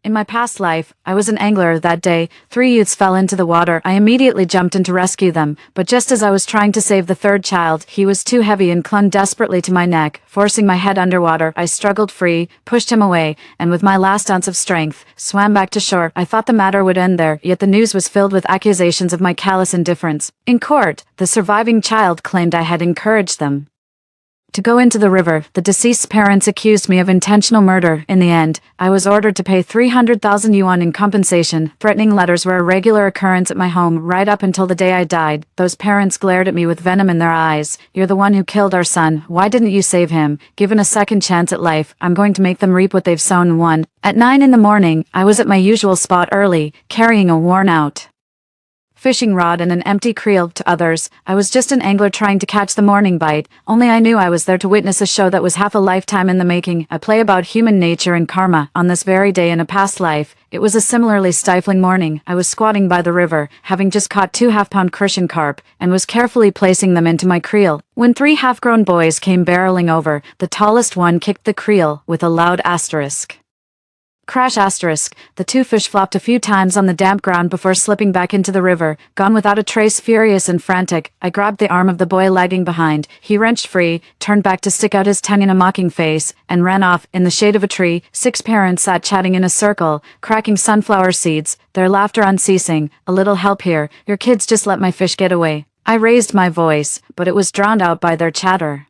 In my past life, I was an angler. That day, 3 youths fell into the water. I immediately jumped in to rescue them, but just as I was trying to save the third child, he was too heavy and clung desperately to my neck, forcing my head underwater. I struggled free, pushed him away, and with my last ounce of strength, swam back to shore. I thought the matter would end there, yet the news was filled with accusations of my callous indifference. In court, the surviving child claimed I had encouraged them to go into the river. The deceased's parents accused me of intentional murder. In the end, I was ordered to pay 300,000 yuan in compensation. Threatening letters were a regular occurrence at my home right up until the day I died. Those parents glared at me with venom in their eyes. "You're the one who killed our son. Why didn't you save him? Given a second chance at life, I'm going to make them reap what they've sown." At 9 in the morning, I was at my usual spot early, carrying a worn-out fishing rod and an empty creel. To others, I was just an angler trying to catch the morning bite. Only I knew I was there to witness a show that was half a lifetime in the making, a play about human nature and karma. On this very day in a past life, it was a similarly stifling morning. I was squatting by the river, having just caught 2 half-pound crucian carp, and was carefully placing them into my creel, when 3 half-grown boys came barreling over. The tallest one kicked the creel with a loud asterisk. Crash asterisk. The 2 fish flopped a few times on the damp ground before slipping back into the river, gone without a trace. Furious and frantic, I grabbed the arm of the boy lagging behind. He wrenched free, turned back to stick out his tongue in a mocking face, and ran off. In the shade of a tree, 6 parents sat chatting in a circle, cracking sunflower seeds, their laughter unceasing. "A little help here. Your kids just let my fish get away." I raised my voice, but it was drowned out by their chatter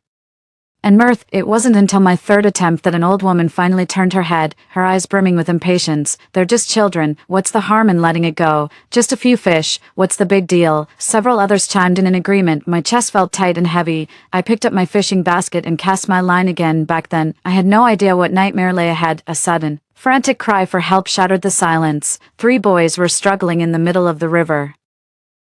and mirth. It wasn't until my third attempt that an old woman finally turned her head, her eyes brimming with impatience. "They're just children. What's the harm in letting it go? Just a few fish. What's the big deal?" Several others chimed in agreement. My chest felt tight and heavy. I picked up my fishing basket and cast my line again. Back then, I had no idea what nightmare lay ahead. A sudden, frantic cry for help shattered the silence. 3 boys were struggling in the middle of the river,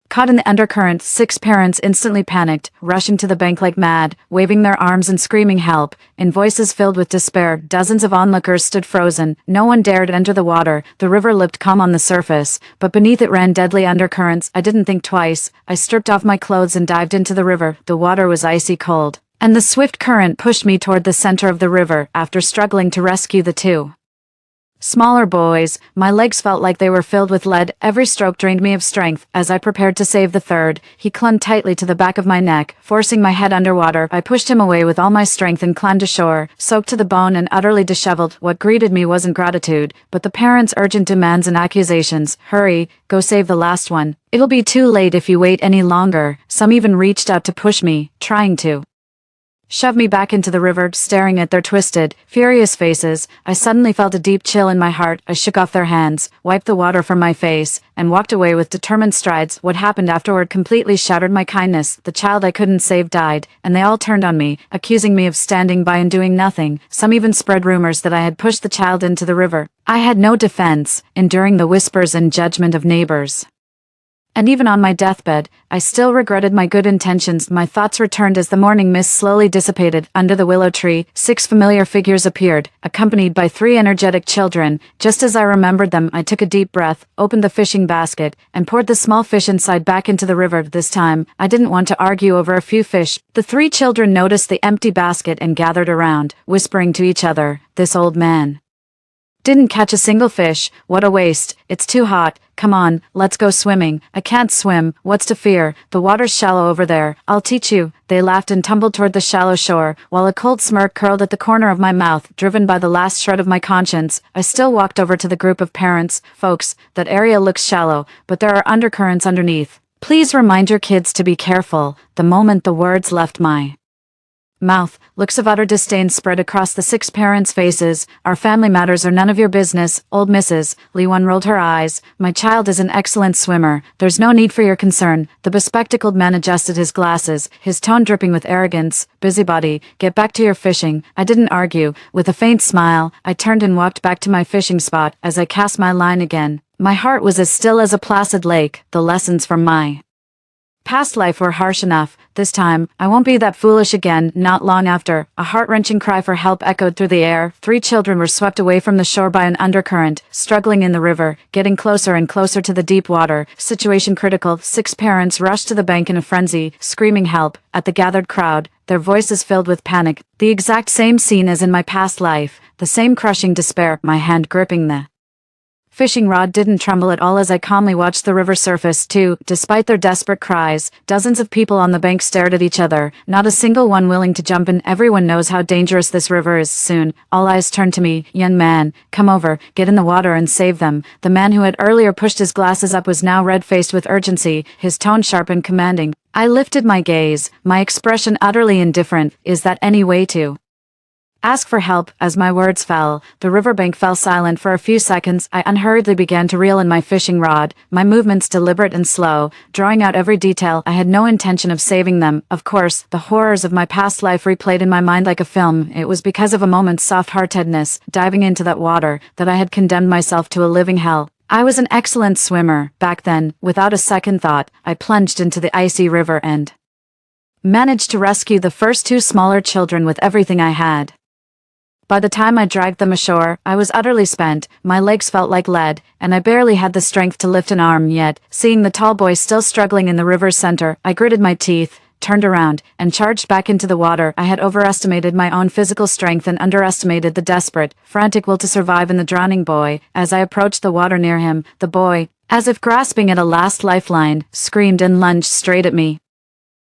caught in the undercurrent. 6 parents instantly panicked, rushing to the bank like mad, waving their arms and screaming help. In voices filled with despair, dozens of onlookers stood frozen. No one dared enter the water. The river looked calm on the surface, but beneath it ran deadly undercurrents. I didn't think twice. I stripped off my clothes and dived into the river. The water was icy cold, and the swift current pushed me toward the center of the river. After struggling to rescue the 2 smaller boys, my legs felt like they were filled with lead. Every stroke drained me of strength. As I prepared to save the third, he clung tightly to the back of my neck, forcing my head underwater. I pushed him away with all my strength and climbed ashore, soaked to the bone and utterly disheveled. What greeted me wasn't gratitude, but the parents' urgent demands and accusations. "Hurry, go save the last one. It'll be too late if you wait any longer." Some even reached out to push me, trying to shove me back into the river. Staring at their twisted, furious faces, I suddenly felt a deep chill in my heart. I shook off their hands, wiped the water from my face, and walked away with determined strides. What happened afterward completely shattered my kindness. The child I couldn't save died, and they all turned on me, accusing me of standing by and doing nothing. Some even spread rumors that I had pushed the child into the river. I had no defense, enduring the whispers and judgment of neighbors. And even on my deathbed, I still regretted my good intentions. My thoughts returned as the morning mist slowly dissipated. Under the willow tree, 6 familiar figures appeared, accompanied by 3 energetic children. Just as I remembered them, I took a deep breath, opened the fishing basket, and poured the small fish inside back into the river. This time, I didn't want to argue over a few fish. The 3 children noticed the empty basket and gathered around, whispering to each other. "This old man didn't catch a single fish. What a waste. It's too hot. Come on, let's go swimming." "I can't swim. What's to fear? The water's shallow over there. I'll teach you." They laughed and tumbled toward the shallow shore, while a cold smirk curled at the corner of my mouth. Driven by the last shred of my conscience, I still walked over to the group of parents. "Folks, that area looks shallow, but there are undercurrents underneath. Please remind your kids to be careful." The moment the words left my mouth, looks of utter disdain spread across the 6 parents' faces. "Our family matters are none of your business, old Mrs. Lee." One rolled her eyes. "My child is an excellent swimmer. There's no need for your concern." The bespectacled man adjusted his glasses, his tone dripping with arrogance. "Busybody, get back to your fishing." I didn't argue. With a faint smile, I turned and walked back to my fishing spot. As I cast my line again, my heart was as still as a placid lake. The lessons from my past life were harsh enough. This time, I won't be that foolish again. Not long after, a heart-wrenching cry for help echoed through the air. 3 children were swept away from the shore by an undercurrent, struggling in the river, getting closer and closer to the deep water. Situation critical. 6 parents rushed to the bank in a frenzy, screaming help at the gathered crowd, their voices filled with panic. The exact same scene as in my past life, the same crushing despair, my hand gripping the fishing rod didn't tremble at all as I calmly watched the river surface too. Despite their desperate cries, dozens of people on the bank stared at each other, not a single one willing to jump in. Everyone knows how dangerous this river is. Soon, all eyes turned to me. Young man, come over, get in the water and save them. The man who had earlier pushed his glasses up was now red-faced with urgency, his tone sharp and commanding. I lifted my gaze, my expression utterly indifferent. Is that any way to ask for help? As my words fell, the riverbank fell silent for a few seconds. I unhurriedly began to reel in my fishing rod, my movements deliberate and slow, drawing out every detail. I had no intention of saving them. Of course, the horrors of my past life replayed in my mind like a film. It was because of a moment's soft-heartedness, diving into that water, that I had condemned myself to a living hell. I was an excellent swimmer. Back then, without a second thought, I plunged into the icy river and managed to rescue the first two smaller children with everything I had. By the time I dragged them ashore, I was utterly spent, my legs felt like lead, and I barely had the strength to lift an arm. Yet, seeing the tall boy still struggling in the river's center, I gritted my teeth, turned around, and charged back into the water. I had overestimated my own physical strength and underestimated the desperate, frantic will to survive in the drowning boy. As I approached the water near him, the boy, as if grasping at a last lifeline, screamed and lunged straight at me.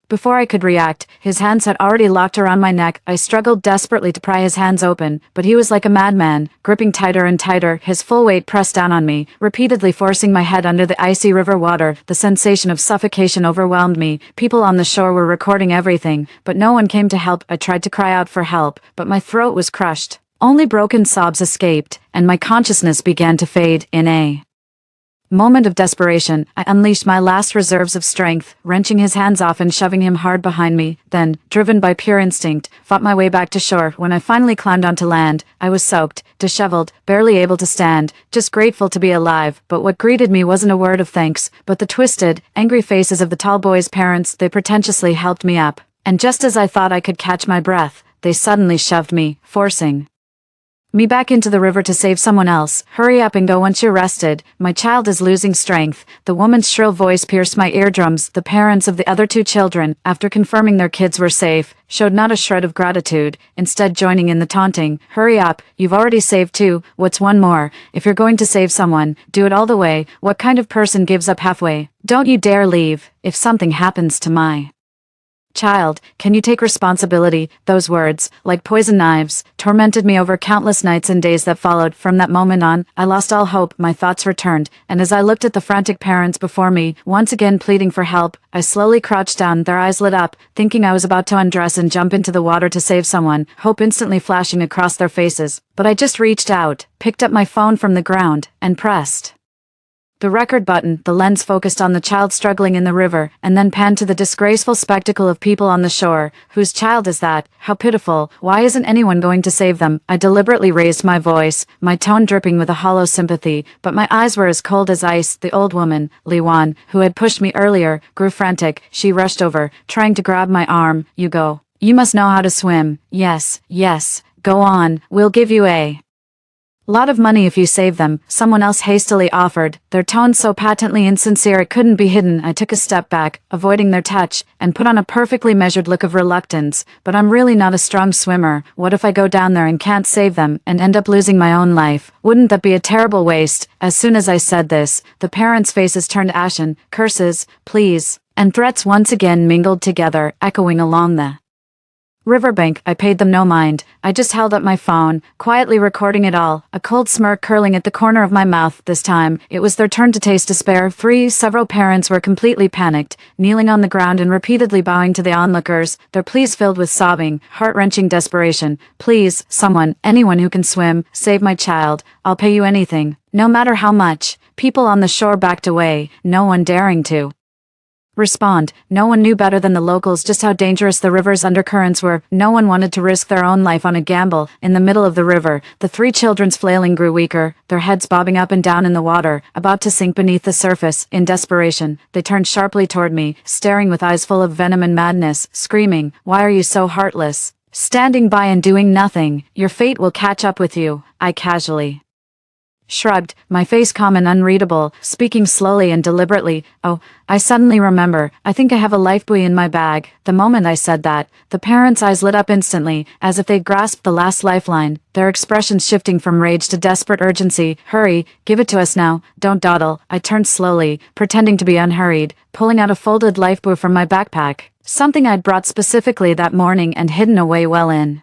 Before I could react, his hands had already locked around my neck. I struggled desperately to pry his hands open, but he was like a madman, gripping tighter and tighter, his full weight pressed down on me, repeatedly forcing my head under the icy river water. The sensation of suffocation overwhelmed me. People on the shore were recording everything, but no one came to help. I tried to cry out for help, but my throat was crushed. Only broken sobs escaped, and my consciousness began to fade. In a moment of desperation, I unleashed my last reserves of strength, wrenching his hands off and shoving him hard behind me, then, driven by pure instinct, fought my way back to shore. When I finally climbed onto land, I was soaked, disheveled, barely able to stand, just grateful to be alive. But what greeted me wasn't a word of thanks, but the twisted, angry faces of the tall boy's parents. They pretentiously helped me up, and just as I thought I could catch my breath, they suddenly shoved me, forcing me back into the river to save someone else. Hurry up and go once you're rested. My child is losing strength. The woman's shrill voice pierced my eardrums. The parents of the other two children, after confirming their kids were safe, showed not a shred of gratitude, instead joining in the taunting. Hurry up, you've already saved two, what's one more? If you're going to save someone, do it all the way. What kind of person gives up halfway? Don't you dare leave. If something happens to my child, can you take responsibility? Those words, like poison knives, tormented me over countless nights and days that followed. From that moment on, I lost all hope. My thoughts returned, and as I looked at the frantic parents before me, once again pleading for help, I slowly crouched down. Their eyes lit up, thinking I was about to undress and jump into the water to save someone, hope instantly flashing across their faces. But I just reached out, picked up my phone from the ground, and pressed the record button. The lens focused on the child struggling in the river, and then panned to the disgraceful spectacle of people on the shore. Whose child is that? How pitiful. Why isn't anyone going to save them? I deliberately raised my voice, my tone dripping with a hollow sympathy, but my eyes were as cold as ice. The old woman, Liwan, who had pushed me earlier, grew frantic. She rushed over, trying to grab my arm. You go. You must know how to swim. Yes, yes. Go on. We'll give you a lot of money if you save them, someone else hastily offered, their tone so patently insincere it couldn't be hidden. I took a step back, avoiding their touch, and put on a perfectly measured look of reluctance. But I'm really not a strong swimmer. What if I go down there and can't save them, and end up losing my own life? Wouldn't that be a terrible waste? As soon as I said this, the parents' faces turned ashen. Curses, pleas, and threats once again mingled together, echoing along the riverbank. I paid them no mind. I just held up my phone, quietly recording it all, a cold smirk curling at the corner of my mouth. This time, it was their turn to taste despair. Several parents were completely panicked, kneeling on the ground and repeatedly bowing to the onlookers, their pleas filled with sobbing, heart-wrenching desperation. Please, someone, anyone who can swim, save my child. I'll pay you anything, no matter how much. People on the shore backed away, no one daring to respond. No one knew better than the locals just how dangerous the river's undercurrents were. No one wanted to risk their own life on a gamble. In the middle of the river, the three children's flailing grew weaker, their heads bobbing up and down in the water, about to sink beneath the surface. In desperation, they turned sharply toward me, staring with eyes full of venom and madness, screaming, "Why are you so heartless? Standing by and doing nothing. Your fate will catch up with you." I casually Shrugged, my face calm and unreadable, speaking slowly and deliberately. Oh, I suddenly remember, I think I have a lifebuoy in my bag. The moment I said that, the parents' eyes lit up instantly, as if they'd grasped the last lifeline, their expressions shifting from rage to desperate urgency. Hurry, give it to us now, don't dawdle. I turned slowly, pretending to be unhurried, pulling out a folded lifebuoy from my backpack, something I'd brought specifically that morning and hidden away well in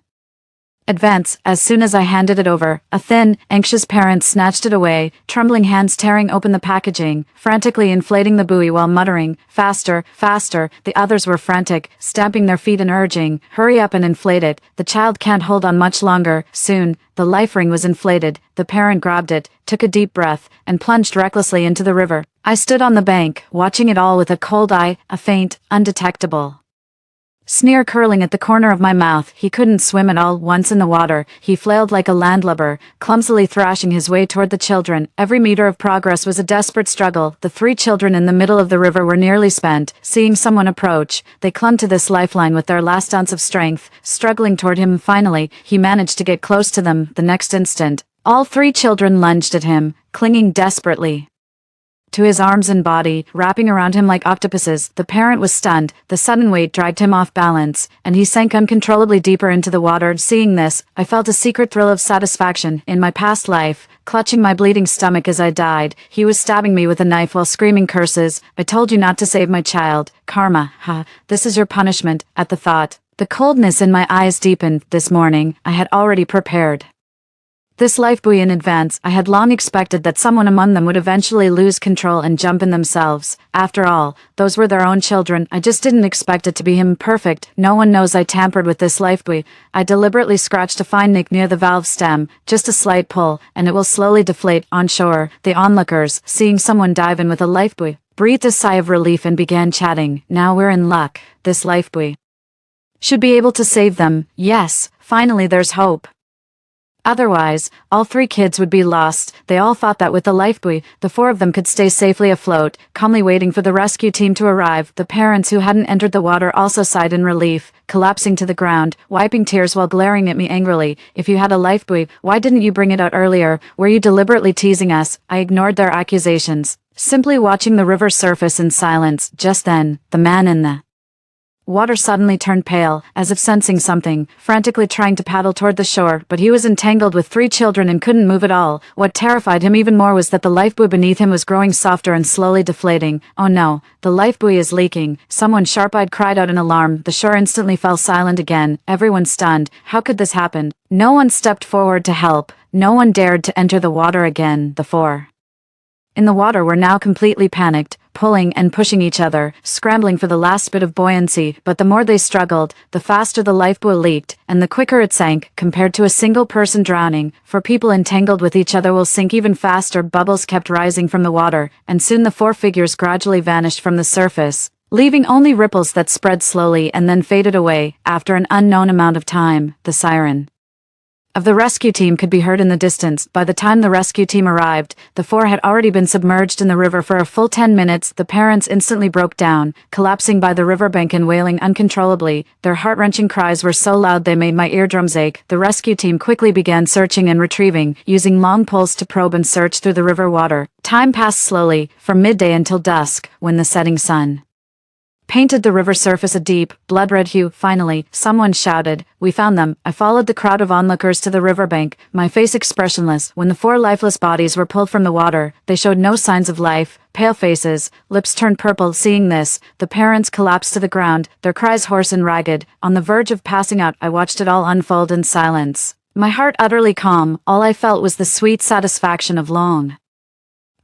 advance. As soon as I handed it over, a thin, anxious parent snatched it away, trembling hands tearing open the packaging, frantically inflating the buoy while muttering, "Faster, faster." The others were frantic, stamping their feet and urging, "Hurry up and inflate it. The child can't hold on much longer." Soon, the life ring was inflated. The parent grabbed it, took a deep breath, and plunged recklessly into the river. I stood on the bank, watching it all with a cold eye, a faint, undetectable sneer curling at the corner of my mouth. He couldn't swim at all. Once in the water, he flailed like a landlubber, clumsily thrashing his way toward the children. Every meter of progress was a desperate struggle. The 3 children in the middle of the river were nearly spent. Seeing someone approach, they clung to this lifeline with their last ounce of strength, struggling toward him. Finally, he managed to get close to them. The next instant, all 3 children lunged at him, clinging desperately to his arms and body, wrapping around him like octopuses. The parent was stunned. The sudden weight dragged him off balance, and he sank uncontrollably deeper into the water. Seeing this, I felt a secret thrill of satisfaction. In my past life, clutching my bleeding stomach as I died, he was stabbing me with a knife while screaming curses. "I told you not to save my child. Karma, ha, this is your punishment." At the thought, the coldness in my eyes deepened. This morning, I had already prepared this lifebuoy in advance. I had long expected that someone among them would eventually lose control and jump in themselves. After all, those were their own children. I just didn't expect it to be him. Perfect. No one knows I tampered with this lifebuoy. I deliberately scratched a fine nick near the valve stem, just a slight pull, and it will slowly deflate. On shore, the onlookers, seeing someone dive in with a lifebuoy, breathed a sigh of relief and began chatting. Now we're in luck. This lifebuoy should be able to save them. Yes, finally there's hope. Otherwise, all 3 kids would be lost. They all thought that with the lifebuoy, the 4 of them could stay safely afloat, calmly waiting for the rescue team to arrive. The parents who hadn't entered the water also sighed in relief, collapsing to the ground, wiping tears while glaring at me angrily. "If you had a lifebuoy, why didn't you bring it out earlier? Were you deliberately teasing us?" I ignored their accusations, simply watching the river surface in silence. Just then, the man in the water suddenly turned pale, as if sensing something, frantically trying to paddle toward the shore, but he was entangled with 3 children and couldn't move at all. What terrified him even more was that the lifebuoy beneath him was growing softer and slowly deflating. "Oh no, the lifebuoy is leaking." Someone sharp-eyed cried out in alarm. The shore instantly fell silent again, everyone stunned. How could this happen? No one stepped forward to help. No one dared to enter the water again. The 4 in the water were now completely panicked, pulling and pushing each other, scrambling for the last bit of buoyancy. But the more they struggled, the faster the lifebuoy leaked, and the quicker it sank. Compared to a single person drowning, 4 people entangled with each other will sink even faster. Bubbles kept rising from the water, and soon the 4 figures gradually vanished from the surface, leaving only ripples that spread slowly and then faded away. After an unknown amount of time, the siren of the rescue team could be heard in the distance. By the time the rescue team arrived, the 4 had already been submerged in the river for a full 10 minutes. The parents instantly broke down, collapsing by the riverbank and wailing uncontrollably. Their heart-wrenching cries were so loud they made my eardrums ache. The rescue team quickly began searching and retrieving, using long poles to probe and search through the river water. Time passed slowly, from midday until dusk, when the setting sun painted the river surface a deep, blood-red hue. Finally, someone shouted, "We found them." I followed the crowd of onlookers to the riverbank, my face expressionless. When the 4 lifeless bodies were pulled from the water, they showed no signs of life, pale faces, lips turned purple. Seeing this, the parents collapsed to the ground, their cries hoarse and ragged. On the verge of passing out, I watched it all unfold in silence, my heart utterly calm. All I felt was the sweet satisfaction of long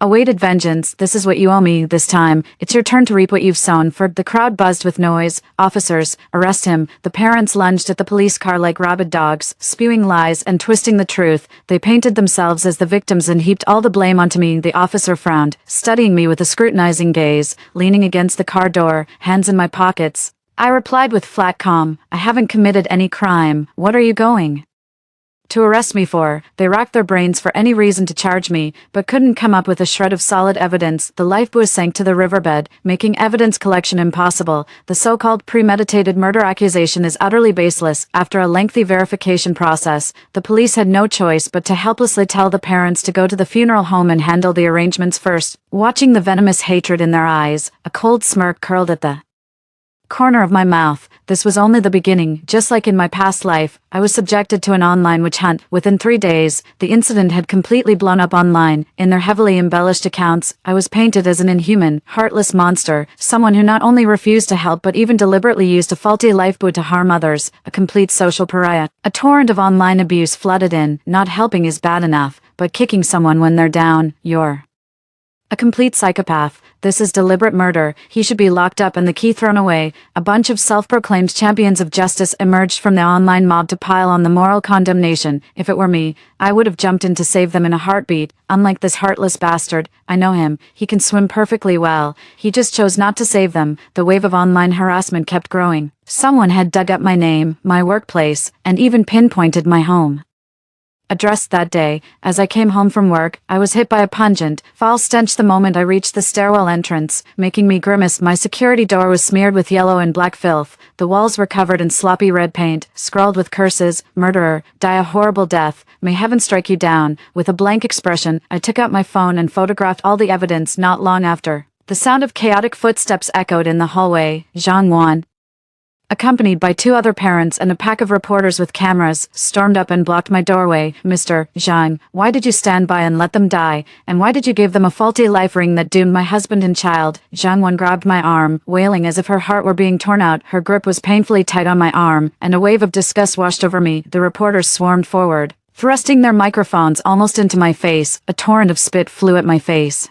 awaited vengeance. "This is what you owe me this time. It's your turn to reap what you've sown." For the crowd buzzed with noise. "Officers, arrest him." The parents lunged at the police car like rabid dogs, spewing lies and twisting the truth. They painted themselves as the victims and heaped all the blame onto me. The officer frowned, studying me with a scrutinizing gaze, leaning against the car door, hands in my pockets. I replied with flat calm, "I haven't committed any crime. What are you going to arrest me for. They racked their brains for any reason to charge me, but couldn't come up with a shred of solid evidence. The lifebuoy sank to the riverbed, making evidence collection impossible. The so-called premeditated murder accusation is utterly baseless. After a lengthy verification process, the police had no choice but to helplessly tell the parents to go to the funeral home and handle the arrangements first. Watching the venomous hatred in their eyes, a cold smirk curled at the corner of my mouth. This was only the beginning. Just like in my past life, I was subjected to an online witch hunt. Within 3 days, the incident had completely blown up online. In their heavily embellished accounts, I was painted as an inhuman, heartless monster, someone who not only refused to help but even deliberately used a faulty lifebuoy to harm others, a complete social pariah. A torrent of online abuse flooded in. Not helping is bad enough, but kicking someone when they're down, you're a complete psychopath. This is deliberate murder. He should be locked up and the key thrown away. A bunch of self-proclaimed champions of justice emerged from the online mob to pile on the moral condemnation. If it were me, I would have jumped in to save them in a heartbeat. Unlike this heartless bastard, I know him. He can swim perfectly well. He just chose not to save them. The wave of online harassment kept growing. Someone had dug up my name, my workplace, and even pinpointed my home address that day. As I came home from work, I was hit by a pungent, foul stench the moment I reached the stairwell entrance, making me grimace. My security door was smeared with yellow and black filth. The walls were covered in sloppy red paint, scrawled with curses: "Murderer, die a horrible death, may heaven strike you down." With a blank expression, I took out my phone and photographed all the evidence. Not long after, the sound of chaotic footsteps echoed in the hallway. Zhang Wan, accompanied by 2 other parents and a pack of reporters with cameras, stormed up and blocked my doorway. "Mr. Zhang, why did you stand by and let them die? And why did you give them a faulty life ring that doomed my husband and child?" Zhang Wan grabbed my arm, wailing as if her heart were being torn out. Her grip was painfully tight on my arm, and a wave of disgust washed over me. The reporters swarmed forward, thrusting their microphones almost into my face. A torrent of spit flew at my face,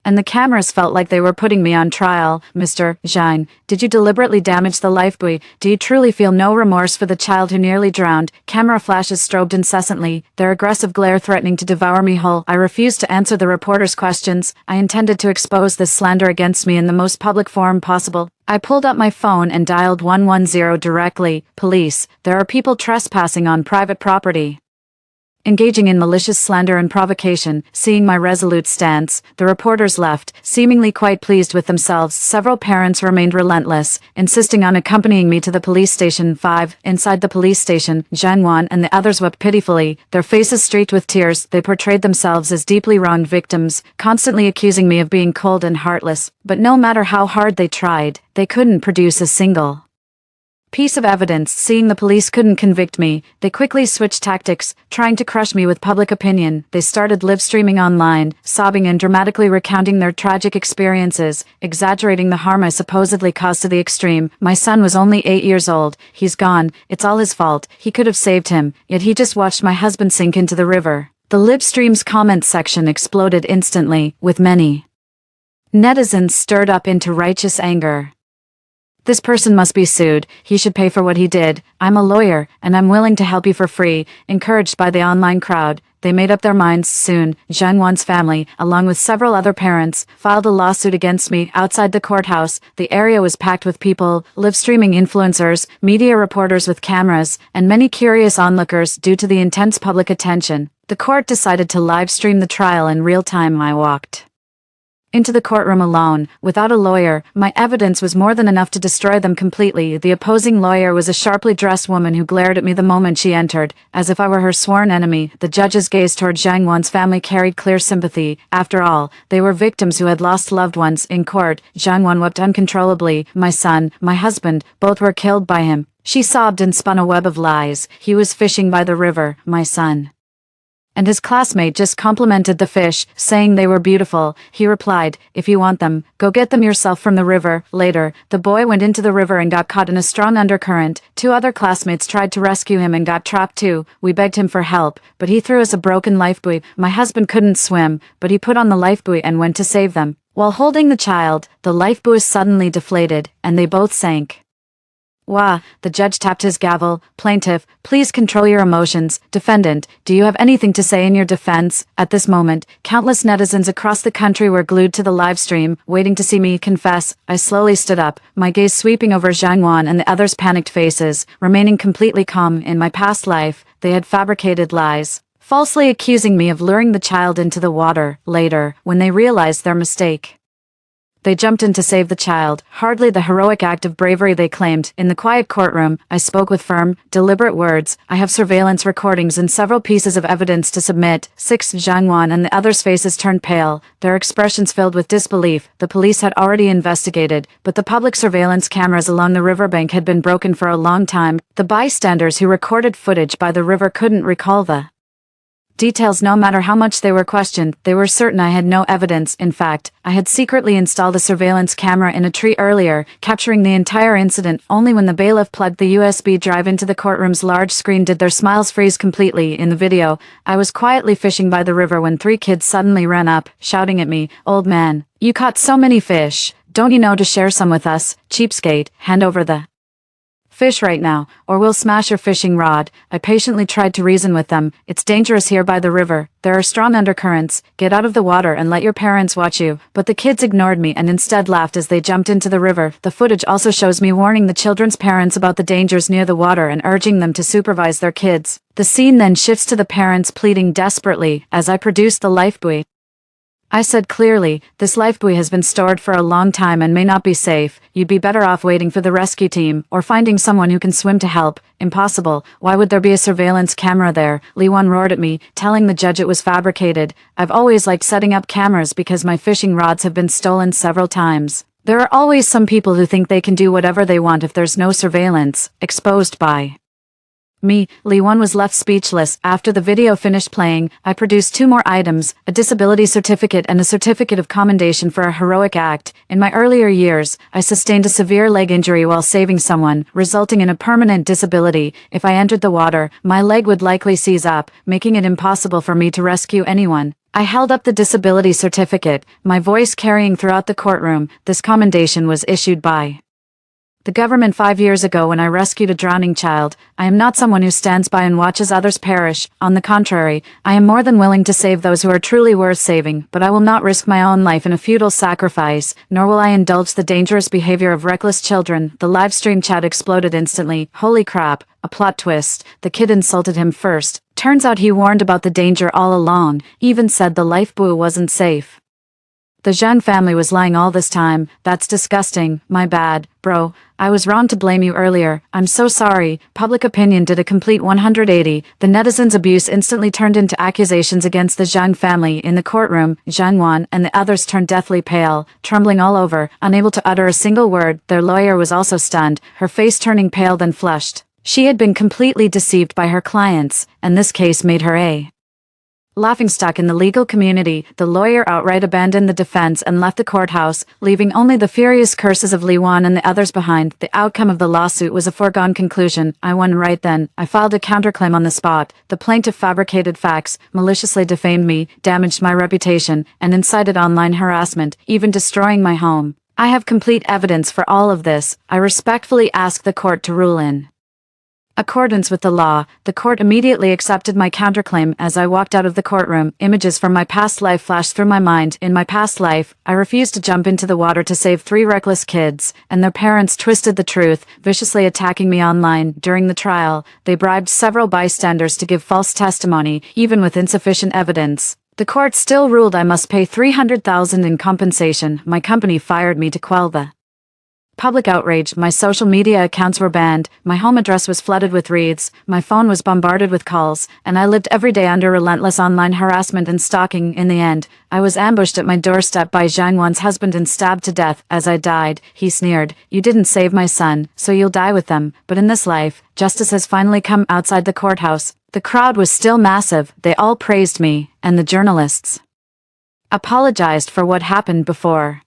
and the cameras felt like they were putting me on trial. "Mr. Zhang, did you deliberately damage the lifebuoy? Do you truly feel no remorse for the child who nearly drowned?" Camera flashes strobed incessantly, their aggressive glare threatening to devour me whole. I refused to answer the reporters' questions. I intended to expose this slander against me in the most public forum possible. I pulled up my phone and dialed 110 directly. "Police, there are people trespassing on private property, engaging in malicious slander and provocation." Seeing my resolute stance, the reporters left, seemingly quite pleased with themselves. Several parents remained relentless, insisting on accompanying me to the police station. 5. Inside the police station, Zhang Wan and the others wept pitifully, their faces streaked with tears. They portrayed themselves as deeply wronged victims, constantly accusing me of being cold and heartless. But no matter how hard they tried, they couldn't produce a single piece of evidence. Seeing the police couldn't convict me, they quickly switched tactics, trying to crush me with public opinion. They started live streaming online, sobbing and dramatically recounting their tragic experiences, exaggerating the harm I supposedly caused to the extreme. "My son was only 8 years old. He's gone. It's all his fault. He could have saved him. Yet he just watched my husband sink into the river." The live stream's comment section exploded instantly, with many netizens stirred up into righteous anger. "This person must be sued. He should pay for what he did. I'm a lawyer, and I'm willing to help you for free." Encouraged by the online crowd, they made up their minds. Soon, Zhang Wan's family, along with several other parents, filed a lawsuit against me. Outside the courthouse, the area was packed with people, live streaming influencers, media reporters with cameras, and many curious onlookers. Due to the intense public attention, the court decided to live stream the trial in real time. I walked into the courtroom alone, without a lawyer. My evidence was more than enough to destroy them completely. The opposing lawyer was a sharply dressed woman who glared at me the moment she entered, as if I were her sworn enemy. The judge's gaze toward Zhang Wan's family carried clear sympathy. After all, they were victims who had lost loved ones. In court, Zhang Wan wept uncontrollably. "My son, my husband, both were killed by him." She sobbed and spun a web of lies. "He was fishing by the river, my son, and his classmate just complimented the fish, saying they were beautiful." He replied, "If you want them, go get them yourself from the river." Later, the boy went into the river and got caught in a strong undercurrent. 2 other classmates tried to rescue him and got trapped too. We begged him for help, but he threw us a broken lifebuoy. My husband couldn't swim, but he put on the lifebuoy and went to save them. While holding the child, the lifebuoy suddenly deflated, and they both sank Wah, the judge tapped his gavel. Plaintiff, please control your emotions. Defendant, do you have anything to say in your defense? At this moment, countless netizens across the country were glued to the live stream, waiting to see me confess. I slowly stood up, my gaze sweeping over Zhang Wan and the others' panicked faces, remaining completely calm. In my past life, they had fabricated lies, falsely accusing me of luring the child into the water. Later, when they realized their mistake, they jumped in to save the child, hardly the heroic act of bravery they claimed. In the quiet courtroom, I spoke with firm, deliberate words. I have surveillance recordings and several pieces of evidence to submit. 6. Zhang Wan and the others' faces turned pale, their expressions filled with disbelief. The police had already investigated, but the public surveillance cameras along the riverbank had been broken for a long time. The bystanders who recorded footage by the river couldn't recall the details. No matter how much they were questioned, they were certain I had no evidence. In fact, I had secretly installed a surveillance camera in a tree earlier, capturing the entire incident. Only when the bailiff plugged the USB drive into the courtroom's large screen did their smiles freeze completely. In the video, I was quietly fishing by the river when 3 kids suddenly ran up, shouting at me, "Old man, you caught so many fish. Don't you know to share some with us? Cheapskate, hand over the fish right now, or we'll smash your fishing rod." I patiently tried to reason with them. "It's dangerous here by the river. There are strong undercurrents. Get out of the water and let your parents watch you." But the kids ignored me and instead laughed as they jumped into the river. The footage also shows me warning the children's parents about the dangers near the water and urging them to supervise their kids. The scene then shifts to the parents pleading desperately as I produce the lifebuoy. I said clearly, "This lifebuoy has been stored for a long time and may not be safe. You'd be better off waiting for the rescue team, or finding someone who can swim to help." "Impossible. Why would there be a surveillance camera there?" Li Wan roared at me, telling the judge it was fabricated. "I've always liked setting up cameras because my fishing rods have been stolen several times. There are always some people who think they can do whatever they want if there's no surveillance." Exposed by me, Li Wan was left speechless. After the video finished playing, I produced 2 more items, a disability certificate and a certificate of commendation for a heroic act. In my earlier years, I sustained a severe leg injury while saving someone, resulting in a permanent disability. If I entered the water, my leg would likely seize up, making it impossible for me to rescue anyone. I held up the disability certificate, my voice carrying throughout the courtroom. This commendation was issued by the government 5 years ago when I rescued a drowning child. I am not someone who stands by and watches others perish. On the contrary, I am more than willing to save those who are truly worth saving, but I will not risk my own life in a futile sacrifice, nor will I indulge the dangerous behavior of reckless children. The live stream chat exploded instantly. Holy crap, a plot twist. The kid insulted him first. Turns out he warned about the danger all along, even said the lifebuoy wasn't safe. The Zhang family was lying all this time. That's disgusting. My bad, bro. I was wrong to blame you earlier. I'm so sorry. Public opinion did a complete 180. The netizens' abuse instantly turned into accusations against the Zhang family. In the courtroom, Zhang Wan and the others turned deathly pale, trembling all over, unable to utter a single word. Their lawyer was also stunned, her face turning pale then flushed. She had been completely deceived by her clients, and this case made her a laughingstock in the legal community. The lawyer outright abandoned the defense and left the courthouse, leaving only the furious curses of Li Wan and the others behind. The outcome of the lawsuit was a foregone conclusion. I won right then. I filed a counterclaim on the spot. The plaintiff fabricated facts, maliciously defamed me, damaged my reputation, and incited online harassment, even destroying my home. I have complete evidence for all of this. I respectfully ask the court to rule in accordance with the law. The court immediately accepted my counterclaim. As I walked out of the courtroom, images from my past life flashed through my mind. In my past life, I refused to jump into the water to save 3 reckless kids, and their parents twisted the truth, viciously attacking me online. During the trial, they bribed several bystanders to give false testimony, even with insufficient evidence. The court still ruled I must pay $300,000 in compensation. My company fired me to quell the public outrage. My social media accounts were banned, my home address was flooded with wreaths, my phone was bombarded with calls, and I lived every day under relentless online harassment and stalking. In the end, I was ambushed at my doorstep by Zhang Wan's husband and stabbed to death. As I died, he sneered, "You didn't save my son, so you'll die with them." But in this life, justice has finally come. Outside the courthouse, the crowd was still massive. They all praised me, and the journalists apologized for what happened before.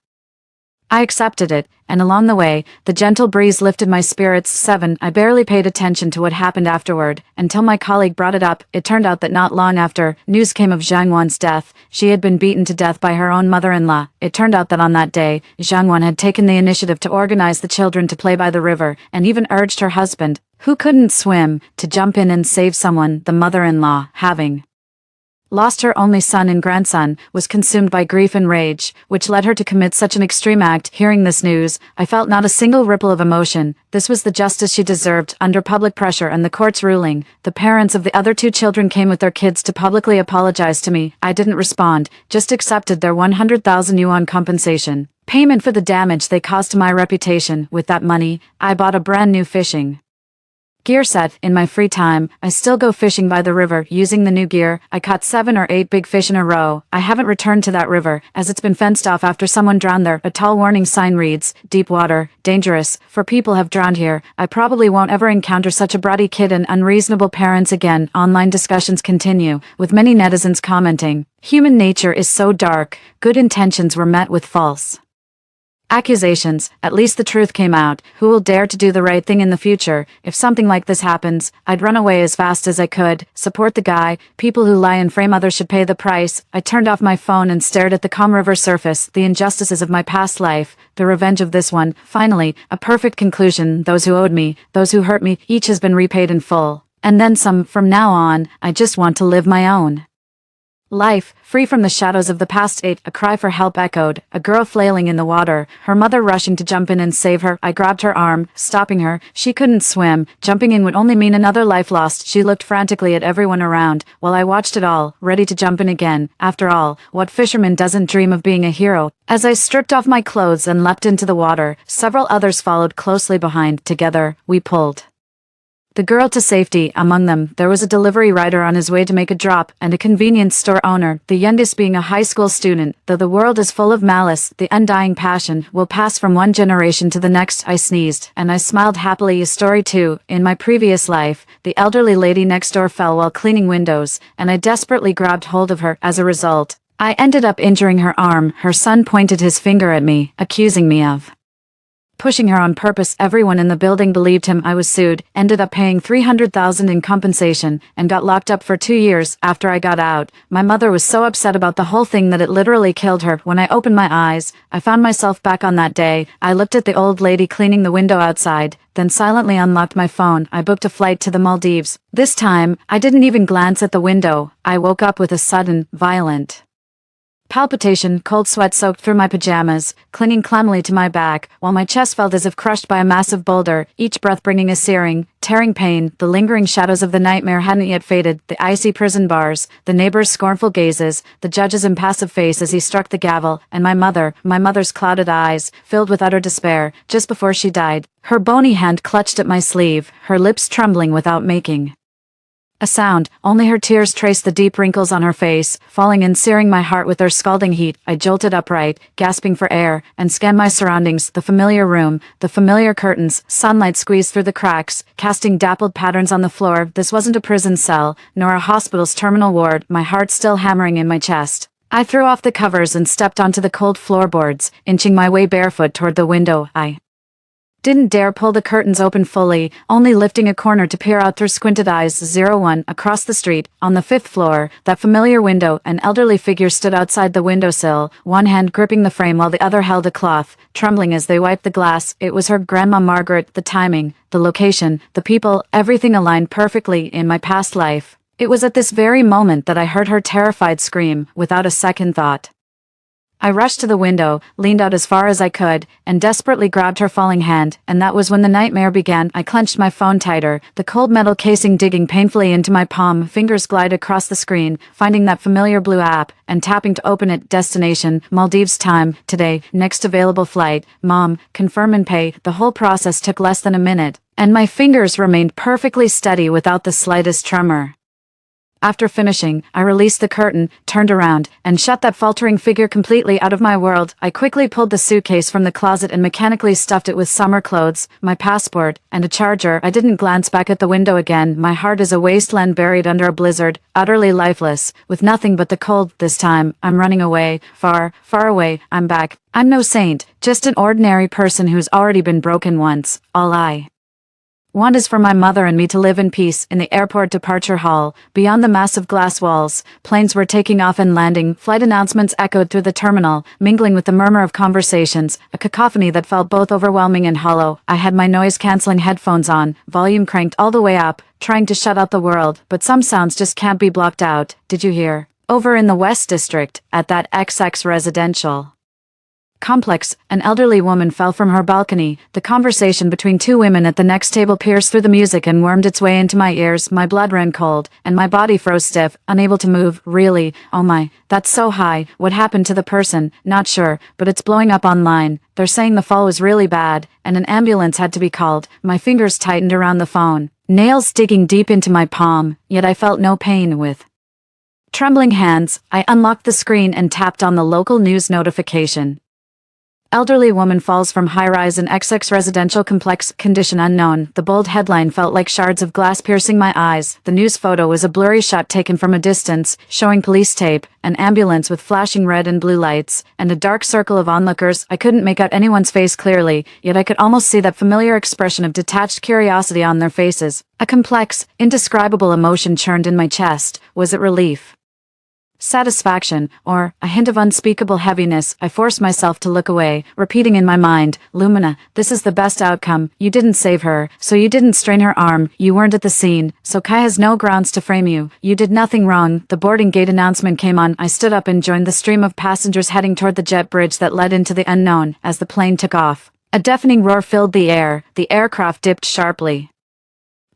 I accepted it, and along the way, the gentle breeze lifted my spirits. 7. I barely paid attention to what happened afterward, until my colleague brought it up. It turned out that not long after, news came of Zhang Wan's death. She had been beaten to death by her own mother-in-law. It turned out that on that day, Zhang Wan had taken the initiative to organize the children to play by the river, and even urged her husband, who couldn't swim, to jump in and save someone. The mother-in-law, having lost her only son and grandson, was consumed by grief and rage, which led her to commit such an extreme act. Hearing this news, I felt not a single ripple of emotion. This was the justice she deserved. Under public pressure and the court's ruling, the parents of the other 2 children came with their kids to publicly apologize to me. I didn't respond, just accepted their 100,000 yuan compensation payment for the damage they caused to my reputation. With that money, I bought a brand new fishing gear set. In my free time, I still go fishing by the river. Using the new gear, I caught 7 or 8 big fish in a row. I haven't returned to that river, as it's been fenced off after someone drowned there. A tall warning sign reads, "Deep water, dangerous, for people have drowned here." I probably won't ever encounter such a bratty kid and unreasonable parents again. Online discussions continue, with many netizens commenting, "Human nature is so dark, good intentions were met with false accusations. At least the truth came out. Who will dare to do the right thing in the future? If something like this happens, I'd run away as fast as I could. Support the guy. People who lie and frame others should pay the price." I turned off my phone and stared at the calm river surface. The injustices of my past life, the revenge of this one. Finally, a perfect conclusion. Those who owed me, those who hurt me, each has been repaid in full. And then some. From now on, I just want to live my own life, free from the shadows of the past. 8. A cry for help echoed, a girl flailing in the water, her mother rushing to jump in and save her. I grabbed her arm, stopping her. She couldn't swim. Jumping in would only mean another life lost. She looked frantically at everyone around, while I watched it all, ready to jump in again. After all, what fisherman doesn't dream of being a hero? As I stripped off my clothes and leapt into the water, several others followed closely behind. Together, we pulled the girl to safety. Among them, there was a delivery rider on his way to make a drop, and a convenience store owner, the youngest being a high school student. Though the world is full of malice, the undying passion will pass from one generation to the next. I sneezed, and I smiled happily. A story 2. In my previous life, the elderly lady next door fell while cleaning windows, and I desperately grabbed hold of her. As a result, I ended up injuring her arm. Her son pointed his finger at me, accusing me of pushing her on purpose. Everyone in the building believed him. I was sued, ended up paying 300,000 in compensation, and got locked up for 2 years. After I got out, my mother was so upset about the whole thing that it literally killed her. When I opened my eyes, I found myself back on that day. I looked at the old lady cleaning the window outside, then silently unlocked my phone. I booked a flight to the Maldives. This time, I didn't even glance at the window. I woke up with a sudden, violent palpitation. Cold sweat soaked through my pajamas, clinging clammily to my back, while my chest felt as if crushed by a massive boulder, each breath bringing a searing, tearing pain. The lingering shadows of the nightmare hadn't yet faded. The icy prison bars, the neighbors' scornful gazes, the judge's impassive face as he struck the gavel, and my mother's clouded eyes, filled with utter despair, just before she died. Her bony hand clutched at my sleeve, her lips trembling without making a sound. Only her tears traced the deep wrinkles on her face, falling and searing my heart with their scalding heat. I jolted upright, gasping for air, and scanned my surroundings. The familiar room, the familiar curtains, sunlight squeezed through the cracks, casting dappled patterns on the floor. This wasn't a prison cell, nor a hospital's terminal ward. My heart still hammering in my chest, I threw off the covers and stepped onto the cold floorboards, inching my way barefoot toward the window. I didn't dare pull the curtains open fully, only lifting a corner to peer out through squinted eyes. 01. Across the street, on the 5th floor, that familiar window, an elderly figure stood outside the windowsill, one hand gripping the frame while the other held a cloth, trembling as they wiped the glass. It was her Grandma Margaret. The timing, the location, the people, everything aligned perfectly in my past life. It was at this very moment that I heard her terrified scream, without a second thought. I rushed to the window, leaned out as far as I could, and desperately grabbed her falling hand, and that was when the nightmare began. I clenched my phone tighter, the cold metal casing digging painfully into my palm. Fingers glide across the screen, finding that familiar blue app, and tapping to open it. Destination, Maldives. Time, today, next available flight, Mom, confirm and pay. The whole process took less than a minute, and my fingers remained perfectly steady without the slightest tremor. After finishing, I released the curtain, turned around, and shut that faltering figure completely out of my world. I quickly pulled the suitcase from the closet and mechanically stuffed it with summer clothes, my passport, and a charger. I didn't glance back at the window again. My heart is a wasteland buried under a blizzard, utterly lifeless, with nothing but the cold. This time, I'm running away, far, far away. I'm back. I'm no saint, just an ordinary person who's already been broken once. All I want is for my mother and me to live in peace. In the airport departure hall, beyond the massive glass walls, planes were taking off and landing. Flight announcements echoed through the terminal, mingling with the murmur of conversations, a cacophony that felt both overwhelming and hollow. I had my noise-canceling headphones on, volume cranked all the way up, trying to shut out the world, but some sounds just can't be blocked out. Did you hear? Over in the West District, at that XX residential complex, an elderly woman fell from her balcony. The conversation between two women at the next table pierced through the music and wormed its way into my ears. My blood ran cold, and my body froze stiff, unable to move. Really? Oh my, that's so high. What happened to the person? Not sure, but it's blowing up online. They're saying the fall was really bad, and an ambulance had to be called. My fingers tightened around the phone, nails digging deep into my palm, yet I felt no pain. With trembling hands, I unlocked the screen and tapped on the local news notification. Elderly woman falls from high-rise in XX residential complex, condition unknown. The bold headline felt like shards of glass piercing my eyes. The news photo was a blurry shot taken from a distance, showing police tape, an ambulance with flashing red and blue lights, and a dark circle of onlookers. I couldn't make out anyone's face clearly, yet I could almost see that familiar expression of detached curiosity on their faces. A complex, indescribable emotion churned in my chest. Was it relief, satisfaction, or a hint of unspeakable heaviness? I forced myself to look away, repeating in my mind, Lumina, this is the best outcome. You didn't save her, so you didn't strain her arm. You weren't at the scene, so Kai has no grounds to frame you. You did nothing wrong. The boarding gate announcement came on. I stood up and joined the stream of passengers heading toward the jet bridge that led into the unknown. As the plane took off, a deafening roar filled the air. The aircraft dipped sharply.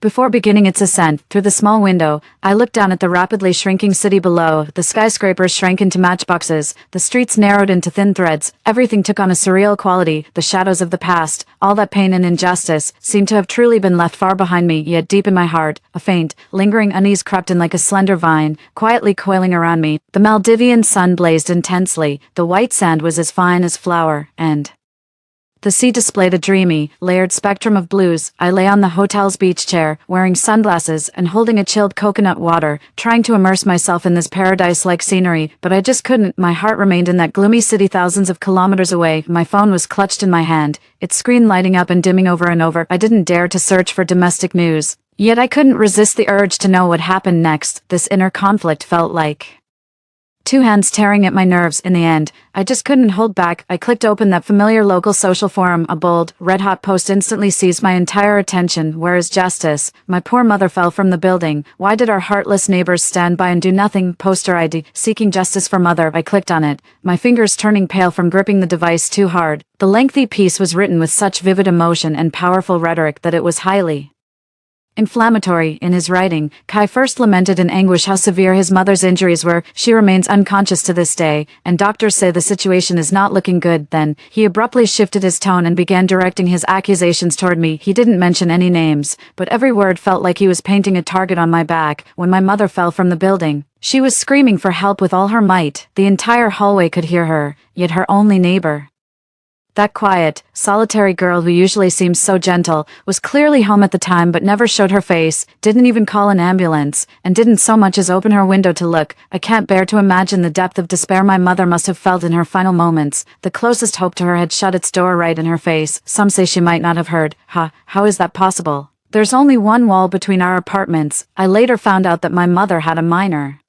Before beginning its ascent, through the small window, I looked down at the rapidly shrinking city below. The skyscrapers shrank into matchboxes, the streets narrowed into thin threads, everything took on a surreal quality. The shadows of the past, all that pain and injustice, seemed to have truly been left far behind me. Yet deep in my heart, a faint, lingering unease crept in like a slender vine, quietly coiling around me. The Maldivian sun blazed intensely, the white sand was as fine as flour, and the sea displayed a dreamy, layered spectrum of blues. I lay on the hotel's beach chair, wearing sunglasses and holding a chilled coconut water, trying to immerse myself in this paradise-like scenery, but I just couldn't. My heart remained in that gloomy city thousands of kilometers away. My phone was clutched in my hand, its screen lighting up and dimming over and over. I didn't dare to search for domestic news, yet I couldn't resist the urge to know what happened next. This inner conflict felt like two hands tearing at my nerves. In the end, I just couldn't hold back. I clicked open that familiar local social forum. A bold, red-hot post instantly seized my entire attention. Where is justice? My poor mother fell from the building. Why did our heartless neighbors stand by and do nothing? Poster ID, seeking justice for mother. I clicked on it, my fingers turning pale from gripping the device too hard. The lengthy piece was written with such vivid emotion and powerful rhetoric that it was highly inflammatory. In his writing, Kai first lamented in anguish how severe his mother's injuries were. She remains unconscious to this day, and doctors say the situation is not looking good. Then, he abruptly shifted his tone and began directing his accusations toward me. He didn't mention any names, but every word felt like he was painting a target on my back. When my mother fell from the building, she was screaming for help with all her might. The entire hallway could hear her, yet her only neighbor, that quiet, solitary girl who usually seems so gentle, was clearly home at the time but never showed her face, didn't even call an ambulance, and didn't so much as open her window to look. I can't bear to imagine the depth of despair my mother must have felt in her final moments. The closest hope to her had shut its door right in her face. Some say she might not have heard. How is that possible? There's only one wall between our apartments. I later found out that my mother had a minor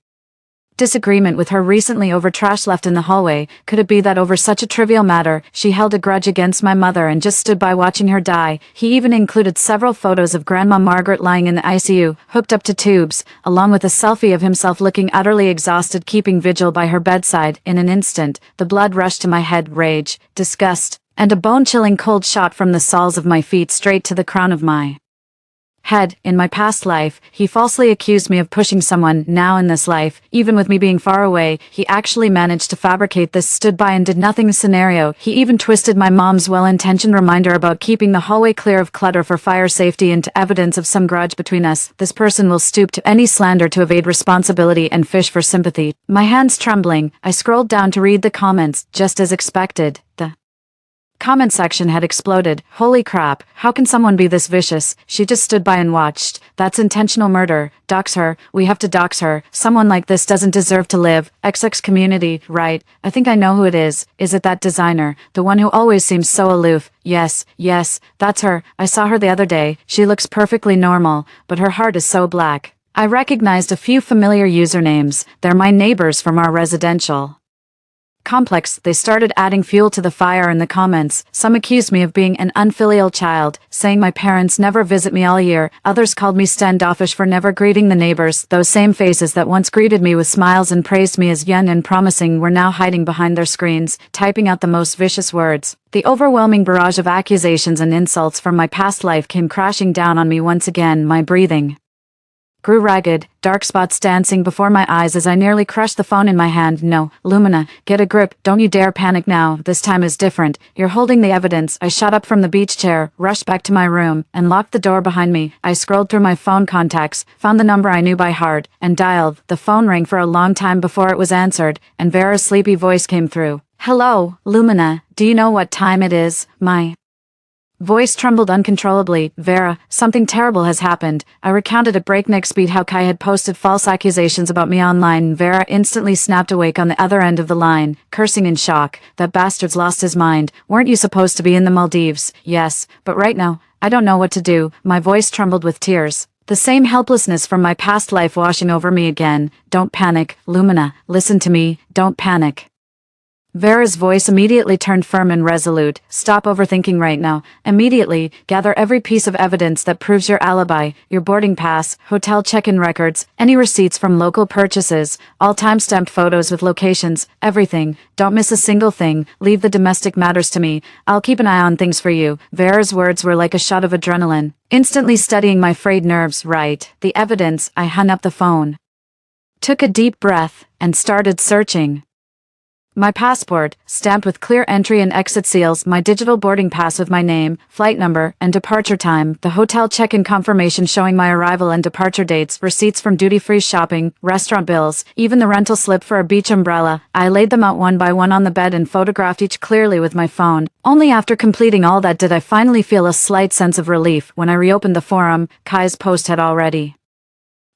disagreement with her recently over trash left in the hallway. Could it be that over such a trivial matter, she held a grudge against my mother and just stood by watching her die? He even included several photos of Grandma Margaret lying in the ICU, hooked up to tubes, along with a selfie of himself looking utterly exhausted, keeping vigil by her bedside. In an instant, the blood rushed to my head, rage, disgust, and a bone-chilling cold shot from the soles of my feet straight to the crown of my head. In my past life, he falsely accused me of pushing someone. Now in this life, even with me being far away, he actually managed to fabricate this stood by and did nothing scenario. He even twisted my mom's well-intentioned reminder about keeping the hallway clear of clutter for fire safety into evidence of some grudge between us. This person will stoop to any slander to evade responsibility and fish for sympathy. My hands trembling, I scrolled down to read the comments. Just as expected, the comment section had exploded. Holy crap, how can someone be this vicious? She just stood by and watched. That's intentional murder. Dox her. We have to dox her. Someone like this doesn't deserve to live. XX community, right? I think I know who it is. Is it that designer? The one who always seems so aloof? Yes, that's her. I saw her the other day. She looks perfectly normal, but her heart is so black. I recognized a few familiar usernames. They're my neighbors from our residential complex. They started adding fuel to the fire in the comments. Some accused me of being an unfilial child, saying my parents never visit me all year. Others called me standoffish for never greeting the neighbors. Those same faces that once greeted me with smiles and praised me as young and promising were now hiding behind their screens, typing out the most vicious words. The overwhelming barrage of accusations and insults from my past life came crashing down on me once again. My breathing grew ragged, dark spots dancing before my eyes as I nearly crushed the phone in my hand. No, Lumina, get a grip, don't you dare panic now, this time is different. You're holding the evidence. I shot up from the beach chair, rushed back to my room, and locked the door behind me. I scrolled through my phone contacts, found the number I knew by heart, and dialed. The phone rang for a long time before it was answered, and Vera's sleepy voice came through. Hello, Lumina, do you know what time it is? My voice trembled uncontrollably. Vera, something terrible has happened. I recounted at breakneck speed how Kai had posted false accusations about me online. Vera instantly snapped awake on the other end of the line, cursing in shock. That bastard's lost his mind. Weren't you supposed to be in the Maldives? Yes, but right now, I don't know what to do. My voice trembled with tears. The same helplessness from my past life washing over me again. Don't panic, Lumina. Listen to me. Don't panic. Vera's voice immediately turned firm and resolute. Stop overthinking right now. Immediately, gather every piece of evidence that proves your alibi, your boarding pass, hotel check-in records, any receipts from local purchases, all time-stamped photos with locations, everything. Don't miss a single thing. Leave the domestic matters to me. I'll keep an eye on things for you. Vera's words were like a shot of adrenaline, instantly steadying my frayed nerves. Right. The evidence. I hung up the phone, took a deep breath, and started searching. My passport, stamped with clear entry and exit seals, my digital boarding pass with my name, flight number, and departure time, the hotel check-in confirmation showing my arrival and departure dates, receipts from duty-free shopping, restaurant bills, even the rental slip for a beach umbrella. I laid them out one by one on the bed and photographed each clearly with my phone. Only after completing all that did I finally feel a slight sense of relief. When I reopened the forum, Kai's post had already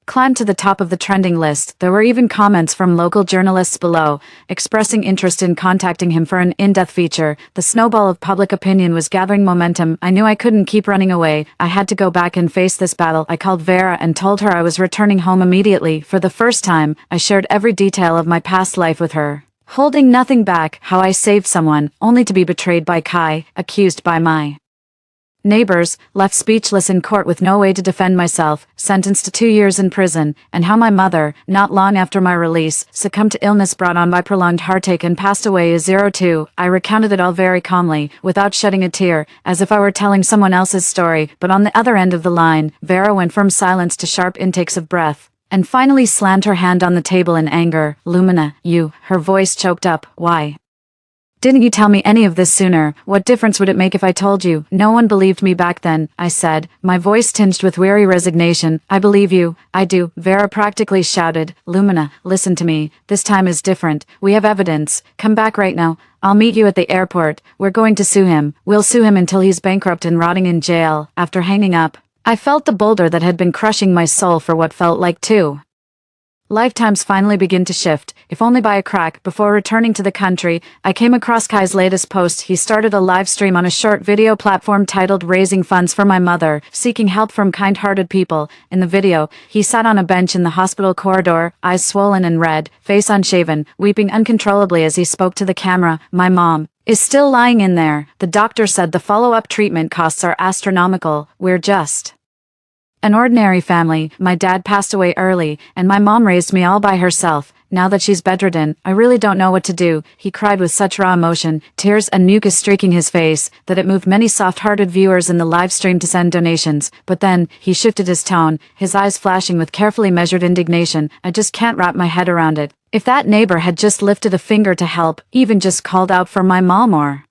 climbed to the top of the trending list. There were even comments from local journalists below, expressing interest in contacting him for an in-depth feature. The snowball of public opinion was gathering momentum. I knew I couldn't keep running away. I had to go back and face this battle. I called Vera and told her I was returning home immediately. For the first time, I shared every detail of my past life with her, holding nothing back. How I saved someone, only to be betrayed by Kai, accused by my neighbors, left speechless in court with no way to defend myself, sentenced to 2 years in prison, and how my mother, not long after my release, succumbed to illness brought on by prolonged heartache and passed away as 02. I recounted it all very calmly, without shedding a tear, as if I were telling someone else's story. But on the other end of the line, Vera went from silence to sharp intakes of breath, and finally slammed her hand on the table in anger. Lumina, you, her voice choked up. Why didn't you tell me any of this sooner? What difference would it make if I told you? No one believed me back then, I said, my voice tinged with weary resignation. I believe you. I do. Vera practically shouted. Lumina, listen to me. This time is different. We have evidence. Come back right now. I'll meet you at the airport. We're going to sue him. We'll sue him until he's bankrupt and rotting in jail. After hanging up, I felt the boulder that had been crushing my soul for what felt like 2 lifetimes finally begin to shift, if only by a crack. Before returning to the country, I came across Kai's latest post. He started a live stream on a short video platform titled Raising Funds for My Mother, seeking help from kind-hearted people. In the video, he sat on a bench in the hospital corridor, eyes swollen and red, face unshaven, weeping uncontrollably as he spoke to the camera. My mom is still lying in there. The doctor said the follow-up treatment costs are astronomical. We're just an ordinary family. My dad passed away early, and my mom raised me all by herself. Now that she's bedridden, I really don't know what to do," he cried with such raw emotion, tears and mucus streaking his face, that it moved many soft-hearted viewers in the live stream to send donations. But then, he shifted his tone, his eyes flashing with carefully measured indignation. "I just can't wrap my head around it. If that neighbor had just lifted a finger to help, even just called out for my mom or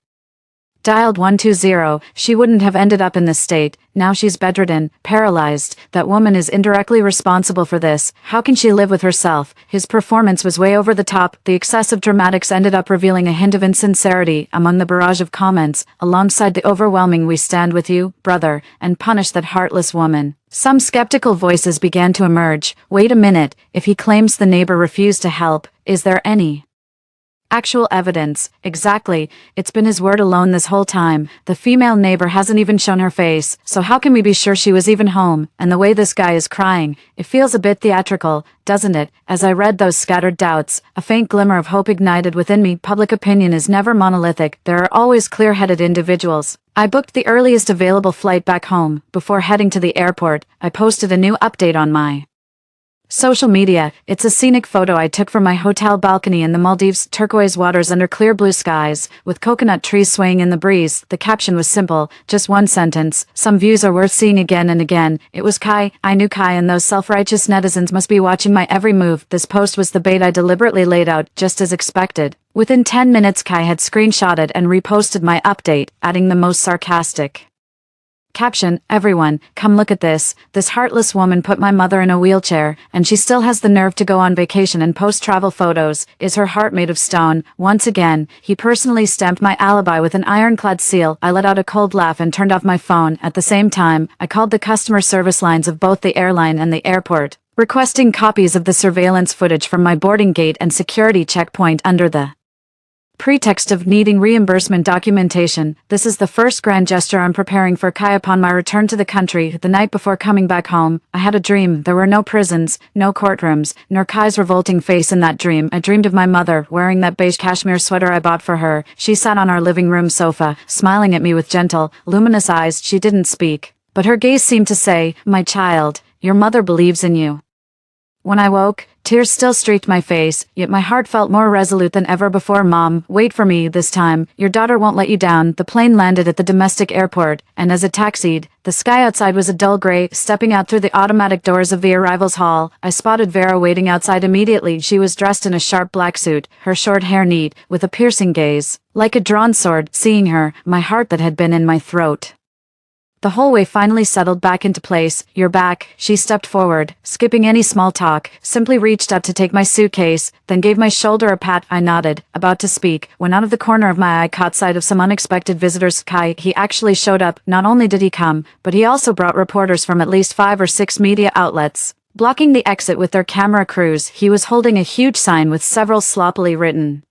dialed 120, she wouldn't have ended up in this state. Now she's bedridden, paralyzed. That woman is indirectly responsible for this. How can she live with herself?" His performance was way over the top. The excessive dramatics ended up revealing a hint of insincerity among the barrage of comments, alongside the overwhelming "we stand with you, brother, and punish that heartless woman." Some skeptical voices began to emerge. Wait a minute, if he claims the neighbor refused to help, is there any actual evidence? Exactly, it's been his word alone this whole time. The female neighbor hasn't even shown her face, so how can we be sure she was even home? And the way this guy is crying, it feels a bit theatrical, doesn't it? As I read those scattered doubts, a faint glimmer of hope ignited within me. Public opinion is never monolithic, there are always clear-headed individuals. I booked the earliest available flight back home. Before heading to the airport, I posted a new update on my social media. It's a scenic photo I took from my hotel balcony in the Maldives, turquoise waters under clear blue skies, with coconut trees swaying in the breeze. The caption was simple, just one sentence: "Some views are worth seeing again and again." It was Kai. I knew Kai and those self-righteous netizens must be watching my every move. This post was the bait I deliberately laid out, just as expected. Within 10 minutes Kai had screenshotted and reposted my update, adding the most sarcastic caption: "Everyone, come look at this. This heartless woman put my mother in a wheelchair, and she still has the nerve to go on vacation and post travel photos. Is her heart made of stone?" Once again, he personally stamped my alibi with an ironclad seal. I let out a cold laugh and turned off my phone. At the same time, I called the customer service lines of both the airline and the airport, requesting copies of the surveillance footage from my boarding gate and security checkpoint under the pretext of needing reimbursement documentation. This is the first grand gesture I'm preparing for Kai upon my return to the country. The night before coming back home, I had a dream. There were no prisons, no courtrooms, nor Kai's revolting face in that dream. I dreamed of my mother, wearing that beige cashmere sweater I bought for her. She sat on our living room sofa, smiling at me with gentle, luminous eyes. She didn't speak, but her gaze seemed to say, "My child, your mother believes in you." When I woke, tears still streaked my face, yet my heart felt more resolute than ever before. "Mom, wait for me this time. Your daughter won't let you down." The plane landed at the domestic airport, and as it taxied, the sky outside was a dull gray. Stepping out through the automatic doors of the arrivals hall, I spotted Vera waiting outside immediately. She was dressed in a sharp black suit, her short hair neat, with a piercing gaze, like a drawn sword. Seeing her, my heart that had been in my throat the whole way finally settled back into place. "You're back." She stepped forward, skipping any small talk, simply reached up to take my suitcase, then gave my shoulder a pat. I nodded, about to speak, when out of the corner of my eye caught sight of some unexpected visitors. Kai, he actually showed up. Not only did he come, but he also brought reporters from at least 5 or 6 media outlets, blocking the exit with their camera crews. He was holding a huge sign with several sloppily written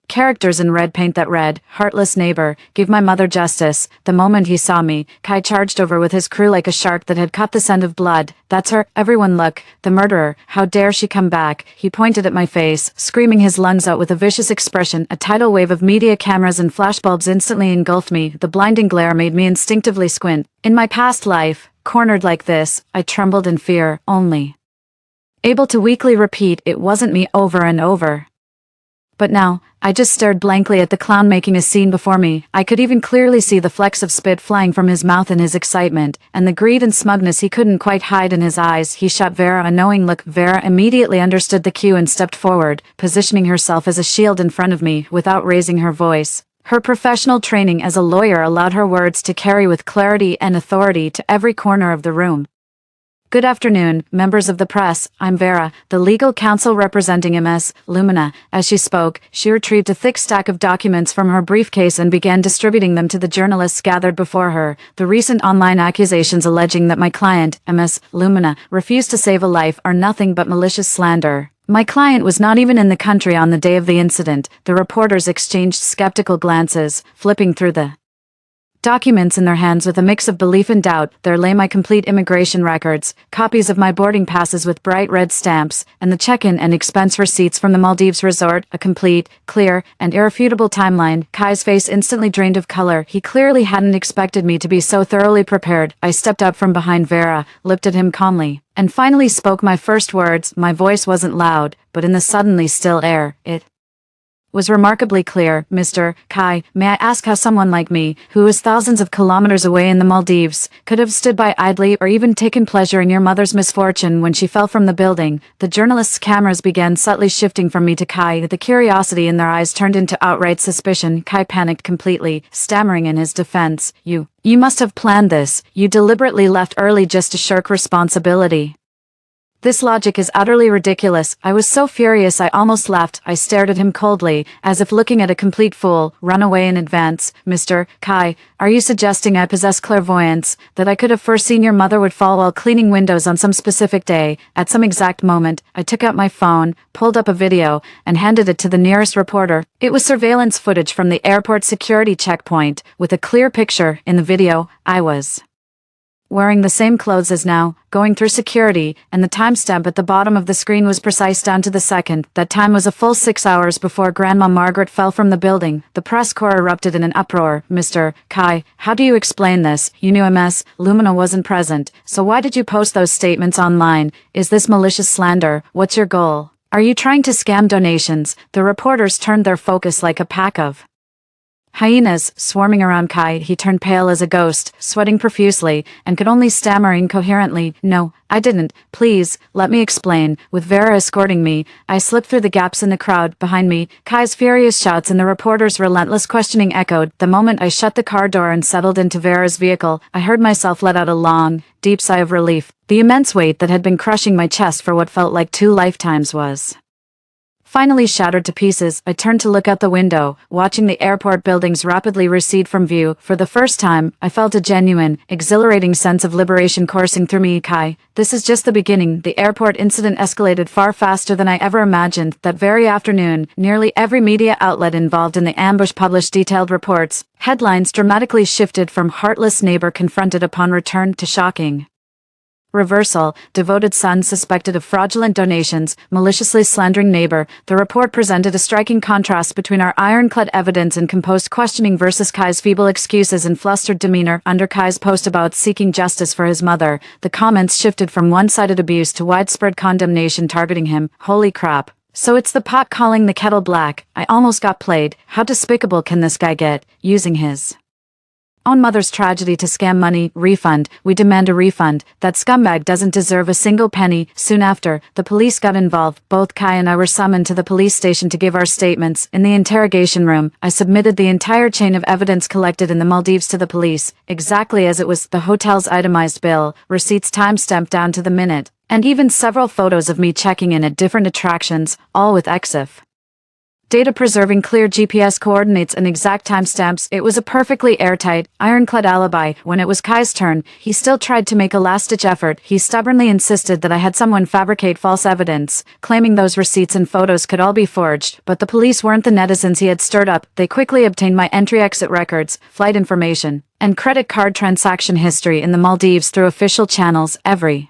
characters in red paint that read, "Heartless neighbor, give my mother justice." The moment he saw me, Kai charged over with his crew like a shark that had caught the scent of blood. "That's her. Everyone look. The murderer. How dare she come back?" He pointed at my face, screaming his lungs out with a vicious expression. A tidal wave of media cameras and flashbulbs instantly engulfed me. The blinding glare made me instinctively squint. In my past life, cornered like this, I trembled in fear, only able to weakly repeat, "It wasn't me," over and over. But now, I just stared blankly at the clown making a scene before me. I could even clearly see the flecks of spit flying from his mouth in his excitement, and the greed and smugness he couldn't quite hide in his eyes. He shot Vera a knowing look. Vera immediately understood the cue and stepped forward, positioning herself as a shield in front of me, without raising her voice. Her professional training as a lawyer allowed her words to carry with clarity and authority to every corner of the room. "Good afternoon, members of the press. I'm Vera, the legal counsel representing MS Lumina." As she spoke, she retrieved a thick stack of documents from her briefcase and began distributing them to the journalists gathered before her. The recent online accusations alleging that my client, MS Lumina, refused to save a life are nothing but malicious slander. My client was not even in the country on the day of the incident. The reporters exchanged skeptical glances, flipping through the Documents in their hands with a mix of belief and doubt, there lay my complete immigration records, copies of my boarding passes with bright red stamps, and the check-in and expense receipts from the Maldives resort, a complete, clear, and irrefutable timeline. Kai's face instantly drained of color. He clearly hadn't expected me to be so thoroughly prepared. I stepped up from behind Vera, looked at him calmly, and finally spoke my first words. My voice wasn't loud, but in the suddenly still air, it was remarkably clear. Mr. Kai, may I ask how someone like me, who is thousands of kilometers away in the Maldives, could have stood by idly or even taken pleasure in your mother's misfortune when she fell from the building? The journalists' cameras began subtly shifting from me to Kai. The curiosity in their eyes turned into outright suspicion. Kai panicked completely, stammering in his defense. You must have planned this. You deliberately left early just to shirk responsibility. This logic is utterly ridiculous. I was so furious I almost laughed. I stared at him coldly, as if looking at a complete fool. Run away in advance. Mr. Kai, are you suggesting I possess clairvoyance, that I could have foreseen your mother would fall while cleaning windows on some specific day, at some exact moment? I took out my phone, pulled up a video, and handed it to the nearest reporter. It was surveillance footage from the airport security checkpoint, with a clear picture. In the video, I was wearing the same clothes as now, going through security, and the timestamp at the bottom of the screen was precise down to the second. That time was a full 6 hours before Grandma Margaret fell from the building. The press corps erupted in an uproar. Mr. Kai, how do you explain this? You knew MS Lumina wasn't present, so why did you post those statements online? Is this malicious slander? What's your goal? Are you trying to scam donations? The reporters turned their focus like a pack of hyenas swarming around Kai. He turned pale as a ghost, sweating profusely, and could only stammer incoherently. No, I didn't. Please, let me explain. With Vera escorting me, I slipped through the gaps in the crowd behind me. Kai's furious shouts and the reporter's relentless questioning echoed. The moment I shut the car door and settled into Vera's vehicle, I heard myself let out a long, deep sigh of relief. The immense weight that had been crushing my chest for what felt like 2 lifetimes was finally shattered to pieces. I turned to look out the window, watching the airport buildings rapidly recede from view. For the first time, I felt a genuine, exhilarating sense of liberation coursing through me. Kai, this is just the beginning. The airport incident escalated far faster than I ever imagined. That very afternoon, nearly every media outlet involved in the ambush published detailed reports. Headlines dramatically shifted from "Heartless Neighbor Confronted Upon Return" to "Shocking Reversal, Devoted Son Suspected of Fraudulent Donations, Maliciously Slandering Neighbor." The report presented a striking contrast between our ironclad evidence and composed questioning versus Kai's feeble excuses and flustered demeanor. Under Kai's post about seeking justice for his mother, the comments shifted from one-sided abuse to widespread condemnation targeting him. Holy crap. So it's the pot calling the kettle black. I almost got played. How despicable can this guy get, using his own mother's tragedy to scam money? Refund. We demand a refund. That scumbag doesn't deserve a single penny. Soon after, the police got involved. Both Kai and I were summoned to the police station to give our statements. In the interrogation room, I submitted the entire chain of evidence collected in the Maldives to the police, exactly as it was: the hotel's itemized bill, receipts timestamped down to the minute, and even several photos of me checking in at different attractions, all with EXIF data preserving clear GPS coordinates and exact timestamps. It was a perfectly airtight, ironclad alibi. When it was Kai's turn, he still tried to make a last-ditch effort. He stubbornly insisted that I had someone fabricate false evidence, claiming those receipts and photos could all be forged. But the police weren't the netizens he had stirred up. They quickly obtained my entry-exit records, flight information, and credit card transaction history in the Maldives through official channels. Every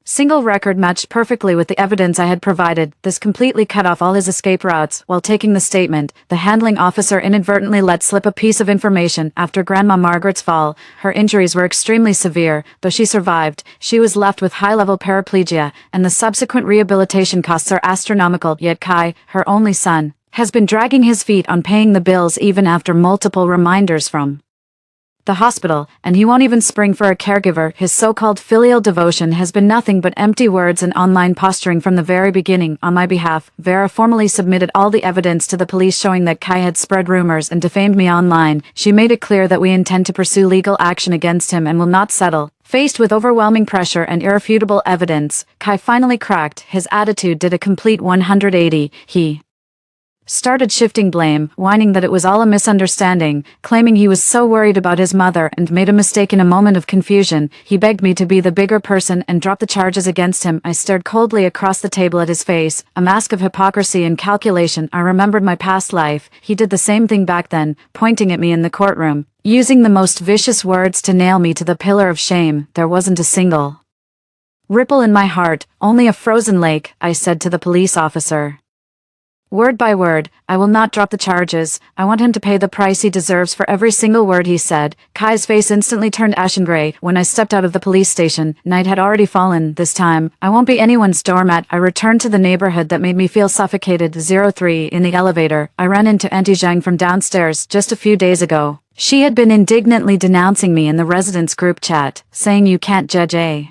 single record matched perfectly with the evidence I had provided. This completely cut off all his escape routes. While taking the statement, the handling officer inadvertently let slip a piece of information. After Grandma Margaret's fall, her injuries were extremely severe. Though she survived, she was left with high-level paraplegia, and the subsequent rehabilitation costs are astronomical. Yet Kai, her only son, has been dragging his feet on paying the bills even after multiple reminders from the hospital, and he won't even spring for a caregiver. His so-called filial devotion has been nothing but empty words and online posturing from the very beginning. On my behalf, Vera formally submitted all the evidence to the police showing that Kai had spread rumors and defamed me online. She made it clear that we intend to pursue legal action against him and will not settle. Faced with overwhelming pressure and irrefutable evidence, Kai finally cracked. His attitude did a complete 180. He started shifting blame, whining that it was all a misunderstanding, claiming he was so worried about his mother and made a mistake in a moment of confusion. He begged me to be the bigger person and drop the charges against him. I stared coldly across the table at his face, a mask of hypocrisy and calculation. I remembered my past life. He did the same thing back then, pointing at me in the courtroom. using the most vicious words to nail me to the pillar of shame. There wasn't a single ripple in my heart, only a frozen lake, I said to the police officer. Word by word, I will not drop the charges. I want him to pay the price he deserves for every single word he said. Kai's face instantly turned ashen gray when I stepped out of the police station. Night had already fallen. This time, I won't be anyone's doormat. I returned to the neighborhood that made me feel suffocated. 03 in the elevator. I ran into Auntie Zhang from downstairs just a few days ago. She had been indignantly denouncing me in the residents' group chat, saying you can't judge a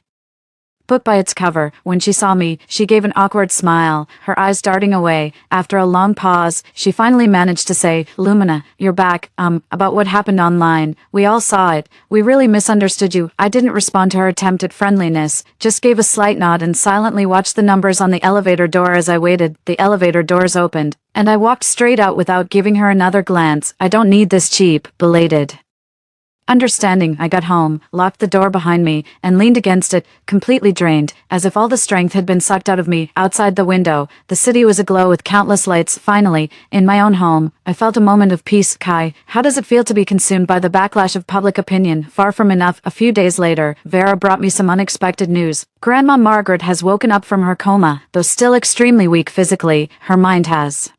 book by its cover. When she saw me, she gave an awkward smile, her eyes darting away. After a long pause, she finally managed to say, Lumina, you're back, about what happened online. We all saw it. We really misunderstood you. I didn't respond to her attempt at friendliness, just gave a slight nod and silently watched the numbers on the elevator door as I waited. The elevator doors opened, and I walked straight out without giving her another glance. I don't need this cheap, belated understanding. I got home, locked the door behind me, and leaned against it, completely drained, as if all the strength had been sucked out of me. Outside the window, the city was aglow with countless lights. Finally, in my own home, I felt a moment of peace. Kai, how does it feel to be consumed by the backlash of public opinion? Far from enough. A few days later, Vera brought me some unexpected news. Grandma Margaret has woken up from her coma. Though still extremely weak physically, her mind has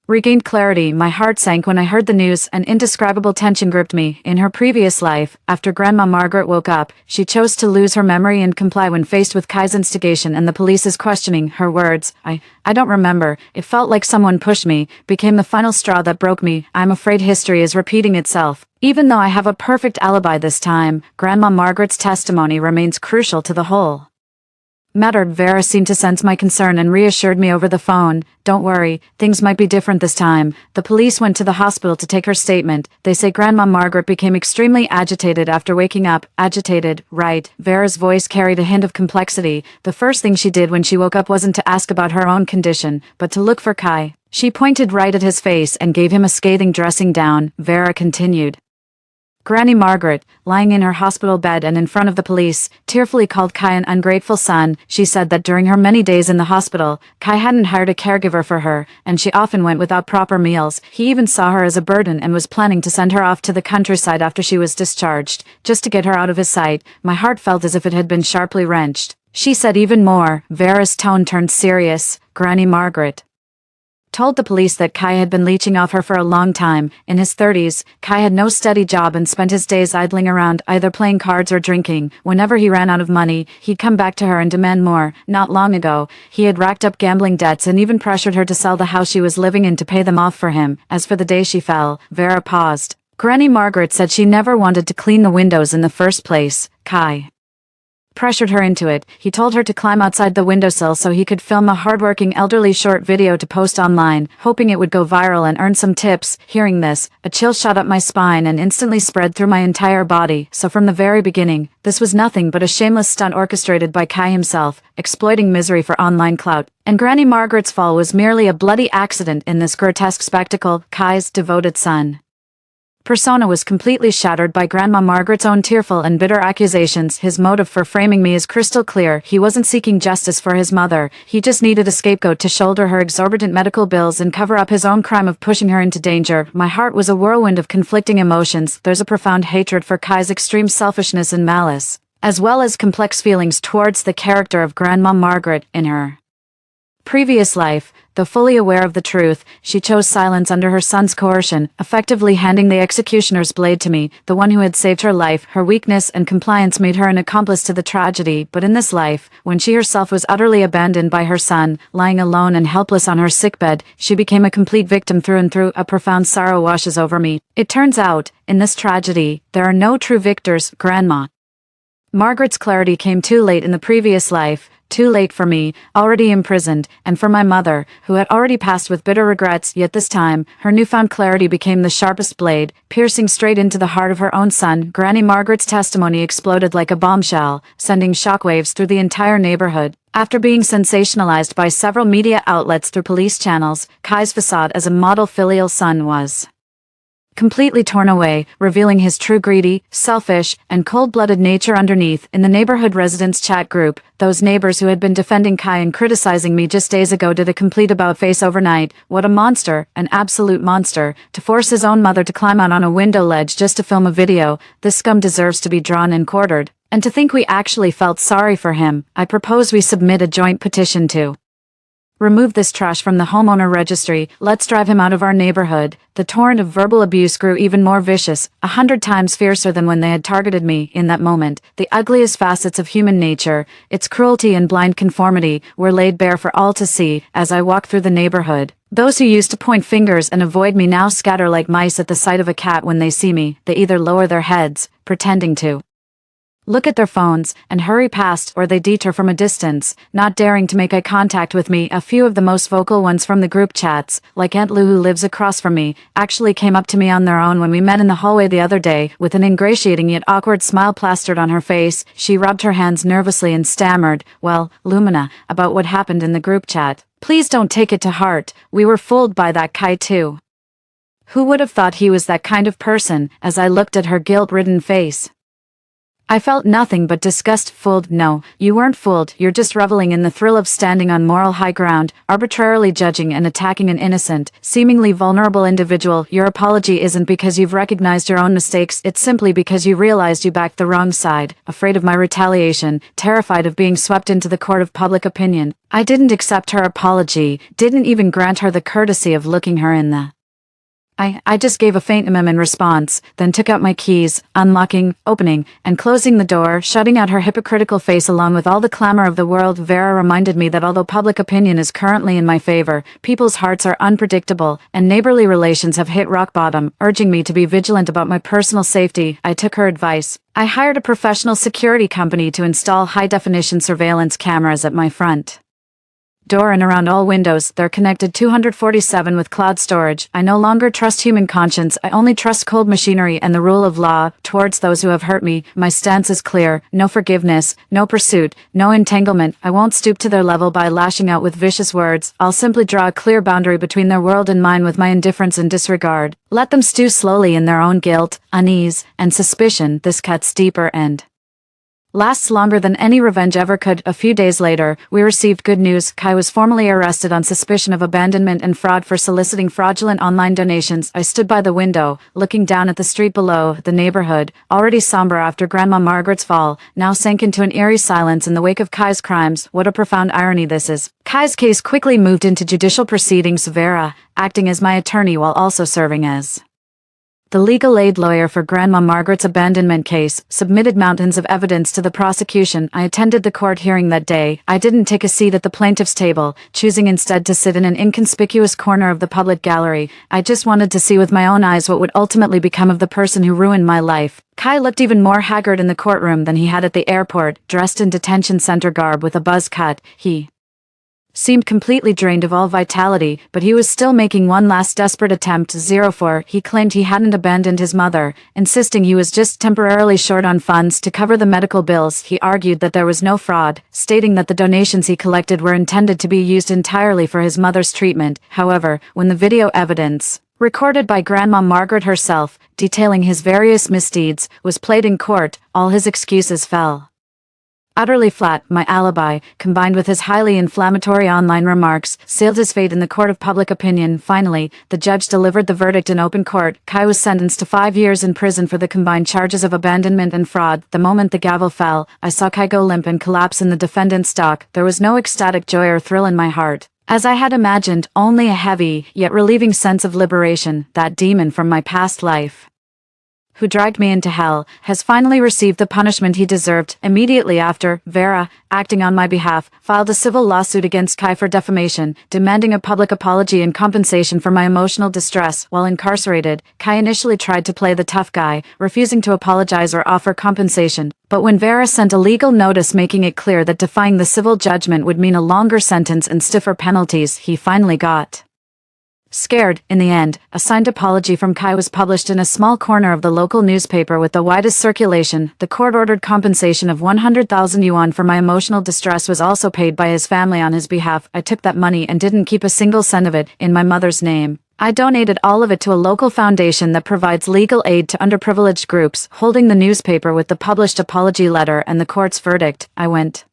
regained clarity. My heart sank when I heard the news. An indescribable tension gripped me. In her previous life, after Grandma Margaret woke up, she chose to lose her memory and comply when faced with Kai's instigation and the police's questioning. Her words, I don't remember. It felt like someone pushed me, became the final straw that broke me. I'm afraid history is repeating itself. Even though I have a perfect alibi this time, Grandma Margaret's testimony remains crucial to the whole matter. Vera seemed to sense my concern and reassured me over the phone. Don't worry, things might be different this time. The police went to the hospital to take her statement. They say Grandma Margaret became extremely agitated after waking up. Agitated, right. Vera's voice carried a hint of complexity. The first thing she did when she woke up wasn't to ask about her own condition, but to look for Kai. She pointed right at his face and gave him a scathing dressing down. Vera continued. Granny Margaret, lying in her hospital bed and in front of the police, tearfully called Kai an ungrateful son. She said that during her many days in the hospital, Kai hadn't hired a caregiver for her, and she often went without proper meals. He even saw her as a burden and was planning to send her off to the countryside after she was discharged, just to get her out of his sight. My heart felt as if it had been sharply wrenched. She said even more. Vera's tone turned serious. Granny Margaret told the police that Kai had been leeching off her for a long time. In his 30s, Kai had no steady job and spent his days idling around, either playing cards or drinking. Whenever he ran out of money, he'd come back to her and demand more. Not long ago, he had racked up gambling debts and even pressured her to sell the house she was living in to pay them off for him. As for the day she fell, Vera paused. Granny Margaret said she never wanted to clean the windows in the first place. Kai pressured her into it. He told her to climb outside the windowsill so he could film a hardworking elderly short video to post online, hoping it would go viral and earn some tips. Hearing this, a chill shot up my spine and instantly spread through my entire body. So from the very beginning, this was nothing but a shameless stunt orchestrated by Kai himself, exploiting misery for online clout. And Granny Margaret's fall was merely a bloody accident in this grotesque spectacle. Kai's devoted son persona was completely shattered by Grandma Margaret's own tearful and bitter accusations. His motive for framing me is crystal clear. He wasn't seeking justice for his mother. He just needed a scapegoat to shoulder her exorbitant medical bills and cover up his own crime of pushing her into danger. My heart was a whirlwind of conflicting emotions. There's a profound hatred for Kai's extreme selfishness and malice, as well as complex feelings towards the character of Grandma Margaret. In her previous life, though fully aware of the truth, she chose silence under her son's coercion, effectively handing the executioner's blade to me, the one who had saved her life. Her weakness and compliance made her an accomplice to the tragedy, but in this life, when she herself was utterly abandoned by her son, lying alone and helpless on her sickbed, she became a complete victim through and through. A profound sorrow washes over me. It turns out, in this tragedy, there are no true victors. Grandma Margaret's clarity came too late in the previous life. Too late for me, already imprisoned, and for my mother, who had already passed with bitter regrets. Yet this time, her newfound clarity became the sharpest blade, piercing straight into the heart of her own son. Granny Margaret's testimony exploded like a bombshell, sending shockwaves through the entire neighborhood. After being sensationalized by several media outlets through police channels, Kai's facade as a model filial son was completely torn away, revealing his true greedy, selfish, and cold-blooded nature underneath. In the neighborhood residents chat group, those neighbors who had been defending Kai and criticizing me just days ago did a complete about-face overnight. What a monster, an absolute monster, to force his own mother to climb out on a window ledge just to film a video. This scum deserves to be drawn and quartered. And to think we actually felt sorry for him. I propose we submit a joint petition to remove this trash from the homeowner registry. Let's drive him out of our neighborhood. The torrent of verbal abuse grew even more vicious, 100 times fiercer than when they had targeted me. In that moment, the ugliest facets of human nature, its cruelty and blind conformity, were laid bare for all to see as I walked through the neighborhood. Those who used to point fingers and avoid me now scatter like mice at the sight of a cat when they see me. They either lower their heads, pretending to look at their phones, and hurry past, or they deter from a distance, not daring to make eye contact with me. A few of the most vocal ones from the group chats, like Aunt Lou who lives across from me, actually came up to me on their own when we met in the hallway the other day. With an ingratiating yet awkward smile plastered on her face, she rubbed her hands nervously and stammered, "Well, Lumina, about what happened in the group chat. Please don't take it to heart. We were fooled by that Kai too." Who would have thought he was that kind of person? As I looked at her guilt-ridden face, I felt nothing but disgust. Fooled? No, you weren't fooled. You're just reveling in the thrill of standing on moral high ground, arbitrarily judging and attacking an innocent, seemingly vulnerable individual. Your apology isn't because you've recognized your own mistakes, it's simply because you realized you backed the wrong side, afraid of my retaliation, terrified of being swept into the court of public opinion. I didn't accept her apology, didn't even grant her the courtesy of looking her in the I just gave a faint in response, then took out my keys, unlocking, opening, and closing the door, shutting out her hypocritical face along with all the clamor of the world. Vera reminded me that although public opinion is currently in my favor, people's hearts are unpredictable, and neighborly relations have hit rock bottom, urging me to be vigilant about my personal safety. I took her advice. I hired a professional security company to install high-definition surveillance cameras at my front door and around all windows. They're connected 247 with cloud storage. I no longer trust human conscience. I only trust cold machinery and the rule of law. Towards those who have hurt me, my stance is clear. No forgiveness, no pursuit, no entanglement. I won't stoop to their level by lashing out with vicious words. I'll simply draw a clear boundary between their world and mine with my indifference and disregard. Let them stew slowly in their own guilt, unease, and suspicion. This cuts deeper and lasts longer than any revenge ever could. A few days later, we received good news. Kai was formally arrested on suspicion of abandonment and fraud for soliciting fraudulent online donations. I stood by the window, looking down at the street below. The neighborhood, already somber after Grandma Margaret's fall, now sank into an eerie silence in the wake of Kai's crimes. What a profound irony this is. Kai's case quickly moved into judicial proceedings. Vera, acting as my attorney while also serving as the legal aid lawyer for Grandma Margaret's abandonment case, submitted mountains of evidence to the prosecution. I attended the court hearing that day. I didn't take a seat at the plaintiff's table, choosing instead to sit in an inconspicuous corner of the public gallery. I just wanted to see with my own eyes what would ultimately become of the person who ruined my life. Kai looked even more haggard in the courtroom than he had at the airport, dressed in detention center garb with a buzz cut. He seemed completely drained of all vitality, but he was still making one last desperate attempt. 04. He claimed he hadn't abandoned his mother, insisting he was just temporarily short on funds to cover the medical bills. He argued that there was no fraud, stating that the donations he collected were intended to be used entirely for his mother's treatment. However, when the video evidence, recorded by Grandma Margaret herself, detailing his various misdeeds, was played in court, all his excuses fell utterly flat. My alibi, combined with his highly inflammatory online remarks, sealed his fate in the court of public opinion. Finally, the judge delivered the verdict in open court. Kai was sentenced to 5 years in prison for the combined charges of abandonment and fraud. The moment the gavel fell, I saw Kai go limp and collapse in the defendant's dock. There was no ecstatic joy or thrill in my heart, as I had imagined, only a heavy, yet relieving sense of liberation. That demon from my past life, who dragged me into hell, has finally received the punishment he deserved. Immediately after, Vera, acting on my behalf, filed a civil lawsuit against Kai for defamation, demanding a public apology and compensation for my emotional distress. While incarcerated, Kai initially tried to play the tough guy, refusing to apologize or offer compensation. But when Vera sent a legal notice making it clear that defying the civil judgment would mean a longer sentence and stiffer penalties, he finally got scared. In the end, a signed apology from Kai was published in a small corner of the local newspaper with the widest circulation. The court-ordered compensation of 100,000 yuan for my emotional distress was also paid by his family on his behalf. I took that money and didn't keep a single cent of it, in my mother's name. I donated all of it to a local foundation that provides legal aid to underprivileged groups. Holding the newspaper with the published apology letter and the court's verdict, I went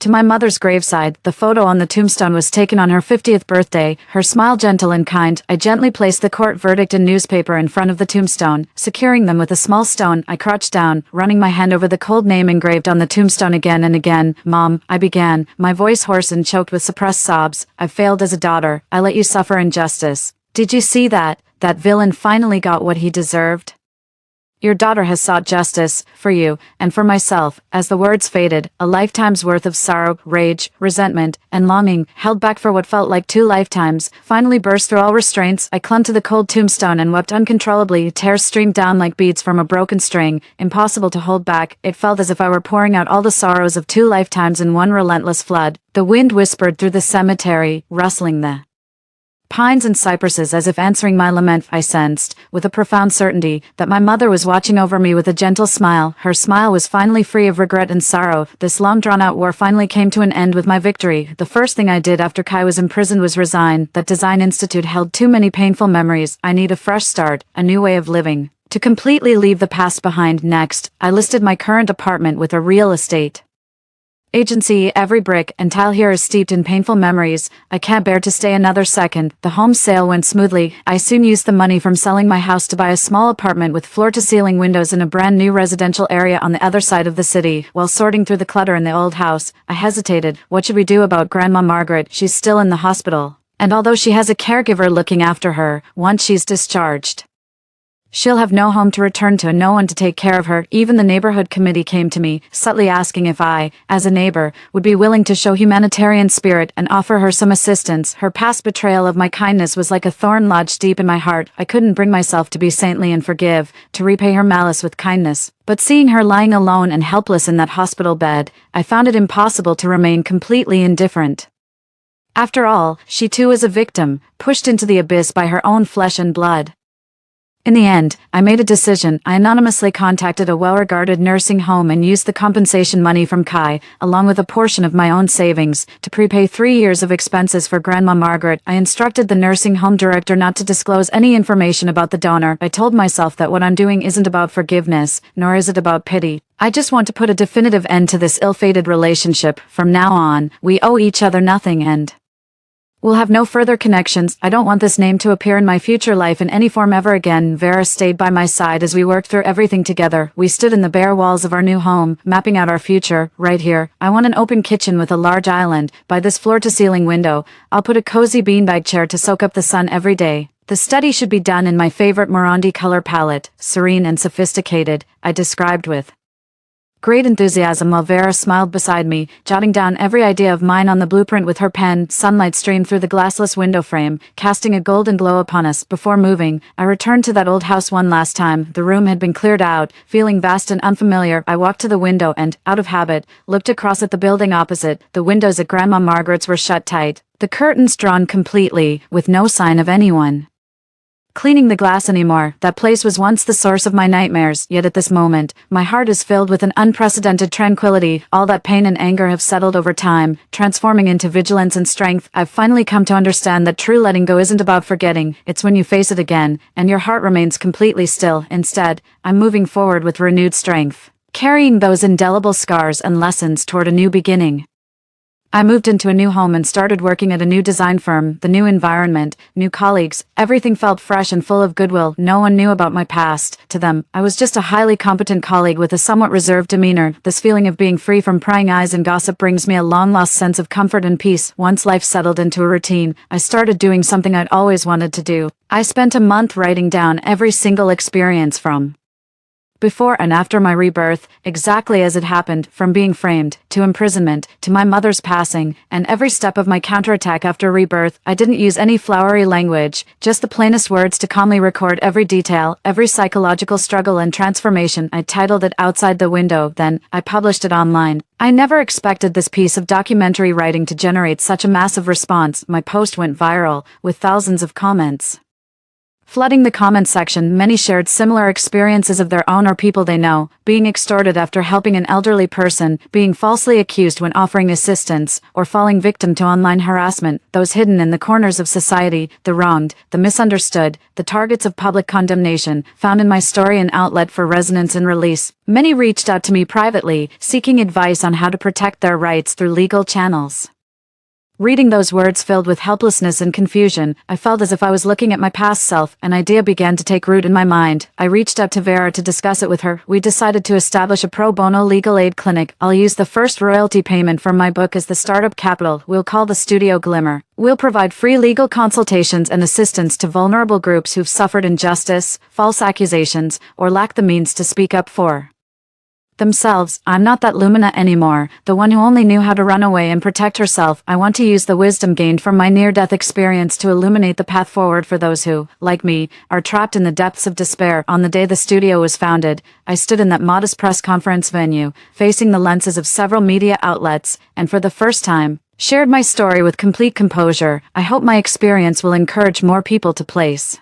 to my mother's graveside. The photo on the tombstone was taken on her 50th birthday, her smile gentle and kind. I gently placed the court verdict and newspaper in front of the tombstone, securing them with a small stone. I crouched down, running my hand over the cold name engraved on the tombstone again and again. "Mom," I began, my voice hoarse and choked with suppressed sobs. "I failed as a daughter. I let you suffer injustice. Did you see that? That villain finally got what he deserved. Your daughter has sought justice, for you, and for myself." As the words faded, a lifetime's worth of sorrow, rage, resentment, and longing, held back for what felt like 2 lifetimes, finally burst through all restraints. I clung to the cold tombstone and wept uncontrollably. Tears streamed down like beads from a broken string, impossible to hold back. It felt as if I were pouring out all the sorrows of 2 lifetimes in one relentless flood. The wind whispered through the cemetery, rustling the pines and cypresses as if answering my lament. I sensed, with a profound certainty, that my mother was watching over me with a gentle smile. Her smile was finally free of regret and sorrow. This long drawn-out war finally came to an end with my victory. The first thing I did after Kai was imprisoned was resign. That Design Institute held too many painful memories. I need a fresh start, a new way of living. To completely leave the past behind. Next, I listed my current apartment with a real estate agency. Every brick and tile here is steeped in painful memories. I can't bear to stay another second. The home sale went smoothly. I soon used the money from selling my house to buy a small apartment with floor-to-ceiling windows in a brand new residential area on the other side of the city. While sorting through the clutter in the old house, I hesitated. What should we do about Grandma Margaret? She's still in the hospital. And although she has a caregiver looking after her, once she's discharged, she'll have no home to return to and no one to take care of her. Even the neighborhood committee came to me, subtly asking if I, as a neighbor, would be willing to show humanitarian spirit and offer her some assistance. Her past betrayal of my kindness was like a thorn lodged deep in my heart. I couldn't bring myself to be saintly and forgive, to repay her malice with kindness. But seeing her lying alone and helpless in that hospital bed, I found it impossible to remain completely indifferent. After all, she too is a victim, pushed into the abyss by her own flesh and blood. In the end, I made a decision. I anonymously contacted a well-regarded nursing home and used the compensation money from Kai, along with a portion of my own savings, to prepay 3 years of expenses for Grandma Margaret. I instructed the nursing home director not to disclose any information about the donor. I told myself that what I'm doing isn't about forgiveness, nor is it about pity. I just want to put a definitive end to this ill-fated relationship. From now on, we owe each other nothing and we'll have no further connections. I don't want this name to appear in my future life in any form ever again. Vera stayed by my side as we worked through everything together. We stood in the bare walls of our new home, mapping out our future. Right here, I want an open kitchen with a large island. By this floor-to-ceiling window, I'll put a cozy beanbag chair to soak up the sun every day. The study should be done in my favorite Morandi color palette, serene and sophisticated, I described with great enthusiasm while Vera smiled beside me, jotting down every idea of mine on the blueprint with her pen. Sunlight streamed through the glassless window frame, casting a golden glow upon us. Before moving, I returned to that old house one last time. The room had been cleared out. Feeling vast and unfamiliar, I walked to the window and, out of habit, looked across at the building opposite. The windows at Grandma Margaret's were shut tight, the curtains drawn completely, with no sign of anyone cleaning the glass anymore. That place was once the source of my nightmares, yet at this moment, my heart is filled with an unprecedented tranquility. All that pain and anger have settled over time, transforming into vigilance and strength. I've finally come to understand that true letting go isn't about forgetting, it's when you face it again, and your heart remains completely still. Instead, I'm moving forward with renewed strength, carrying those indelible scars and lessons toward a new beginning. I moved into a new home and started working at a new design firm. The new environment, new colleagues, everything felt fresh and full of goodwill. No one knew about my past. To them, I was just a highly competent colleague with a somewhat reserved demeanor. This feeling of being free from prying eyes and gossip brings me a long-lost sense of comfort and peace. Once life settled into a routine, I started doing something I'd always wanted to do. I spent a month writing down every single experience from before and after my rebirth, exactly as it happened, from being framed, to imprisonment, to my mother's passing, and every step of my counterattack after rebirth. I didn't use any flowery language, just the plainest words to calmly record every detail, every psychological struggle and transformation. I titled it Outside the Window, then I published it online. I never expected this piece of documentary writing to generate such a massive response. My post went viral, with thousands of comments Flooding the comment section, many shared similar experiences of their own or people they know, being extorted after helping an elderly person, being falsely accused when offering assistance, or falling victim to online harassment, those hidden in the corners of society, the wronged, the misunderstood, the targets of public condemnation, found in my story an outlet for resonance and release. Many reached out to me privately, seeking advice on how to protect their rights through legal channels. Reading those words filled with helplessness and confusion, I felt as if I was looking at my past self. An idea began to take root in my mind. I reached out to Vera to discuss it with her. We decided to establish a pro bono legal aid clinic. I'll use the first royalty payment from my book as the startup capital. We'll call the studio Glimmer. We'll provide free legal consultations and assistance to vulnerable groups who've suffered injustice, false accusations, or lack the means to speak up for themselves. I'm not that Lumina anymore, the one who only knew how to run away and protect herself. I want to use the wisdom gained from my near-death experience to illuminate the path forward for those who, like me, are trapped in the depths of despair. On the day the studio was founded, I stood in that modest press conference venue, facing the lenses of several media outlets, and for the first time, shared my story with complete composure. I hope my experience will encourage more people to place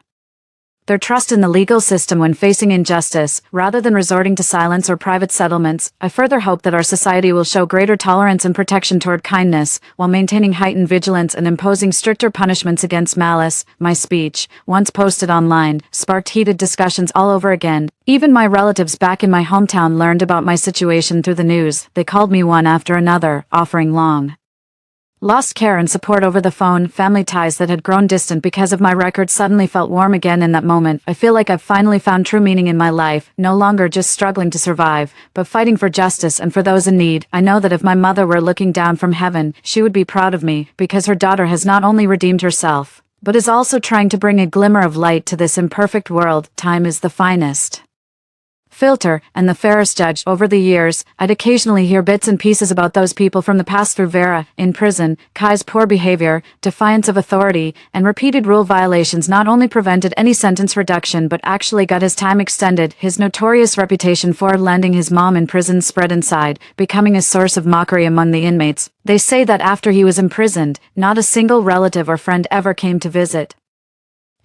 their trust in the legal system when facing injustice, rather than resorting to silence or private settlements. I further hope that our society will show greater tolerance and protection toward kindness, while maintaining heightened vigilance and imposing stricter punishments against malice. My speech, once posted online, sparked heated discussions all over again. Even my relatives back in my hometown learned about my situation through the news. They called me one after another, offering lost care and support over the phone. Family ties that had grown distant because of my record suddenly felt warm again in that moment. I feel like I've finally found true meaning in my life, no longer just struggling to survive, but fighting for justice and for those in need. I know that if my mother were looking down from heaven, she would be proud of me, because her daughter has not only redeemed herself, but is also trying to bring a glimmer of light to this imperfect world. Time is the finest filter, and the fairest judge. Over the years, I'd occasionally hear bits and pieces about those people from the past through Vera. In prison, Kai's poor behavior, defiance of authority, and repeated rule violations not only prevented any sentence reduction but actually got his time extended. His notorious reputation for landing his mom in prison spread inside, becoming a source of mockery among the inmates. They say that after he was imprisoned, not a single relative or friend ever came to visit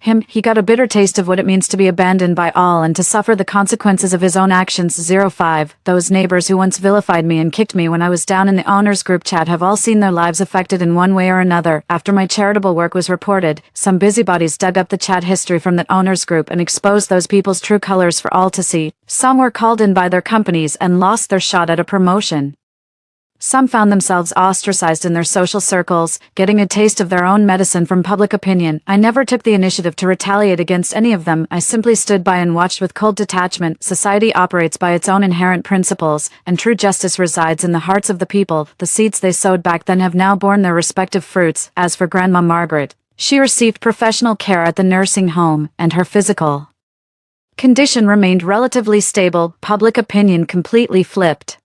him. He got a bitter taste of what it means to be abandoned by all and to suffer the consequences of his own actions. 05. Those neighbors who once vilified me and kicked me when I was down in the owners group chat have all seen their lives affected in one way or another. After my charitable work was reported, some busybodies dug up the chat history from that owners group and exposed those people's true colors for all to see. Some were called in by their companies and lost their shot at a promotion. Some found themselves ostracized in their social circles, getting a taste of their own medicine from public opinion. I never took the initiative to retaliate against any of them. I simply stood by and watched with cold detachment. Society operates by its own inherent principles, and true justice resides in the hearts of the people. The seeds they sowed back then have now borne their respective fruits. As for Grandma Margaret, she received professional care at the nursing home, and her physical condition remained relatively stable. Public opinion completely flipped.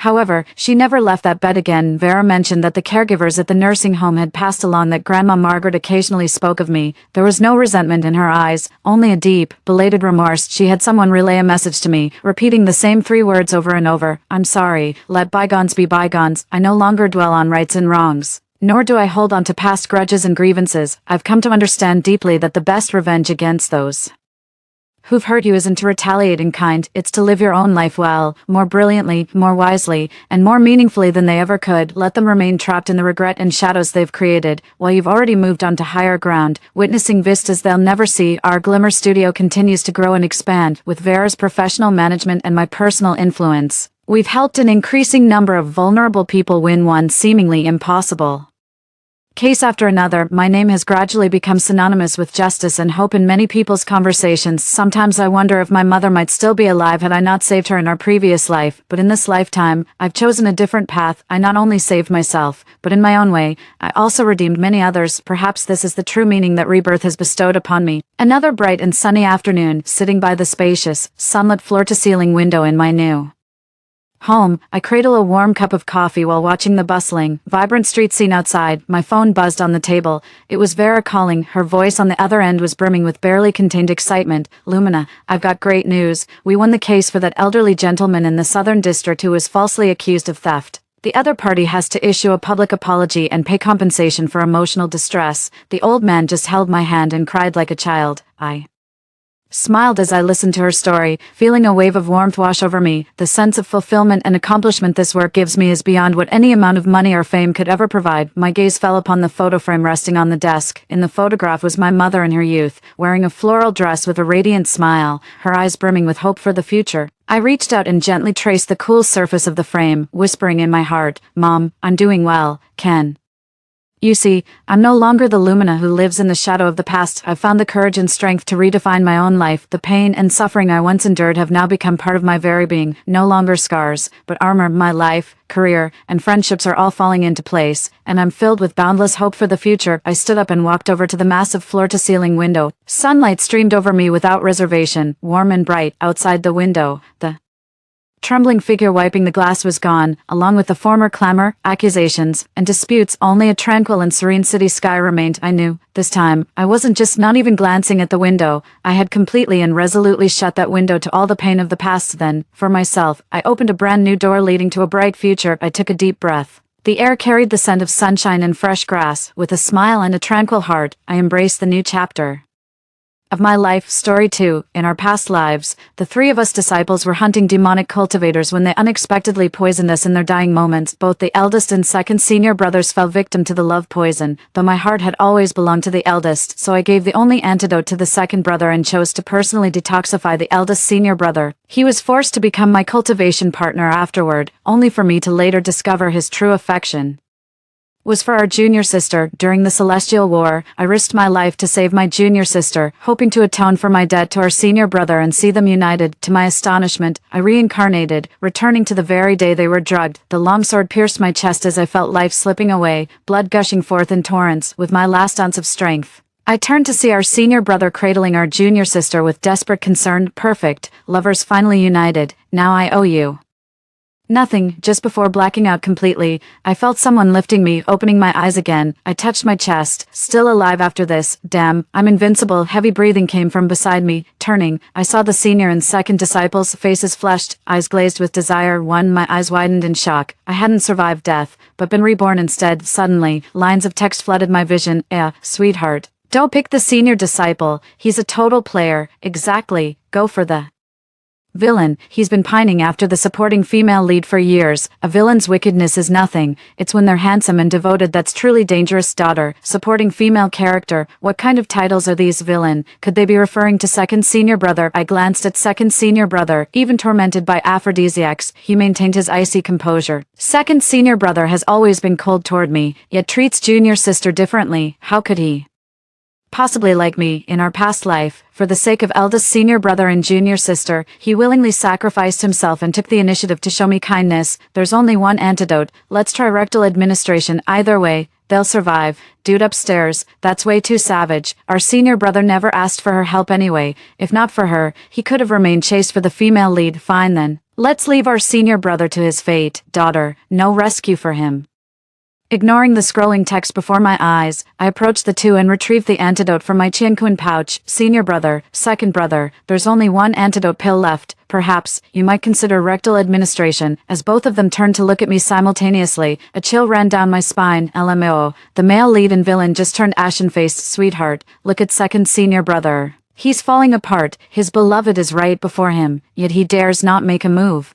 However, she never left that bed again. Vera mentioned that the caregivers at the nursing home had passed along that Grandma Margaret occasionally spoke of me. There was no resentment in her eyes, only a deep, belated remorse. She had someone relay a message to me, repeating the same 3 words over and over. I'm sorry, let bygones be bygones. I no longer dwell on rights and wrongs, nor do I hold on to past grudges and grievances. I've come to understand deeply that the best revenge against those who've hurt you isn't to retaliate in kind, it's to live your own life well, more brilliantly, more wisely, and more meaningfully than they ever could. Let them remain trapped in the regret and shadows they've created, while you've already moved on to higher ground, witnessing vistas they'll never see. Our Glimmer Studio continues to grow and expand. With Vera's professional management and my personal influence, we've helped an increasing number of vulnerable people win one seemingly impossible case after another. My name has gradually become synonymous with justice and hope in many people's conversations. Sometimes I wonder if my mother might still be alive had I not saved her in our previous life, but in this lifetime, I've chosen a different path. I not only saved myself, but in my own way, I also redeemed many others. Perhaps this is the true meaning that Rebirth has bestowed upon me. Another bright and sunny afternoon, sitting by the spacious, sunlit floor-to-ceiling window in my new home, I cradle a warm cup of coffee while watching the bustling, vibrant street scene outside. My phone buzzed on the table. It was Vera calling. Her voice on the other end was brimming with barely contained excitement. Lumina, I've got great news. We won the case for that elderly gentleman in the Southern District who was falsely accused of theft. The other party has to issue a public apology and pay compensation for emotional distress. The old man just held my hand and cried like a child. I smiled as I listened to her story, feeling a wave of warmth wash over me. The sense of fulfillment and accomplishment this work gives me is beyond what any amount of money or fame could ever provide. My gaze fell upon the photo frame resting on the desk. In the photograph was my mother in her youth, wearing a floral dress with a radiant smile, her eyes brimming with hope for the future. I reached out and gently traced the cool surface of the frame, whispering in my heart, "Mom, I'm doing well, Ken." You see, I'm no longer the Lumina who lives in the shadow of the past. I've found the courage and strength to redefine my own life. The pain and suffering I once endured have now become part of my very being, no longer scars, but armor. My life, career, and friendships are all falling into place, and I'm filled with boundless hope for the future. I stood up and walked over to the massive floor-to-ceiling window. Sunlight streamed over me without reservation, warm and bright. Outside the window, the trembling figure wiping the glass was gone, along with the former clamor, accusations, and disputes. Only a tranquil and serene city sky remained. I knew, this time, I wasn't just not even glancing at the window. I had completely and resolutely shut that window to all the pain of the past. Then, for myself, I opened a brand new door leading to a bright future. I took a deep breath. The air carried the scent of sunshine and fresh grass. With a smile and a tranquil heart, I embraced the new chapter of my life. Story 2. In our past lives, the three of us disciples were hunting demonic cultivators when they unexpectedly poisoned us in their dying moments. Both the eldest and second senior brothers fell victim to the love poison, though my heart had always belonged to the eldest, so I gave the only antidote to the second brother and chose to personally detoxify the eldest senior brother. He was forced to become my cultivation partner afterward, only for me to later discover his true affection was for our junior sister. During the Celestial War, I risked my life to save my junior sister, hoping to atone for my debt to our senior brother and see them united. To my astonishment, I reincarnated, returning to the very day they were drugged. The longsword pierced my chest as I felt life slipping away, blood gushing forth in torrents. With my last ounce of strength, I turned to see our senior brother cradling our junior sister with desperate concern. Perfect, lovers finally united. Now I owe you nothing. Just before blacking out completely, I felt someone lifting me, opening my eyes again. I touched my chest, still alive after this. Damn, I'm invincible. Heavy breathing came from beside me. Turning, I saw the senior and second disciples, faces flushed, eyes glazed with desire. My eyes widened in shock. I hadn't survived death, but been reborn instead. Suddenly, lines of text flooded my vision. Sweetheart, don't pick the senior disciple. He's a total player. Exactly. Go for the villain. He's been pining after the supporting female lead for years. A villain's wickedness is nothing. It's when they're handsome and devoted that's truly dangerous. Daughter, supporting female character. What kind of titles are these? Villain. Could they be referring to second senior brother? I glanced at second senior brother. Even tormented by aphrodisiacs, he maintained his icy composure. Second senior brother has always been cold toward me, yet treats junior sister differently. How could he possibly like me? In our past life, for the sake of eldest senior brother and junior sister, he willingly sacrificed himself and took the initiative to show me kindness. There's only one antidote. Let's try rectal administration. Either way, they'll survive. Dude upstairs, that's way too savage. Our senior brother never asked for her help anyway. If not for her, he could have remained chaste for the female lead. Fine then. Let's leave our senior brother to his fate. Daughter, no rescue for him. Ignoring the scrolling text before my eyes, I approached the two and retrieved the antidote from my Chianquin pouch. Senior brother, second brother, there's only one antidote pill left. Perhaps you might consider rectal administration. As both of them turned to look at me simultaneously, a chill ran down my spine. LMAO, the male lead and villain just turned ashen-faced. Sweetheart, look at second senior brother. He's falling apart. His beloved is right before him, yet he dares not make a move.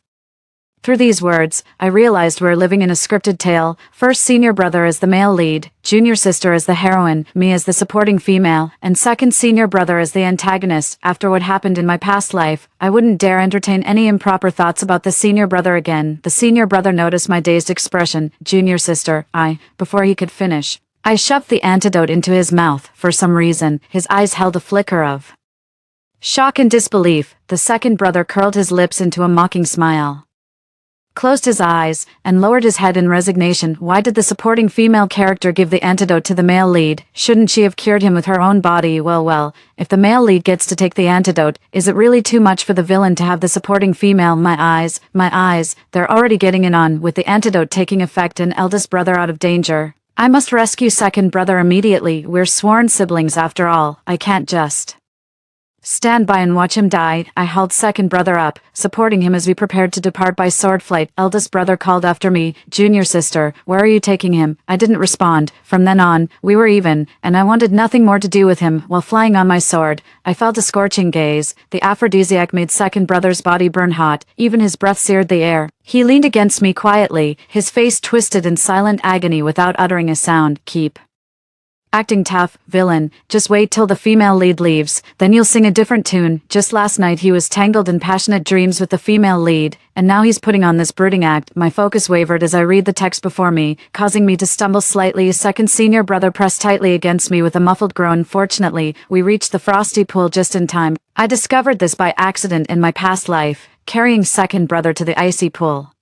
Through these words, I realized we're living in a scripted tale. First senior brother as the male lead, junior sister as the heroine, me as the supporting female, and second senior brother as the antagonist. After what happened in my past life, I wouldn't dare entertain any improper thoughts about the senior brother again. The senior brother noticed my dazed expression. Junior sister, before he could finish, I shoved the antidote into his mouth. For some reason, his eyes held a flicker of shock and disbelief. The second brother curled his lips into a mocking smile, closed his eyes, and lowered his head in resignation. Why did the supporting female character give the antidote to the male lead? Shouldn't she have cured him with her own body? Well, if the male lead gets to take the antidote, is it really too much for the villain to have the supporting female? My eyes, they're already getting it on. With the antidote taking effect and eldest brother out of danger, I must rescue second brother immediately. We're sworn siblings after all. I can't just Stand by and watch him die. I hauled second brother up, supporting him as we prepared to depart by sword flight. Eldest brother called after me, "Junior sister, where are you taking him?" I didn't respond. From then on, we were even, and I wanted nothing more to do with him. While flying on my sword, I felt a scorching gaze. The aphrodisiac made second brother's body burn hot. Even his breath seared the air. He leaned against me quietly, his face twisted in silent agony without uttering a sound. "Keep acting tough, villain. Just wait till the female lead leaves, then you'll sing a different tune." Just last night he was tangled in passionate dreams with the female lead, and now he's putting on this brooding act. My focus wavered as I read the text before me, causing me to stumble slightly. A second senior brother pressed tightly against me with a muffled groan. Fortunately, we reached the frosty pool just in time. I discovered this by accident in my past life, carrying second brother to the icy pool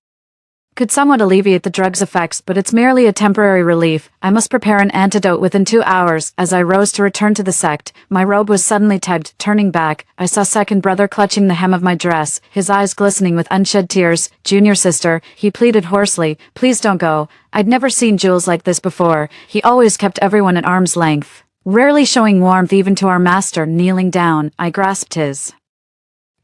could somewhat alleviate the drug's effects, but it's merely a temporary relief. I must prepare an antidote within 2 hours. As I rose to return to the sect, my robe was suddenly tugged. Turning back, I saw second brother clutching the hem of my dress, his eyes glistening with unshed tears. "Junior sister," he pleaded hoarsely, "please don't go." I'd never seen Jules like this before. He always kept everyone at arm's length, rarely showing warmth even to our master. Kneeling down, I grasped his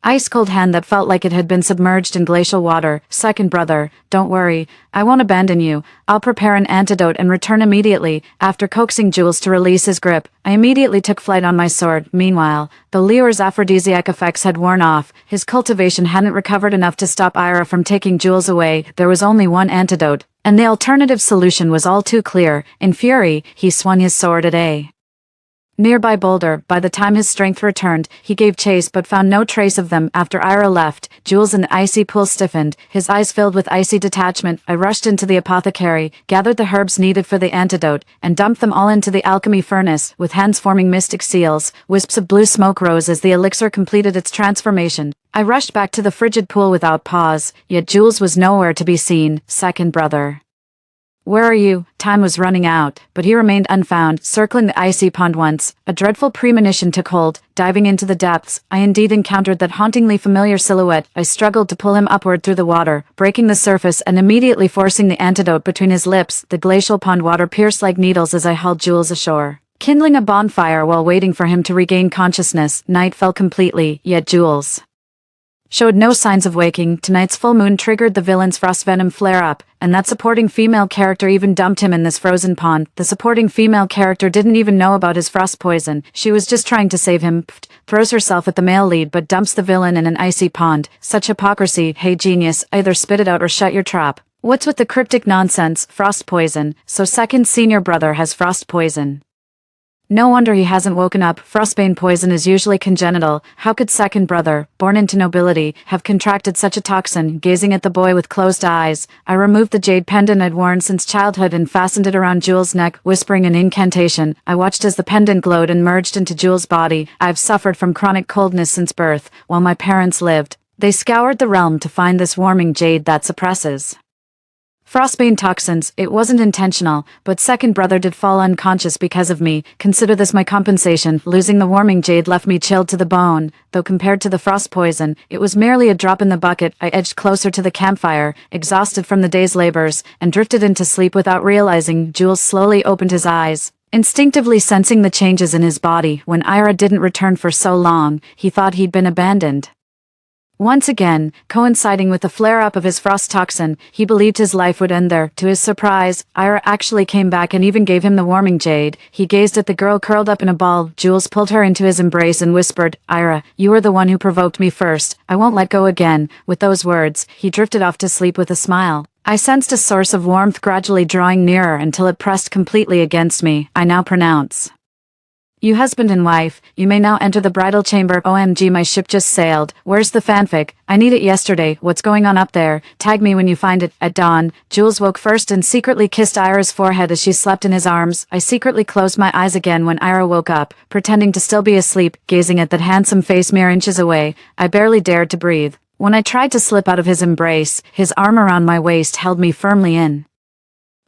ice-cold hand that felt like it had been submerged in glacial water. "Second brother, don't worry. I won't abandon you. I'll prepare an antidote and return immediately." After coaxing Jules to release his grip, I immediately took flight on my sword. Meanwhile, the lure's aphrodisiac effects had worn off. His cultivation hadn't recovered enough to stop Ira from taking Jules away. There was only one antidote, and the alternative solution was all too clear. In fury, he swung his sword at a nearby boulder. By the time his strength returned, he gave chase but found no trace of them. After Ira left, Jules in the icy pool stiffened, his eyes filled with icy detachment. I rushed into the apothecary, gathered the herbs needed for the antidote, and dumped them all into the alchemy furnace, with hands forming mystic seals. Wisps of blue smoke rose as the elixir completed its transformation. I rushed back to the frigid pool without pause, yet Jules was nowhere to be seen. "Second brother, where are you?" Time was running out, but he remained unfound. Circling the icy pond once, a dreadful premonition took hold. Diving into the depths, I indeed encountered that hauntingly familiar silhouette. I struggled to pull him upward through the water, breaking the surface and immediately forcing the antidote between his lips. The glacial pond water pierced like needles as I hauled Jules ashore, kindling a bonfire while waiting for him to regain consciousness. Night fell completely, yet Jules showed no signs of waking. Tonight's full moon triggered the villain's frost venom flare-up, and that supporting female character even dumped him in this frozen pond. The supporting female character didn't even know about his frost poison. She was just trying to save him. Throws herself at the male lead but dumps the villain in an icy pond. Such hypocrisy. Hey genius, either spit it out or shut your trap. What's with the cryptic nonsense? Frost poison. So second senior brother has frost poison. No wonder he hasn't woken up. Frostbane poison is usually congenital. How could second brother, born into nobility, have contracted such a toxin? Gazing at the boy with closed eyes, I removed the jade pendant I'd worn since childhood and fastened it around Jules' neck, whispering an incantation. I watched as the pendant glowed and merged into Jules' body. I've suffered from chronic coldness since birth, while my parents lived. They scoured the realm to find this warming jade that suppresses frostbane toxins. It wasn't intentional, but second brother did fall unconscious because of me. Consider this my compensation. Losing the warming jade left me chilled to the bone, though compared to the frost poison, it was merely a drop in the bucket. I edged closer to the campfire, exhausted from the day's labors, and drifted into sleep without realizing. Jules slowly opened his eyes, instinctively sensing the changes in his body. When Ira didn't return for so long, he thought he'd been abandoned. Once again, coinciding with the flare-up of his frost toxin, he believed his life would end there. To his surprise, Ira actually came back and even gave him the warming jade. He gazed at the girl curled up in a ball. Jules pulled her into his embrace and whispered, "Ira, you were the one who provoked me first. I won't let go again." With those words, he drifted off to sleep with a smile. I sensed a source of warmth gradually drawing nearer until it pressed completely against me. I now pronounce you husband and wife. You may now enter the bridal chamber. OMG, my ship just sailed. Where's the fanfic? I need it yesterday. What's going on up there? Tag me when you find it. At dawn, Jules woke first and secretly kissed Ira's forehead as she slept in his arms. I secretly closed my eyes again when Ira woke up, pretending to still be asleep, gazing at that handsome face mere inches away. I barely dared to breathe. When I tried to slip out of his embrace, his arm around my waist held me firmly in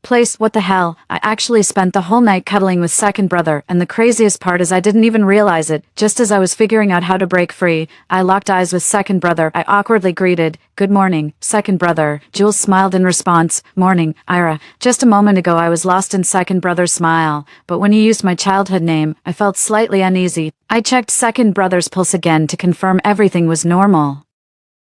Place, what the hell? I actually spent the whole night cuddling with second brother, and the craziest part is I didn't even realize it. Just as I was figuring out how to break free, I locked eyes with second brother. I awkwardly greeted, "Good morning, second brother." Jules smiled in response, "Morning, Ira." Just a moment ago I was lost in second brother's smile, but when he used my childhood name, I felt slightly uneasy. I checked second brother's pulse again to confirm everything was normal.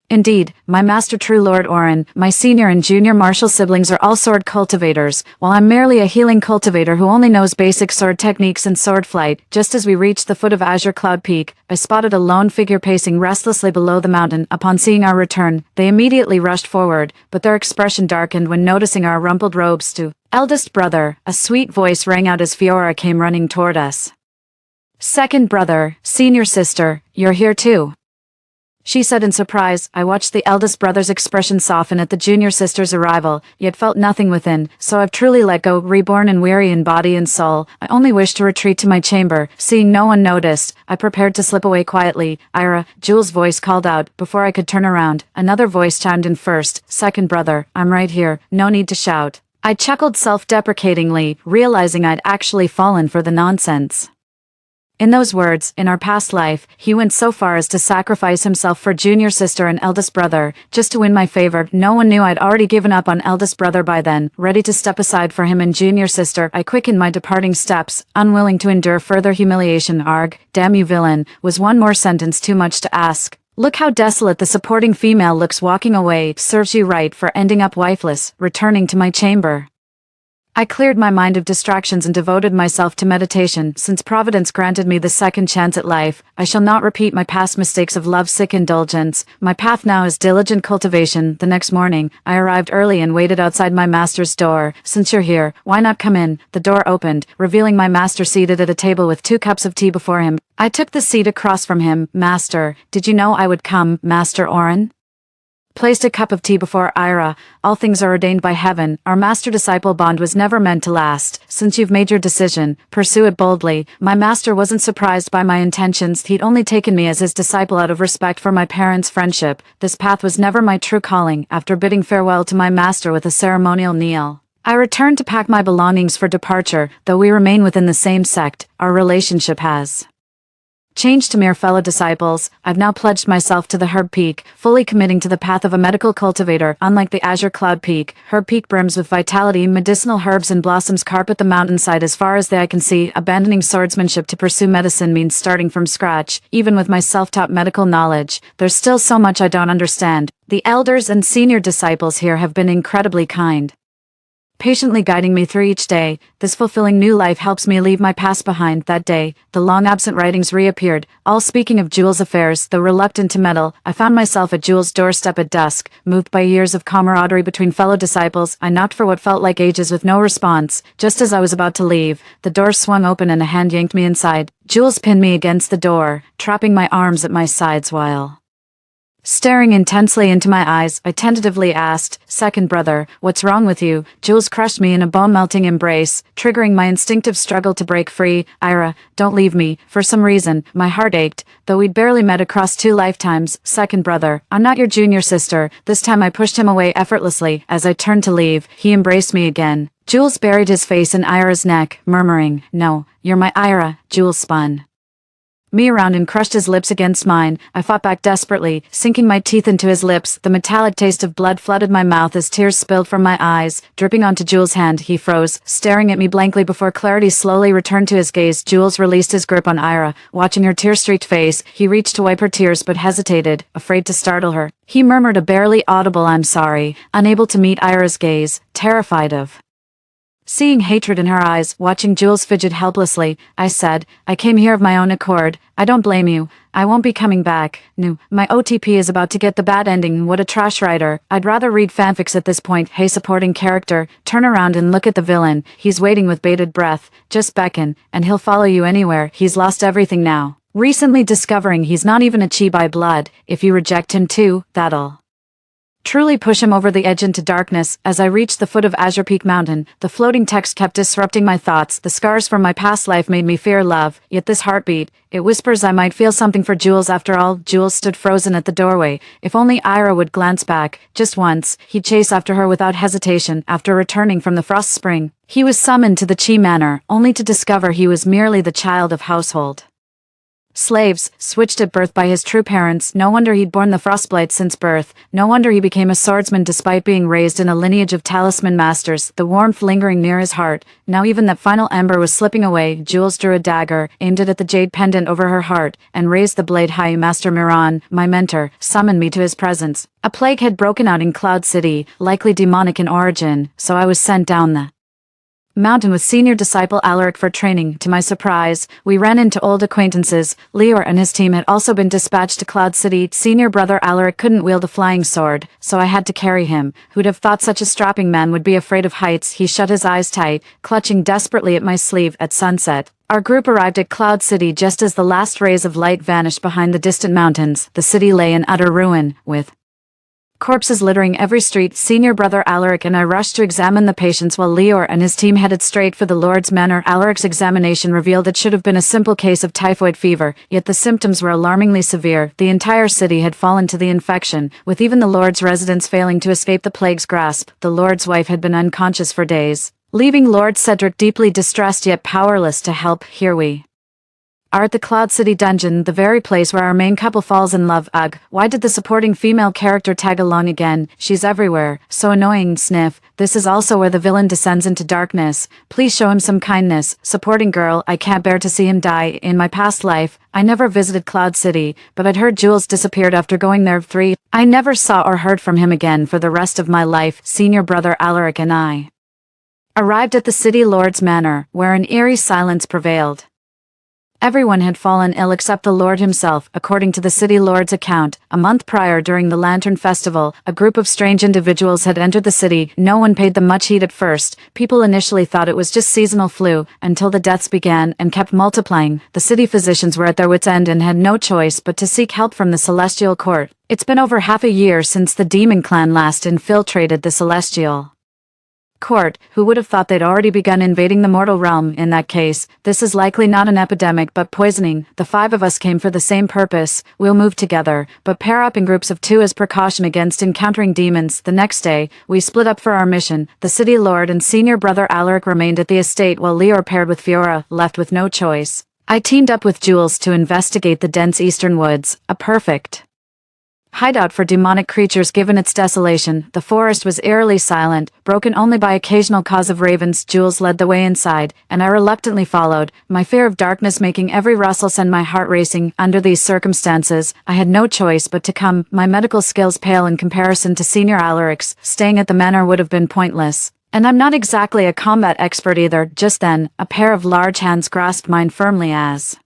Indeed, my master true Lord Orin, my senior and junior martial siblings are all sword cultivators, while I'm merely a healing cultivator who only knows basic sword techniques and sword flight. Just as we reached the foot of Azure Cloud Peak, I spotted a lone figure pacing restlessly below the mountain. Upon seeing our return, they immediately rushed forward, but their expression darkened when noticing our rumpled robes too. "Eldest brother," a sweet voice rang out as Fiora came running toward us. "Second brother, senior sister, you're here too," she said in surprise. I watched the eldest brother's expression soften at the junior sister's arrival, yet felt nothing within. "So I've truly let go, reborn and weary in body and soul. I only wish to retreat to my chamber." Seeing no one noticed, I prepared to slip away quietly. "Ira," Jules' voice called out. Before I could turn around, another voice chimed in first. "Second brother, I'm right here, no need to shout." I chuckled self-deprecatingly, realizing I'd actually fallen for the nonsense. In those words, in our past life, he went so far as to sacrifice himself for junior sister and eldest brother, just to win my favor. No one knew I'd already given up on eldest brother by then. Ready to step aside for him and junior sister, I quickened my departing steps, unwilling to endure further humiliation. "Arg, damn you villain," was one more sentence too much to ask. "Look how desolate the supporting female looks walking away. Serves you right for ending up wifeless." Returning to my chamber, I cleared my mind of distractions and devoted myself to meditation. Since Providence granted me the second chance at life, I shall not repeat my past mistakes of love-sick indulgence. My path now is diligent cultivation. The next morning, I arrived early and waited outside my master's door. "Since you're here, why not come in?" The door opened, revealing my master seated at a table with 2 cups of tea before him. I took the seat across from him. "Master, did you know I would come?" Master Orin placed a cup of tea before Ira. "All things are ordained by heaven. Our master-disciple bond was never meant to last. Since you've made your decision, pursue it boldly." My master wasn't surprised by my intentions. He'd only taken me as his disciple out of respect for my parents' friendship. This path was never my true calling. After bidding farewell to my master with a ceremonial kneel, I returned to pack my belongings for departure. Though we remain within the same sect, our relationship has changed to mere fellow disciples. I've now pledged myself to the Herb Peak, fully committing to the path of a medical cultivator. Unlike the Azure Cloud Peak, Herb Peak brims with vitality. Medicinal herbs and blossoms carpet the mountainside as far as the eye can see. Abandoning swordsmanship to pursue medicine means starting from scratch. Even with my self-taught medical knowledge, there's still so much I don't understand. The elders and senior disciples here have been incredibly kind, patiently guiding me through each day. This fulfilling new life helps me leave my past behind. That day, the long-absent writings reappeared, all speaking of Jules' affairs. Though reluctant to meddle, I found myself at Jules' doorstep at dusk. Moved by years of camaraderie between fellow disciples, I knocked for what felt like ages with no response. Just as I was about to leave, the door swung open and a hand yanked me inside. Jules pinned me against the door, trapping my arms at my sides while staring intensely into my eyes. I tentatively asked, "Second brother, what's wrong with you?" Jules crushed me in a bone-melting embrace, triggering my instinctive struggle to break free. "Ira, don't leave me." For some reason, my heart ached, though we'd barely met across 2 lifetimes. "Second brother, I'm not your junior sister." This time I pushed him away effortlessly. As I turned to leave, he embraced me again. Jules buried his face in Ira's neck, murmuring, "No, you're my Ira." Jules spun me around and crushed his lips against mine. I fought back desperately, sinking my teeth into his lips. The metallic taste of blood flooded my mouth as tears spilled from my eyes, dripping onto Jules' hand. He froze, staring at me blankly before clarity slowly returned to his gaze. Jules released his grip on Ira. Watching her tear-streaked face, he reached to wipe her tears but hesitated, afraid to startle her. He murmured a barely audible "I'm sorry," unable to meet Ira's gaze, terrified of seeing hatred in her eyes. Watching Jules fidget helplessly, I said, "I came here of my own accord. I don't blame you. I won't be coming back." No, my OTP is about to get the bad ending. What a trash writer. I'd rather read fanfics at this point. Hey supporting character, turn around and look at the villain. He's waiting with bated breath. Just beckon, and he'll follow you anywhere. He's lost everything now, recently discovering he's not even a chi by blood. If you reject him too, that'll truly push him over the edge into darkness. As I reached the foot of Azure Peak Mountain, the floating text kept disrupting my thoughts. The scars from my past life made me fear love, yet this heartbeat, it whispers I might feel something for Jules after all. Jules stood frozen at the doorway. If only Ira would glance back, just once, he'd chase after her without hesitation. After returning from the Frost Spring, he was summoned to the Chi Manor, only to discover he was merely the child of household slaves, switched at birth by his true parents. No wonder he'd borne the frostblight since birth. No wonder he became a swordsman despite being raised in a lineage of talisman masters, the warmth lingering near his heart. Now even that final ember was slipping away. Jules drew a dagger, aimed it at the jade pendant over her heart, and raised the blade high. Master Miran, my mentor, summoned me to his presence. A plague had broken out in Cloud City, likely demonic in origin, so I was sent down the mountain with senior disciple Alaric for training. To my surprise, we ran into old acquaintances. Leor and his team had also been dispatched to Cloud City. Senior brother Alaric couldn't wield a flying sword, so I had to carry him. Who'd have thought such a strapping man would be afraid of heights? He shut his eyes tight, clutching desperately at my sleeve. At sunset, our group arrived at Cloud City just as the last rays of light vanished behind the distant mountains. The city lay in utter ruin, with corpses littering every street. Senior brother Alaric and I rushed to examine the patients while Leor and his team headed straight for the Lord's Manor. Alaric's examination revealed it should have been a simple case of typhoid fever, yet the symptoms were alarmingly severe. The entire city had fallen to the infection, with even the Lord's residents failing to escape the plague's grasp. The Lord's wife had been unconscious for days, leaving Lord Cedric deeply distressed yet powerless to help. Here we are at the Cloud City dungeon, the very place where our main couple falls in love. Ugh, why did the supporting female character tag along again? She's everywhere. So annoying. Sniff. This is also where the villain descends into darkness. Please show him some kindness. Supporting girl, I can't bear to see him die. In my past life, I never visited Cloud City, but I'd heard Jules disappeared after going there. 3. I never saw or heard from him again for the rest of my life. Senior brother Alaric and I arrived at the city Lord's Manor, where an eerie silence prevailed. Everyone had fallen ill except the Lord himself. According to the city lord's account, a month prior during the Lantern Festival, a group of strange individuals had entered the city. No one paid them much heed at first. People initially thought it was just seasonal flu, until the deaths began and kept multiplying. The city physicians were at their wits' end and had no choice but to seek help from the Celestial Court. It's been over half a year since the Demon Clan last infiltrated the Celestial Court. Who would have thought they'd already begun invading the mortal realm? In that case, this is likely not an epidemic but poisoning. The 5 of us came for the same purpose. We'll move together, but pair up in groups of 2 as precaution against encountering demons. The next day, we split up for our mission. The city lord and senior brother Alaric remained at the estate while Leor paired with Fiora. Left with no choice, I teamed up with Jules to investigate the dense eastern woods, a perfect hideout for demonic creatures. Given its desolation, the forest was eerily silent, broken only by occasional calls of ravens. Jules led the way inside, and I reluctantly followed, my fear of darkness making every rustle send my heart racing. Under these circumstances, I had no choice but to come. My medical skills pale in comparison to Senior Alaric's. Staying at the manor would have been pointless, and I'm not exactly a combat expert either. Just then, a pair of large hands grasped mine firmly as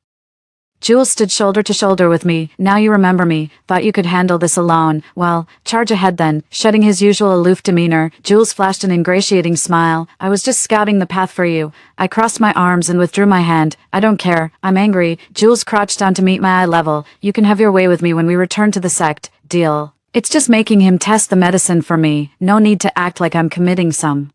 Jules stood shoulder to shoulder with me. Now you remember me. Thought you could handle this alone. Well, charge ahead then. Shedding his usual aloof demeanor, Jules flashed an ingratiating smile. I was just scouting the path for you. I crossed my arms and withdrew my hand. I don't care. I'm angry. Jules crouched down to meet my eye level. You can have your way with me when we return to the sect. Deal. It's just making him test the medicine for me. No need to act like I'm committing some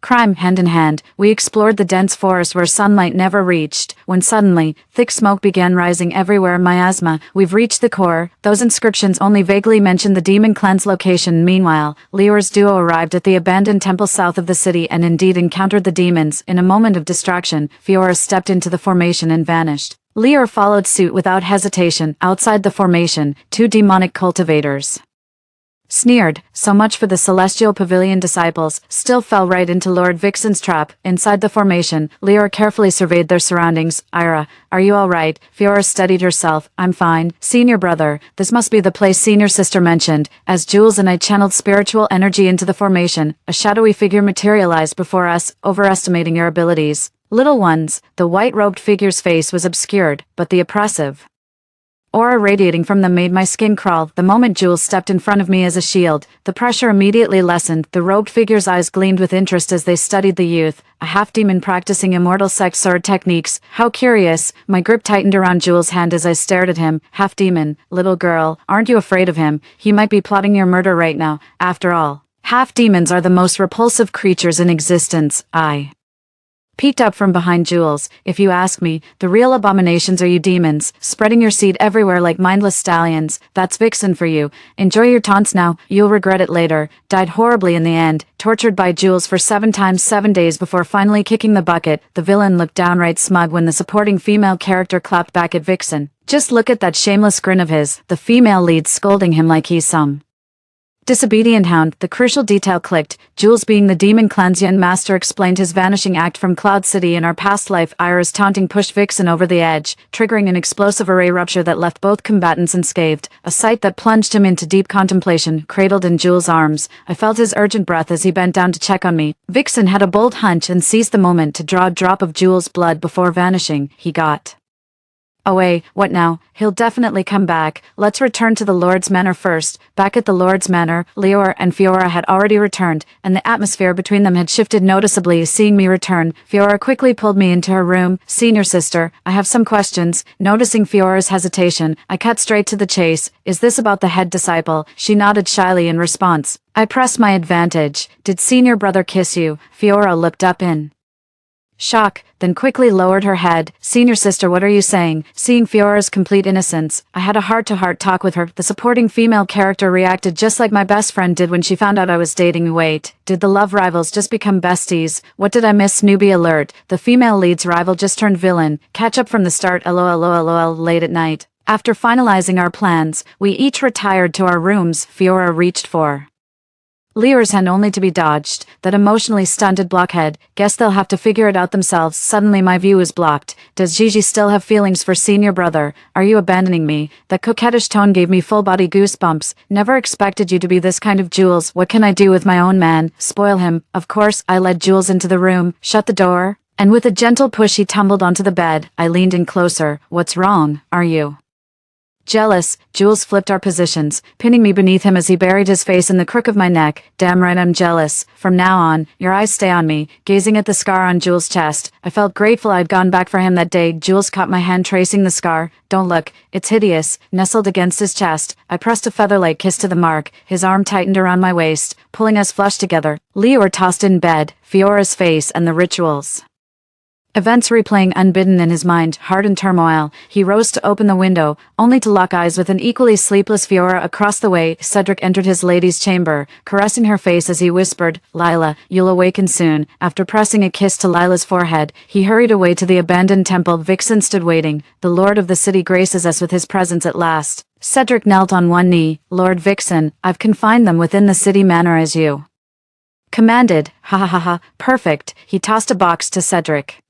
crime. Hand in hand, we explored the dense forest where sunlight never reached, when suddenly, thick smoke began rising everywhere. Miasma. We've reached the core. Those inscriptions only vaguely mention the Demon Clan's location. Meanwhile, Leor's duo arrived at the abandoned temple south of the city and indeed encountered the demons. In a moment of distraction, Fiora stepped into the formation and vanished. Leor followed suit without hesitation. Outside the formation, 2 demonic cultivators sneered. So much for the Celestial Pavilion disciples. Still fell right into Lord Vixen's trap. Inside the formation, Leor carefully surveyed their surroundings. Ira, are you all right? Fiora steadied herself. I'm fine. Senior brother, this must be the place Senior sister mentioned. As Jules and I channeled spiritual energy into the formation, a shadowy figure materialized before us, overestimating your abilities. Little ones. The white-robed figure's face was obscured, but the oppressive aura radiating from them made my skin crawl. The moment Jules stepped in front of me as a shield, the pressure immediately lessened. The robed figure's eyes gleamed with interest as they studied the youth, a half-demon practicing immortal sex sword techniques. How curious. My grip tightened around Jules' hand as I stared at him. Half-demon, little girl, aren't you afraid of him? He might be plotting your murder right now. After all, half-demons are the most repulsive creatures in existence. I peeked up from behind Jules. If you ask me, the real abominations are you demons, spreading your seed everywhere like mindless stallions. That's Vixen for you. Enjoy your taunts now, you'll regret it later. Died horribly in the end, tortured by Jules for 7 times 7 days before finally kicking the bucket. The villain looked downright smug when the supporting female character clapped back at Vixen. Just look at that shameless grin of his, the female lead scolding him like he's some disobedient hound. The crucial detail clicked. Jules, being the demon clan's young master, explained his vanishing act from Cloud City in our past life. Ira's taunting pushed Vixen over the edge, triggering an explosive array rupture that left both combatants unscathed, a sight that plunged him into deep contemplation. Cradled in Jules' arms, I felt his urgent breath as he bent down to check on me. Vixen had a bold hunch and seized the moment to draw a drop of Jules' blood before vanishing. He got away. What now? He'll definitely come back. Let's return to the Lord's Manor first. Back at the Lord's Manor, Leor and Fiora had already returned, and the atmosphere between them had shifted noticeably. Seeing me return, Fiora quickly pulled me into her room. Senior sister, I have some questions. Noticing Fiora's hesitation, I cut straight to the chase. Is this about the head disciple? She nodded shyly in response. I pressed my advantage. Did senior brother kiss you? Fiora looked up in shock, then quickly lowered her head. Senior sister, what are you saying? Seeing Fiora's complete innocence, I had a heart-to-heart talk with her. The supporting female character reacted just like my best friend did when she found out I was dating. Wait, did the love rivals just become besties? What did I miss? Newbie alert. The female lead's rival just turned villain. Catch up from the start. LOL. Late at night, after finalizing our plans, we each retired to our rooms. Fiora reached for Leor's hand only to be dodged. That emotionally stunted blockhead. Guess they'll have to figure it out themselves. Suddenly my view is blocked. Does Gigi still have feelings for senior brother? Are you abandoning me? That coquettish tone gave me full body goosebumps. Never expected you to be this kind of. Jules. What can I do with my own man? Spoil him. Of course. I led Jules into the room, shut the door, and with a gentle push he tumbled onto the bed. I leaned in closer. What's wrong? Are you jealous? Jules flipped our positions, pinning me beneath him as he buried his face in the crook of my neck. Damn right I'm jealous. From now on, your eyes stay on me. Gazing at the scar on Jules' chest, I felt grateful I'd gone back for him that day. Jules caught my hand tracing the scar. Don't look, it's hideous. Nestled against his chest, I pressed a feather-like kiss to the mark. His arm tightened around my waist, pulling us flush together. Leor tossed in bed, Fiora's face and the rituals events replaying unbidden in his mind. Heart in turmoil, he rose to open the window, only to lock eyes with an equally sleepless Fiora across the way. Cedric entered his lady's chamber, caressing her face as he whispered, Lila, you'll awaken soon. After pressing a kiss to Lila's forehead, he hurried away to the abandoned temple. Vixen stood waiting. The Lord of the City graces us with his presence at last. Cedric knelt on one knee. Lord Vixen, I've confined them within the city manor as you commanded. Ha. Perfect. He tossed a box to Cedric.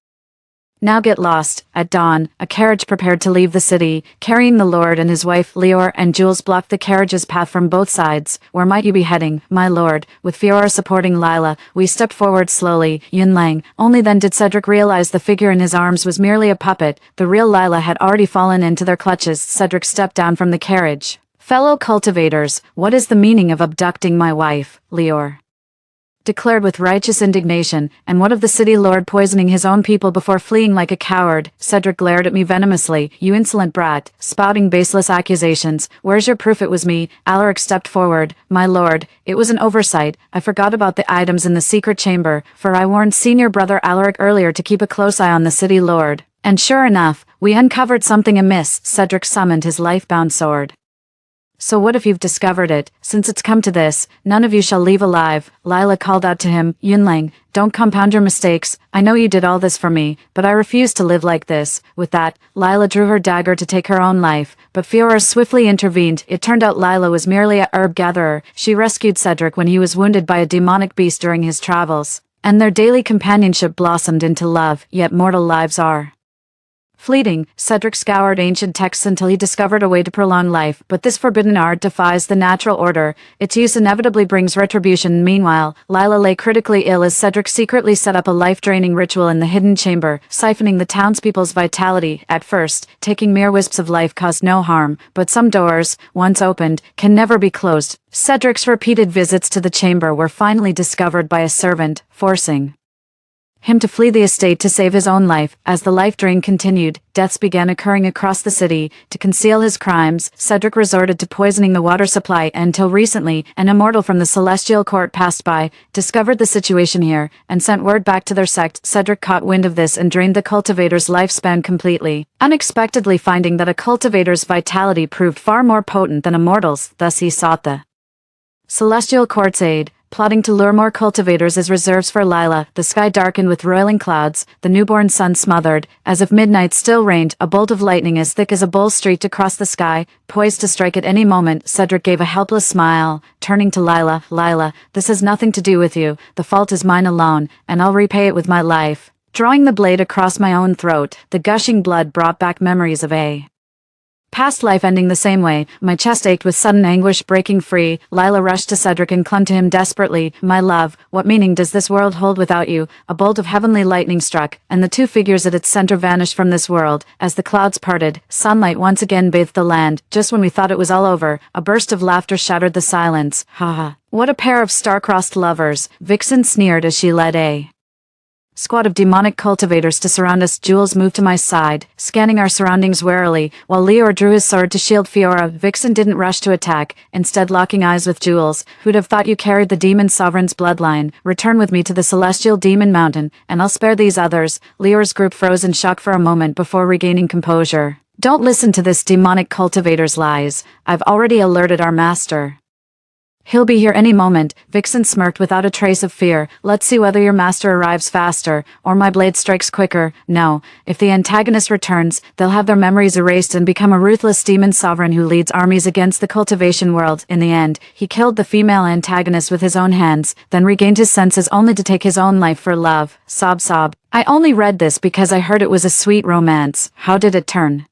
Now get lost. At dawn, a carriage prepared to leave the city, carrying the Lord and his wife. Leor and Jules blocked the carriage's path from both sides. Where might you be heading, my lord? With Fiora supporting Lila, we stepped forward slowly. Yunlang. Only then did Cedric realize the figure in his arms was merely a puppet. The real Lila had already fallen into their clutches. Cedric stepped down from the carriage. Fellow cultivators, what is the meaning of abducting my wife? Leor declared with righteous indignation. And what of the city lord poisoning his own people before fleeing like a coward? Cedric glared at me venomously. You insolent brat, spouting baseless accusations. Where's your proof it was me? Alaric stepped forward. My lord, it was an oversight. I forgot about the items in the secret chamber, for I warned senior brother Alaric earlier to keep a close eye on the city lord. And sure enough, we uncovered something amiss. Cedric summoned his life-bound sword. So what if you've discovered it? Since it's come to this, none of you shall leave alive. Lila called out to him. Yunlang, don't compound your mistakes. I know you did all this for me, but I refuse to live like this. With that, Lila drew her dagger to take her own life, but Fiora swiftly intervened. It turned out Lila was merely a herb gatherer. She rescued Cedric when he was wounded by a demonic beast during his travels, and their daily companionship blossomed into love. Yet mortal lives are Fleeting, Cedric scoured ancient texts until he discovered a way to prolong life, but this forbidden art defies the natural order. Its use inevitably brings retribution. Meanwhile, Lila lay critically ill as Cedric secretly set up a life-draining ritual in the hidden chamber, siphoning the townspeople's vitality. At first, taking mere wisps of life caused no harm, but some doors, once opened, can never be closed. Cedric's repeated visits to the chamber were finally discovered by a servant, forcing him to flee the estate to save his own life. As the life drain continued, deaths began occurring across the city. To conceal his crimes, Cedric resorted to poisoning the water supply until recently, an immortal from the Celestial Court passed by, discovered the situation here, and sent word back to their sect. Cedric caught wind of this and drained the cultivator's lifespan completely, unexpectedly finding that a cultivator's vitality proved far more potent than a mortal's. Thus he sought the Celestial Court's aid, plotting to lure more cultivators as reserves for Lila. The sky darkened with roiling clouds, the newborn sun smothered. As if midnight still reigned, a bolt of lightning as thick as a bull streaked across the sky, poised to strike at any moment. Cedric gave a helpless smile, turning to Lila. Lila, this has nothing to do with you. The fault is mine alone, and I'll repay it with my life. Drawing the blade across my own throat, the gushing blood brought back memories of a past life ending the same way. My chest ached with sudden anguish. Breaking free, Lila rushed to Cedric and clung to him desperately. My love, what meaning does this world hold without you? A bolt of heavenly lightning struck, and the two figures at its center vanished from this world. As the clouds parted, sunlight once again bathed the land. Just when we thought it was all over, a burst of laughter shattered the silence. Ha ha. What a pair of star-crossed lovers, Vixen sneered as she led a squad of demonic cultivators to surround us. Jules moved to my side, scanning our surroundings warily, while Leor drew his sword to shield Fiora. Vixen didn't rush to attack, instead locking eyes with Jules. Who'd have thought you carried the demon sovereign's bloodline? Return with me to the celestial demon mountain, and I'll spare these others. Leor's group froze in shock for a moment before regaining composure. Don't listen to this demonic cultivator's lies. I've already alerted our master. He'll be here any moment. Vixen smirked without a trace of fear. Let's see whether your master arrives faster, or my blade strikes quicker. No, if the antagonist returns, they'll have their memories erased and become a ruthless demon sovereign who leads armies against the cultivation world. In the end, he killed the female antagonist with his own hands, then regained his senses only to take his own life for love. Sob sob. I only read this because I heard it was a sweet romance. How did it turn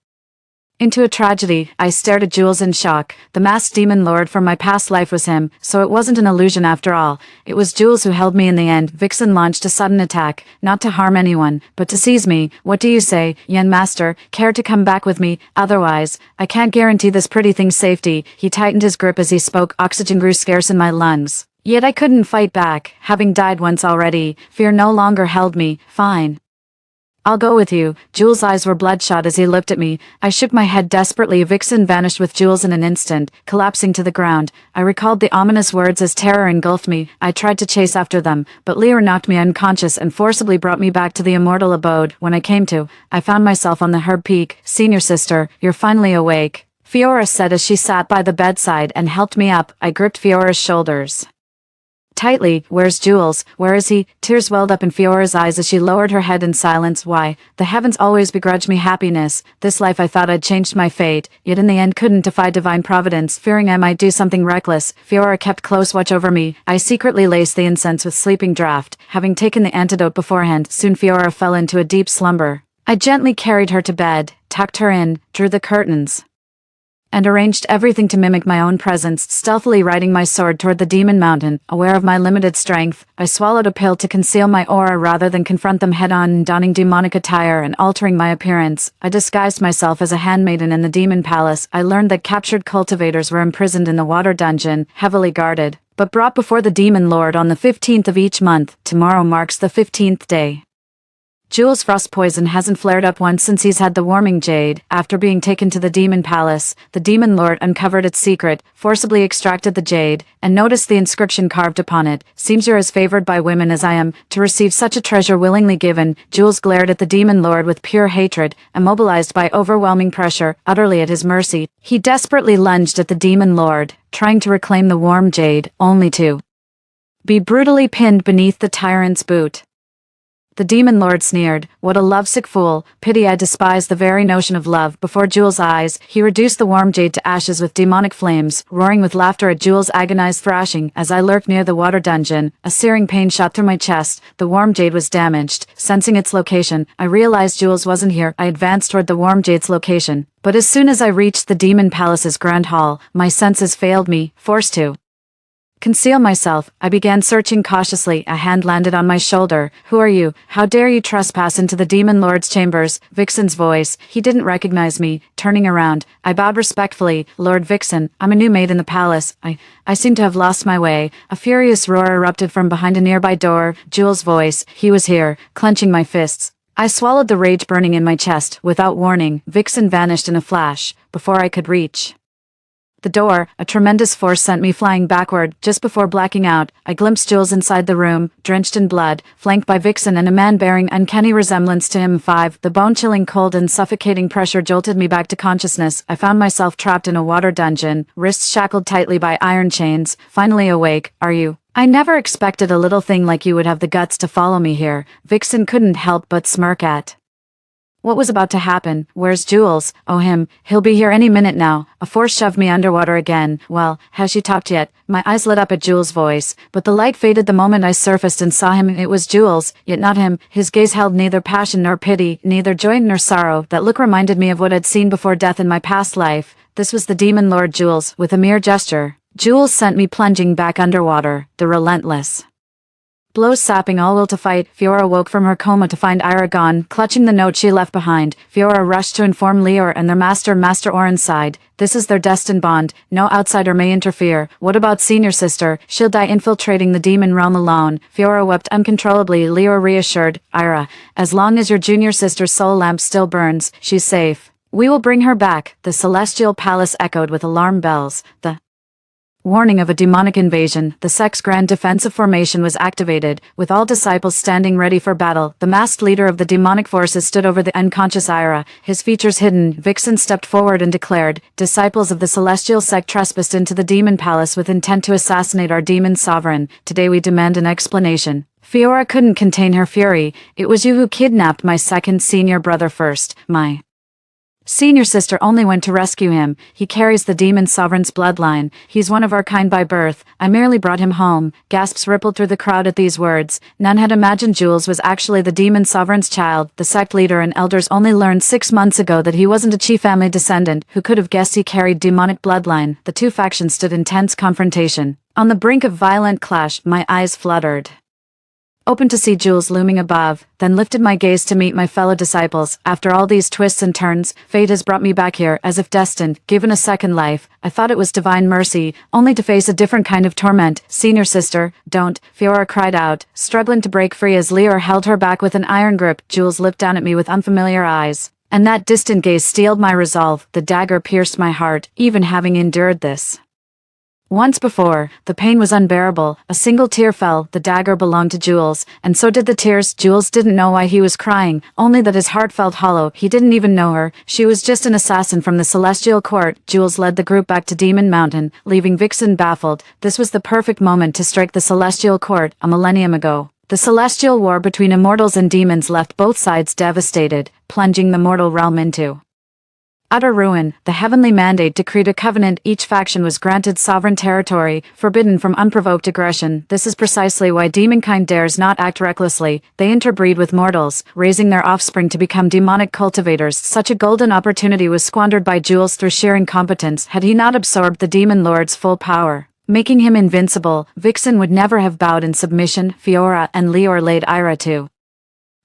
into a tragedy? I stared at Jules in shock. The masked demon lord from my past life was him, so it wasn't an illusion after all. It was Jules who held me in the end. Vixen launched a sudden attack, not to harm anyone, but to seize me. What do you say, young master? Care to come back with me? Otherwise, I can't guarantee this pretty thing's safety. He tightened his grip as he spoke. Oxygen grew scarce in my lungs. Yet I couldn't fight back, having died once already. Fear no longer held me. Fine. I'll go with you. Jules' eyes were bloodshot as he looked at me. I shook my head desperately. Vixen vanished with Jules in an instant, collapsing to the ground. I recalled the ominous words as terror engulfed me. I tried to chase after them, but Leor knocked me unconscious and forcibly brought me back to the immortal abode. When I came to, I found myself on the herb peak. Senior sister, you're finally awake, Fiora said as she sat by the bedside and helped me up. I gripped Fiora's shoulders tightly. Where's Jules? Where is he? Tears welled up in Fiora's eyes as she lowered her head in silence. Why, the heavens always begrudge me happiness. This life I thought I'd changed my fate, yet in the end couldn't defy divine providence. Fearing I might do something reckless, Fiora kept close watch over me. I secretly laced the incense with sleeping draught, having taken the antidote beforehand. Soon Fiora fell into a deep slumber. I gently carried her to bed, tucked her in, drew the curtains, and arranged everything to mimic my own presence. Stealthily riding my sword toward the demon mountain, aware of my limited strength, I swallowed a pill to conceal my aura rather than confront them head-on. Donning demonic attire and altering my appearance, I disguised myself as a handmaiden in the demon palace. I learned that captured cultivators were imprisoned in the water dungeon, heavily guarded, but brought before the demon lord on the 15th of each month. Tomorrow marks the 15th day. Jules' frost poison hasn't flared up once since he's had the warming jade. After being taken to the demon palace, the demon lord uncovered its secret, forcibly extracted the jade, and noticed the inscription carved upon it. Seems you're as favored by women as I am, to receive such a treasure willingly given. Jules glared at the demon lord with pure hatred, immobilized by overwhelming pressure, utterly at his mercy. He desperately lunged at the demon lord, trying to reclaim the warm jade, only to be brutally pinned beneath the tyrant's boot. The demon lord sneered. What a lovesick fool. Pity, I despise the very notion of love. Before Jules' eyes, he reduced the warm jade to ashes with demonic flames, roaring with laughter at Jules' agonized thrashing. As I lurked near the water dungeon, a searing pain shot through my chest. The warm jade was damaged. Sensing its location, I realized Jules wasn't here. I advanced toward the warm jade's location. But as soon as I reached the demon palace's grand hall, my senses failed me, forced to conceal myself. I began searching cautiously. A hand landed on my shoulder. Who are you? How dare you trespass into the demon lord's chambers? Vixen's voice. He didn't recognize me. Turning around, I bowed respectfully. Lord Vixen, I'm a new maid in the palace. I seem to have lost my way. A furious roar erupted from behind a nearby door. Jules' voice. He was here, clenching my fists. I swallowed the rage burning in my chest. Without warning, Vixen vanished in a flash, before I could reach the door. A tremendous force sent me flying backward. Just before blacking out, I glimpsed Jules inside the room, drenched in blood, flanked by Vixen and a man bearing uncanny resemblance to him. 5. The bone-chilling cold and suffocating pressure jolted me back to consciousness. I found myself trapped in a water dungeon, wrists shackled tightly by iron chains. Finally awake. Are you? I never expected a little thing like you would have the guts to follow me here. Vixen couldn't help but smirk at what was about to happen. Where's Jules? Oh, him. He'll be here any minute now. A force shoved me underwater again. Well, has she talked yet? My eyes lit up at Jules' voice, but the light faded the moment I surfaced and saw him. It was Jules, yet not him. His gaze held neither passion nor pity, neither joy nor sorrow. That look reminded me of what I'd seen before death in my past life. This was the demon lord Jules. With a mere gesture, Jules sent me plunging back underwater. The relentless blows sapping all will to fight. Fiora woke from her coma to find Ira gone, clutching the note she left behind. Fiora rushed to inform Leor and their Master Oren's side. This is their destined bond. No outsider may interfere. What about senior sister? She'll die infiltrating the demon realm alone. Fiora wept uncontrollably. Leor reassured Ira, as long as your junior sister's soul lamp still burns, she's safe. We will bring her back. The celestial palace echoed with alarm bells. The warning of a demonic invasion. The sect's grand defensive formation was activated, with all disciples standing ready for battle. The masked leader of the demonic forces stood over the unconscious Ira, his features hidden. Vixen stepped forward and declared, "Disciples of the celestial sect trespassed into the demon palace with intent to assassinate our demon sovereign. Today we demand an explanation." Fiora couldn't contain her fury. "It was you who kidnapped my second senior brother first. My senior sister only went to rescue him. He carries the demon sovereign's bloodline. He's one of our kind by birth. I merely brought him home." Gasps rippled through the crowd at these words. None had imagined Jules was actually the demon sovereign's child. The sect leader and elders only learned 6 months ago that he wasn't a chief family descendant. Who could have guessed he carried demonic bloodline? The two factions stood in tense confrontation. On the brink of violent clash, my eyes fluttered open to see Jules looming above, then lifted my gaze to meet my fellow disciples. After all these twists and turns, fate has brought me back here, as if destined, given a second life. I thought it was divine mercy, only to face a different kind of torment. "Senior sister, don't," Fiora cried out, struggling to break free as Leor held her back with an iron grip. Jules looked down at me with unfamiliar eyes, and that distant gaze steeled my resolve. The dagger pierced my heart, even having endured this once before. The pain was unbearable. A single tear fell. The dagger belonged to Jules, and so did the tears. Jules didn't know why he was crying, only that his heart felt hollow. He didn't even know her. She was just an assassin from the celestial court. Jules led the group back to Demon Mountain, leaving Vixen baffled. This was the perfect moment to strike the celestial court. A millennium ago, the celestial war between immortals and demons left both sides devastated, plunging the mortal realm into utter ruin. The heavenly mandate decreed a covenant. Each faction was granted sovereign territory, forbidden from unprovoked aggression. This is precisely why demonkind dares not act recklessly. They interbreed with mortals, raising their offspring to become demonic cultivators. Such a golden opportunity was squandered by Jules through sheer incompetence. Had he not absorbed the demon lord's full power, making him invincible, Vixen would never have bowed in submission. Fiora and Leor laid Ira to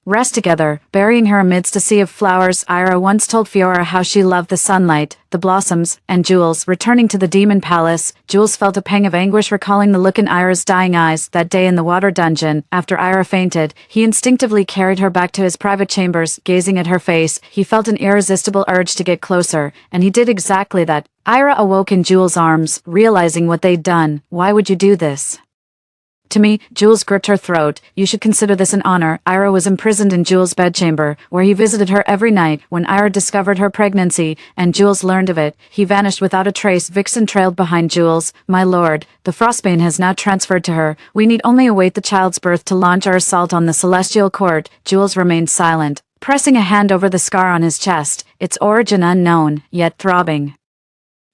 rest together, burying her amidst a sea of flowers. Ira once told Fiora how she loved the sunlight, the blossoms, and Jules. Returning to the demon palace, Jules felt a pang of anguish recalling the look in Ira's dying eyes that day in the water dungeon. After Ira fainted, he instinctively carried her back to his private chambers. Gazing at her face, he felt an irresistible urge to get closer, and he did exactly that. Ira awoke in Jules' arms, realizing what they'd done. "Why would you do this?" To me, Jules gripped her throat. You should consider this an honor. Ira was imprisoned in Jules' bedchamber, where he visited her every night. When Ira discovered her pregnancy, and Jules learned of it, he vanished without a trace. Vixen trailed behind Jules. My lord, the Frostbane has now transferred to her. We need only await the child's birth to launch our assault on the Celestial Court. Jules remained silent, pressing a hand over the scar on his chest, its origin unknown, yet throbbing.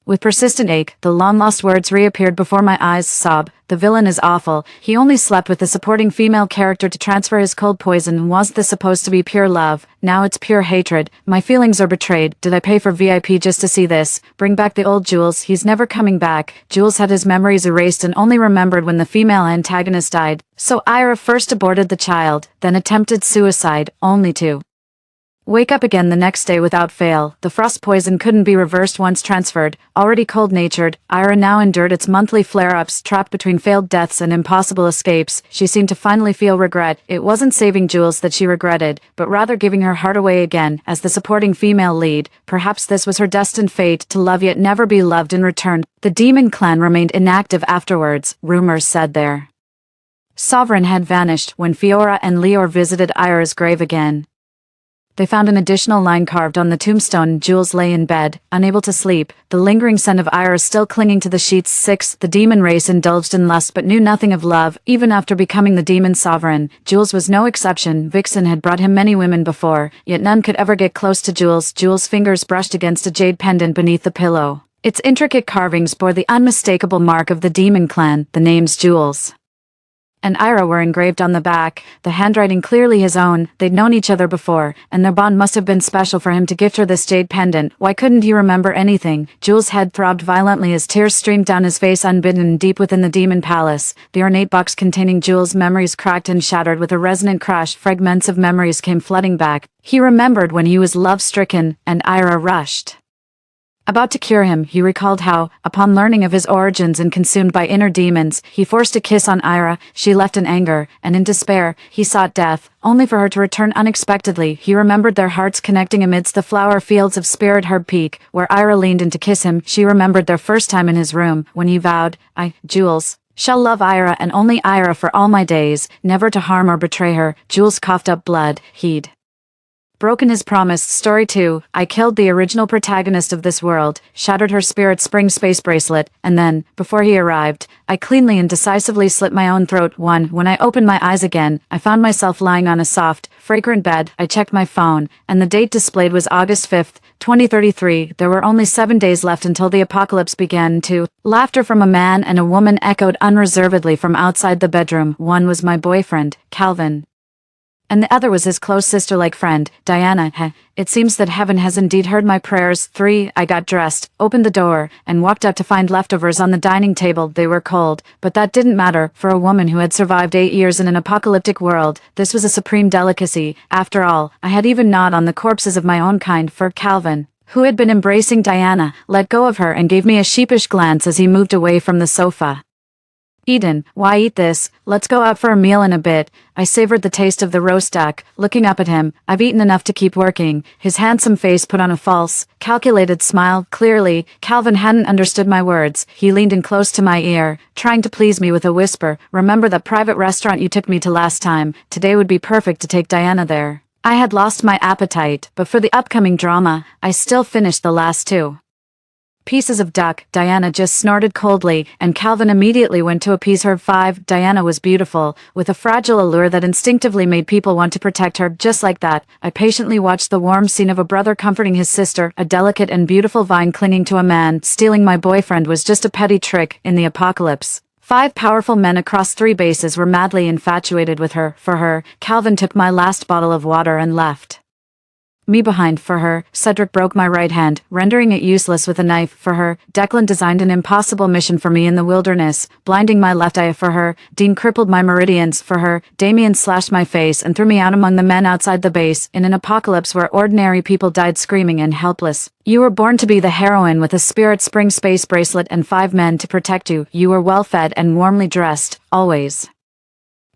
With persistent ache, the long-lost words reappeared before my eyes. Sob, the villain is awful. He only slept with the supporting female character to transfer his cold poison. Was this supposed to be pure love? Now it's pure hatred. My feelings are betrayed. Did I pay for VIP just to see this? Bring back the old Jules. He's never coming back. Jules had his memories erased and only remembered when the female antagonist died. So Ira first aborted the child, then attempted suicide, only to wake up again the next day without fail. The frost poison couldn't be reversed once transferred. Already cold-natured, Ira now endured its monthly flare-ups, trapped between failed deaths and impossible escapes. She seemed to finally feel regret. It wasn't saving Jules that she regretted, but rather giving her heart away again, as the supporting female lead. Perhaps this was her destined fate, to love yet never be loved in return. The demon clan remained inactive afterwards, rumors said their sovereign had vanished when Fiora and Leor visited Ira's grave again. They found an additional line carved on the tombstone. Jules lay in bed, unable to sleep, the lingering scent of Ira still clinging to the sheets. 6. The demon race indulged in lust but knew nothing of love, even after becoming the demon sovereign. Jules was no exception. Vixen had brought him many women before, yet none could ever get close to Jules. Jules' fingers brushed against a jade pendant beneath the pillow. Its intricate carvings bore the unmistakable mark of the demon clan. The names Jules and Ira were engraved on the back, the handwriting clearly his own. They'd known each other before, and their bond must have been special for him to gift her this jade pendant. Why couldn't he remember anything? Jules' head throbbed violently as tears streamed down his face unbidden. Deep within the demon palace, the ornate box containing Jules' memories cracked and shattered with a resonant crash. Fragments of memories came flooding back. He remembered when he was love-stricken, and Ira rushed about to cure him. He recalled how, upon learning of his origins and consumed by inner demons, he forced a kiss on Ira. She left in anger, and in despair, he sought death, only for her to return unexpectedly. He remembered their hearts connecting amidst the flower fields of Spirit Herb Peak, where Ira leaned in to kiss him. She remembered their first time in his room, when he vowed, I, Jules, shall love Ira and only Ira for all my days, never to harm or betray her. Jules coughed up blood. He'd broken his promise. Story 2. I killed the original protagonist of this world, shattered her spirit spring space bracelet, and then, before he arrived, I cleanly and decisively slit my own throat. 1. When I opened my eyes again, I found myself lying on a soft, fragrant bed. I checked my phone, and the date displayed was August 5th, 2033. There were only 7 days left until the apocalypse began. 2. Laughter from a man and a woman echoed unreservedly from outside the bedroom. One was my boyfriend, Calvin, and the other was his close sister-like friend, Diana. It seems that heaven has indeed heard my prayers. 3. I got dressed, opened the door, and walked out to find leftovers on the dining table. They were cold, but that didn't matter. For a woman who had survived 8 years in an apocalyptic world, this was a supreme delicacy. After all, I had even gnawed on the corpses of my own kind. For Calvin, who had been embracing Diana, let go of her and gave me a sheepish glance as he moved away from the sofa. Eden, why eat this? Let's go out for a meal in a bit. I savored the taste of the roast duck, looking up at him. I've eaten enough to keep working. His handsome face put on a false, calculated smile. Clearly, Calvin hadn't understood my words. He leaned in close to my ear, trying to please me with a whisper. Remember that private restaurant you took me to last time? Today would be perfect to take Diana there. I had lost my appetite, but for the upcoming drama, I still finished the last 2 pieces of duck. Diana just snorted coldly, and Calvin immediately went to appease her. 5. Diana was beautiful, with a fragile allure that instinctively made people want to protect her. Just like that, I patiently watched the warm scene of a brother comforting his sister, a delicate and beautiful vine clinging to a man. Stealing my boyfriend was just a petty trick in the apocalypse. 5 powerful men across 3 bases were madly infatuated with her. For her, Calvin took my last bottle of water and left me behind. For her, Cedric broke my right hand, rendering it useless with a knife. For her, Declan designed an impossible mission for me in the wilderness, blinding my left eye. For her, Dean crippled my meridians. For her, Damien slashed my face and threw me out among the men outside the base, in an apocalypse where ordinary people died screaming and helpless. You were born to be the heroine with a spirit spring space bracelet and 5 men to protect you. You were well fed and warmly dressed, always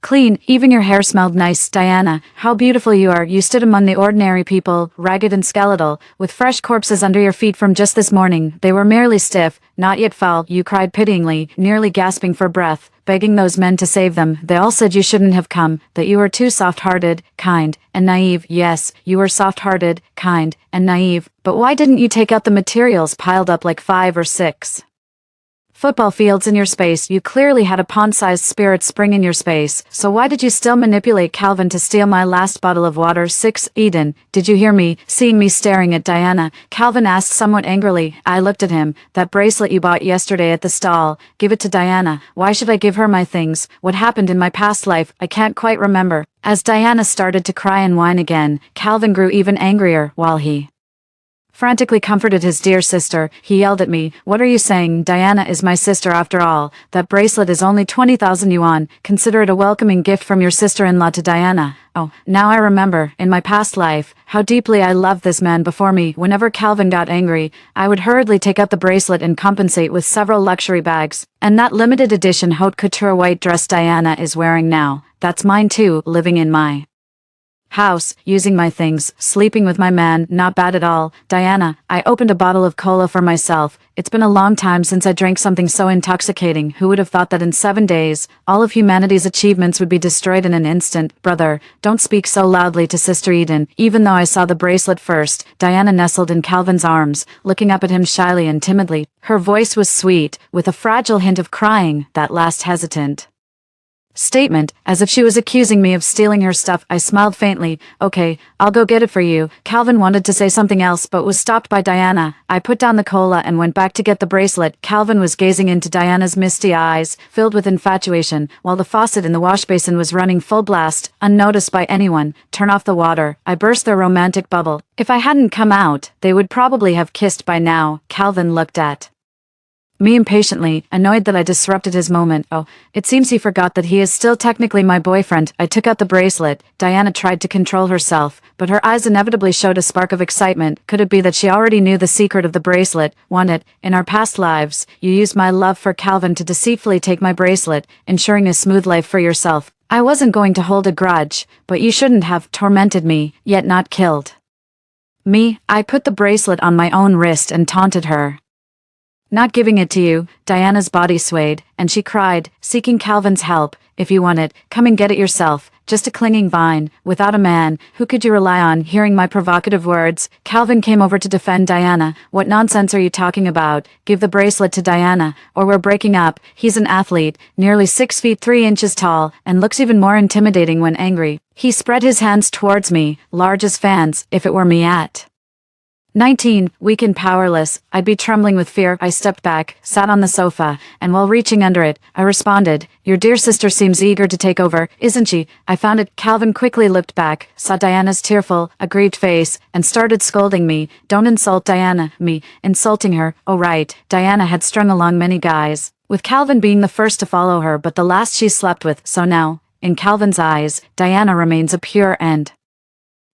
clean, even your hair smelled nice. Diana, how beautiful you are. You stood among the ordinary people, ragged and skeletal, with fresh corpses under your feet from just this morning. They were merely stiff, Not yet, foul, you cried pityingly, nearly gasping for breath, begging those men to save them. They all said you shouldn't have come, that you were too soft-hearted, kind, and naive. Yes, you were soft-hearted, kind, and naive, but why didn't you take out the materials piled up like 5 or 6 football fields in your space? You clearly had a pond-sized spirit spring in your space, so why did you still manipulate Calvin to steal my last bottle of water? 6. Eden, did you hear me? Seeing me staring at Diana, Calvin asked somewhat angrily. I looked at him. That bracelet you bought yesterday at the stall. Give it to Diana. Why should I give her my things? What happened in my past life? I can't quite remember. As Diana started to cry and whine again, Calvin grew even angrier, while he frantically comforted his dear sister. He yelled at me, what are you saying? Diana is my sister after all. That bracelet is only 20,000 yuan. Consider it a welcoming gift from your sister-in-law to Diana. Oh, now I remember, in my past life, how deeply I loved this man before me. Whenever Calvin got angry, I would hurriedly take out the bracelet and compensate with several luxury bags. And that limited edition haute couture white dress Diana is wearing now, that's mine too, living in my house, using my things, sleeping with my man, not bad at all. Diana, I opened a bottle of cola for myself. It's been a long time since I drank something so intoxicating. Who would have thought that in 7 days, all of humanity's achievements would be destroyed in an instant? Brother, don't speak so loudly to Sister Eden. Even though I saw the bracelet first, Diana nestled in Calvin's arms, looking up at him shyly and timidly. Her voice was sweet, with a fragile hint of crying, that last hesitant statement, as if she was accusing me of stealing her stuff. I smiled faintly. Okay, I'll go get it for you. Calvin wanted to say something else but was stopped by Diana. I put down the cola and went back to get the bracelet. Calvin was gazing into Diana's misty eyes, filled with infatuation, while the faucet in the wash basin was running full blast, unnoticed by anyone. Turn off the water. I burst their romantic bubble. If I hadn't come out, they would probably have kissed by now. Calvin looked at me impatiently, annoyed that I disrupted his moment. Oh, it seems he forgot that he is still technically my boyfriend. I took out the bracelet. Diana tried to control herself, but her eyes inevitably showed a spark of excitement. Could it be that she already knew the secret of the bracelet? Won it. In our past lives, you used my love for Calvin to deceitfully take my bracelet, ensuring a smooth life for yourself. I wasn't going to hold a grudge, but you shouldn't have tormented me, yet not killed me. I put the bracelet on my own wrist and taunted her. Not giving it to you. Diana's body swayed, and she cried, seeking Calvin's help. If you want it, come and get it yourself. Just a clinging vine, without a man. Who could you rely on? Hearing my provocative words, Calvin came over to defend Diana. What nonsense are you talking about? Give the bracelet to Diana, or we're breaking up. He's an athlete, nearly 6 feet 3 inches tall, and looks even more intimidating when angry. He spread his hands towards me, large as fans, if it were me at 19, weak and powerless. I'd be trembling with fear. I stepped back, sat on the sofa, and while reaching under it, I responded, your dear sister seems eager to take over, isn't she? I found it. Calvin quickly looked back, saw Diana's tearful, aggrieved face, and started scolding me. Don't insult Diana. Me, insulting her. Oh right, Diana had strung along many guys, with Calvin being the first to follow her but the last she slept with, so now, in Calvin's eyes, Diana remains a pure and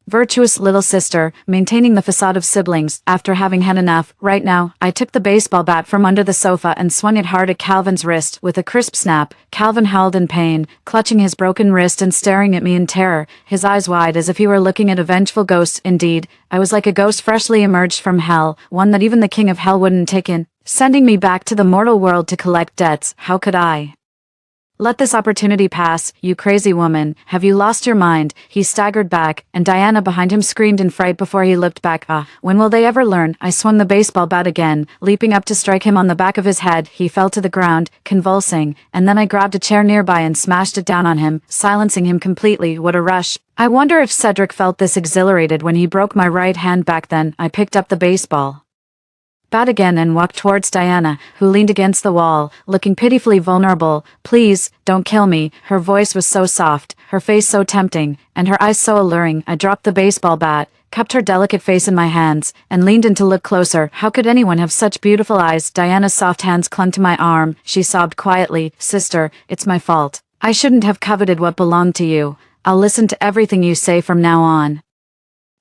virtuous little sister, maintaining the facade of siblings. After having had enough, right now, I took the baseball bat from under the sofa and swung it hard at Calvin's wrist. With a crisp snap, Calvin howled in pain, clutching his broken wrist and staring at me in terror, his eyes wide as if he were looking at a vengeful ghost. Indeed, I was like a ghost freshly emerged from hell, one that even the king of hell wouldn't take in, sending me back to the mortal world to collect debts. How could I let this opportunity pass? You crazy woman, have you lost your mind? He staggered back, and Diana behind him screamed in fright before he looked back. When will they ever learn? I swung the baseball bat again, leaping up to strike him on the back of his head. He fell to the ground, convulsing, and then I grabbed a chair nearby and smashed it down on him, silencing him completely. What a rush. I wonder if Cedric felt this exhilarated when he broke my right hand back then. I picked up the baseball bat again and walked towards Diana, who leaned against the wall, looking pitifully vulnerable. Please, don't kill me. Her voice was so soft, her face so tempting, and her eyes so alluring. I dropped the baseball bat, cupped her delicate face in my hands, and leaned in to look closer. How could anyone have such beautiful eyes? Diana's soft hands clung to my arm. She sobbed quietly, Sister, it's my fault. I shouldn't have coveted what belonged to you. I'll listen to everything you say from now on.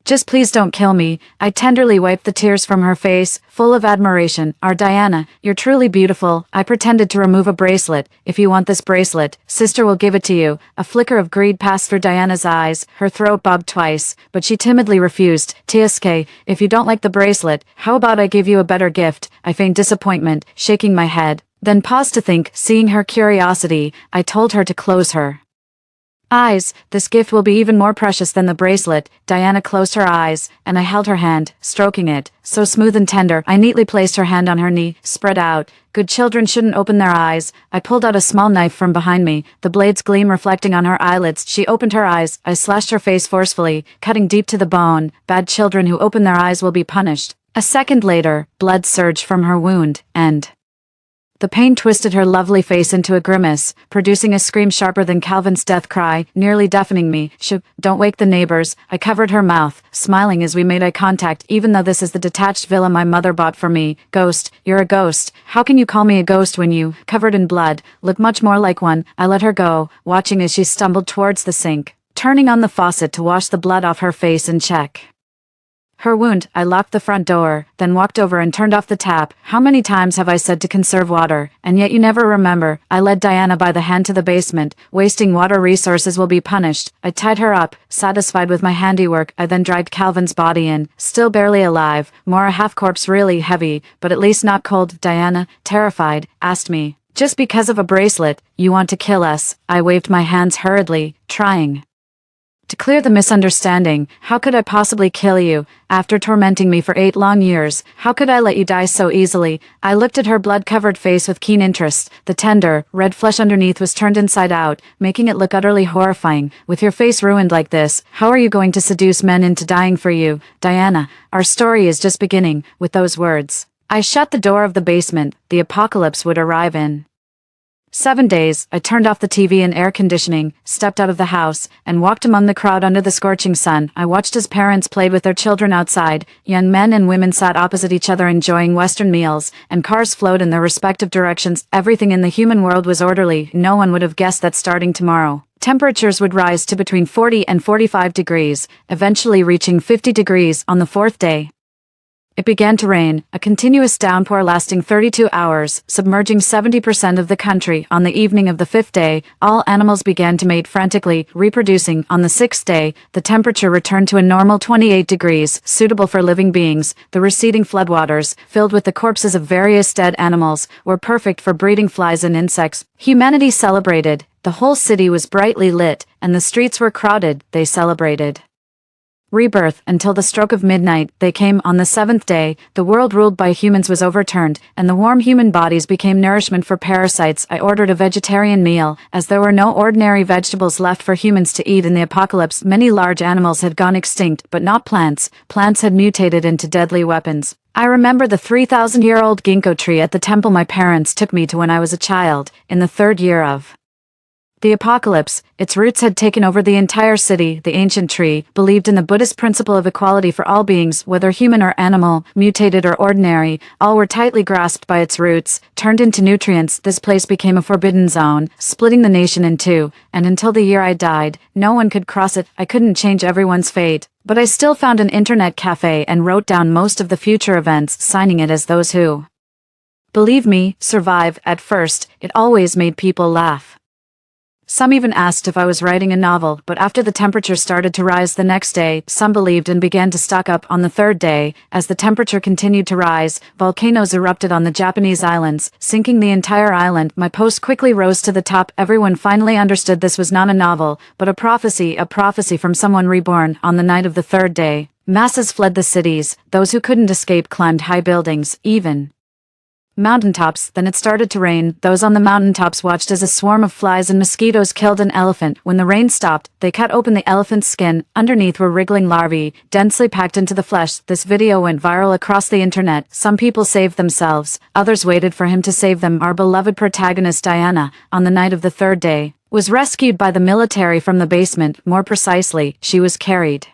Just please don't kill me. I tenderly wiped the tears from her face, full of admiration. Our Diana, you're truly beautiful. I pretended to remove a bracelet. If you want this bracelet, sister will give it to you. A flicker of greed passed through Diana's eyes. Her throat bobbed twice, but she timidly refused. TSK, if you don't like the bracelet, how about I give you a better gift? I feigned disappointment, shaking my head. Then paused to think. Seeing her curiosity, I told her to close her eyes. This gift will be even more precious than the bracelet. Diana closed her eyes, and I held her hand, stroking it, so smooth and tender. I neatly placed her hand on her knee, spread out. Good children shouldn't open their eyes. I pulled out a small knife from behind me, the blade's gleam reflecting on her eyelids. She opened her eyes. I slashed her face forcefully, cutting deep to the bone. Bad children who open their eyes will be punished. A second later, blood surged from her wound, and the pain twisted her lovely face into a grimace, producing a scream sharper than Calvin's death cry, nearly deafening me. Shh, don't wake the neighbors. I covered her mouth, smiling as we made eye contact. Even though this is the detached villa my mother bought for me. Ghost, you're a ghost. How can you call me a ghost when you, covered in blood, look much more like one? I let her go, watching as she stumbled towards the sink, turning on the faucet to wash the blood off her face and check her wound. I locked the front door, then walked over and turned off the tap. How many times have I said to conserve water, and yet you never remember? I led Diana by the hand to the basement. Wasting water resources will be punished. I tied her up, satisfied with my handiwork. I then dragged Calvin's body in, still barely alive, more a half-corpse, really heavy, but at least not cold. Diana, terrified, asked me, just because of a bracelet, you want to kill us? I waved my hands hurriedly, trying to clear the misunderstanding. How could I possibly kill you? After tormenting me for 8 long years, how could I let you die so easily? I looked at her blood-covered face with keen interest. The tender, red flesh underneath was turned inside out, making it look utterly horrifying. With your face ruined like this, how are you going to seduce men into dying for you? Diana, our story is just beginning. With those words, I shut the door of the basement. The apocalypse would arrive in 7 days. I turned off the TV and air conditioning, stepped out of the house, and walked among the crowd under the scorching sun. I watched as parents played with their children outside. Young men and women sat opposite each other enjoying Western meals, and cars flowed in their respective directions. Everything in the human world was orderly. No one would have guessed that starting tomorrow, temperatures would rise to between 40 and 45 degrees, eventually reaching 50 degrees on the 4th day. It began to rain, a continuous downpour lasting 32 hours, submerging 70% of the country. On the evening of the 5th day, all animals began to mate frantically, reproducing. On the 6th day, the temperature returned to a normal 28 degrees, suitable for living beings. The receding floodwaters, filled with the corpses of various dead animals, were perfect for breeding flies and insects. Humanity celebrated. The whole city was brightly lit, and the streets were crowded. They celebrated Rebirth until the stroke of midnight. They came. On the 7th day, the world ruled by humans was overturned, and the warm human bodies became nourishment for parasites. I ordered a vegetarian meal, as there were no ordinary vegetables left for humans to eat in the apocalypse. Many large animals had gone extinct, but not plants. Plants had mutated into deadly weapons. I remember the 3,000-year-old ginkgo tree at the temple my parents took me to when I was a child, in the 3rd year of the apocalypse. Its roots had taken over the entire city. The ancient tree believed in the Buddhist principle of equality for all beings, whether human or animal, mutated or ordinary. All were tightly grasped by its roots, turned into nutrients. This place became a forbidden zone, splitting the nation in two, and until the year I died, no one could cross it. I couldn't change everyone's fate, but I still found an internet cafe and wrote down most of the future events, signing it as those who, believe me, survive. At first, it always made people laugh. Some even asked if I was writing a novel, but after the temperature started to rise the next day, some believed and began to stock up. On the 3rd day, as the temperature continued to rise, volcanoes erupted on the Japanese islands, sinking the entire island. My post quickly rose to the top. Everyone finally understood this was not a novel, but a prophecy from someone reborn. On the night of the 3rd day, masses fled the cities. Those who couldn't escape climbed high buildings, even mountaintops. Then it started to rain. Those on the mountaintops watched as a swarm of flies and mosquitoes killed an elephant. When the rain stopped, they cut open the elephant's skin. Underneath were wriggling larvae, densely packed into the flesh. This video went viral across the internet. Some people saved themselves, others waited for him to save them. Our beloved protagonist Diana, on the night of the 3rd day, was rescued by the military from the basement. More precisely, she was carried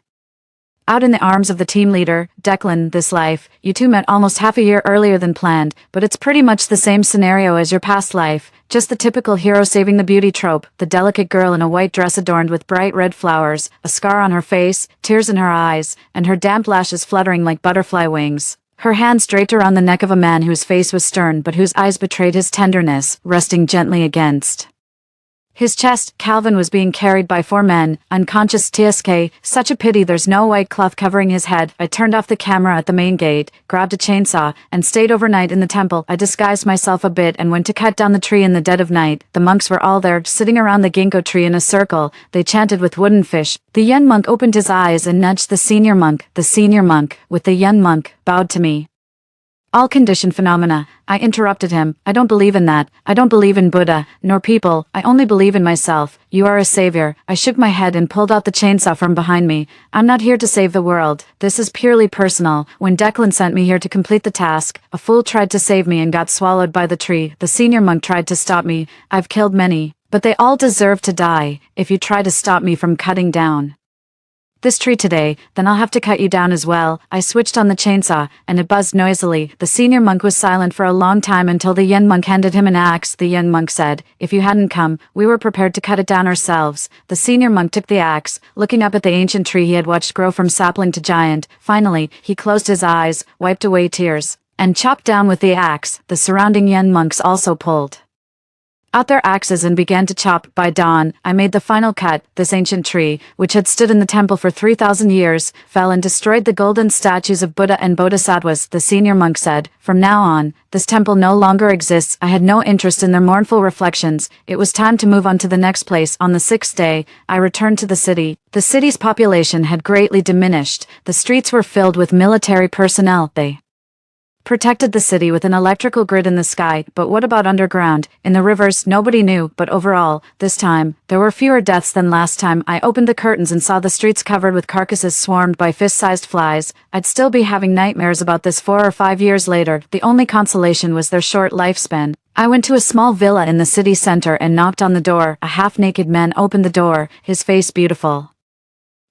out in the arms of the team leader, Declan. This life, you two met almost half a year earlier than planned, but it's pretty much the same scenario as your past life. Just the typical hero saving the beauty trope, the delicate girl in a white dress adorned with bright red flowers, a scar on her face, tears in her eyes, and her damp lashes fluttering like butterfly wings. Her hands draped around the neck of a man whose face was stern but whose eyes betrayed his tenderness, resting gently against his chest. Calvin was being carried by 4 men, unconscious. TSK, such a pity there's no white cloth covering his head. I turned off the camera at the main gate, grabbed a chainsaw, and stayed overnight in the temple. I disguised myself a bit and went to cut down the tree in the dead of night. The monks were all there, sitting around the ginkgo tree in a circle. They chanted with wooden fish. The young monk opened his eyes and nudged the senior monk. The senior monk, with the young monk, bowed to me. All conditioned phenomena. I interrupted him. I don't believe in that. I don't believe in Buddha, nor people. I only believe in myself. You are a savior. I shook my head and pulled out the chainsaw from behind me. I'm not here to save the world. This is purely personal. When Declan sent me here to complete the task, a fool tried to save me and got swallowed by the tree. The senior monk tried to stop me. I've killed many, but they all deserve to die. If you try to stop me from cutting down this tree today, then I'll have to cut you down as well. I switched on the chainsaw, and it buzzed noisily. The senior monk was silent for a long time until the young monk handed him an axe. The young monk said, "If you hadn't come, we were prepared to cut it down ourselves." The senior monk took the axe, looking up at the ancient tree he had watched grow from sapling to giant. Finally, he closed his eyes, wiped away tears, and chopped down with the axe. The surrounding young monks also pulled out their axes and began to chop. By dawn, I made the final cut. This ancient tree, which had stood in the temple for 3,000 years, fell and destroyed the golden statues of Buddha and Bodhisattvas. The senior monk said, "From now on, this temple no longer exists." I had no interest in their mournful reflections. It was time to move on to the next place. On the 6th day, I returned to the city. The city's population had greatly diminished. The streets were filled with military personnel. They protected the city with an electrical grid in the sky. But what about underground? In the rivers, nobody knew. But overall, this time, there were fewer deaths than last time. I opened the curtains and saw the streets covered with carcasses swarmed by fist-sized flies. I'd still be having nightmares about this 4 or 5 years later. The only consolation was their short lifespan. I went to a small villa in the city center and knocked on the door. A half-naked man opened the door, his face beautiful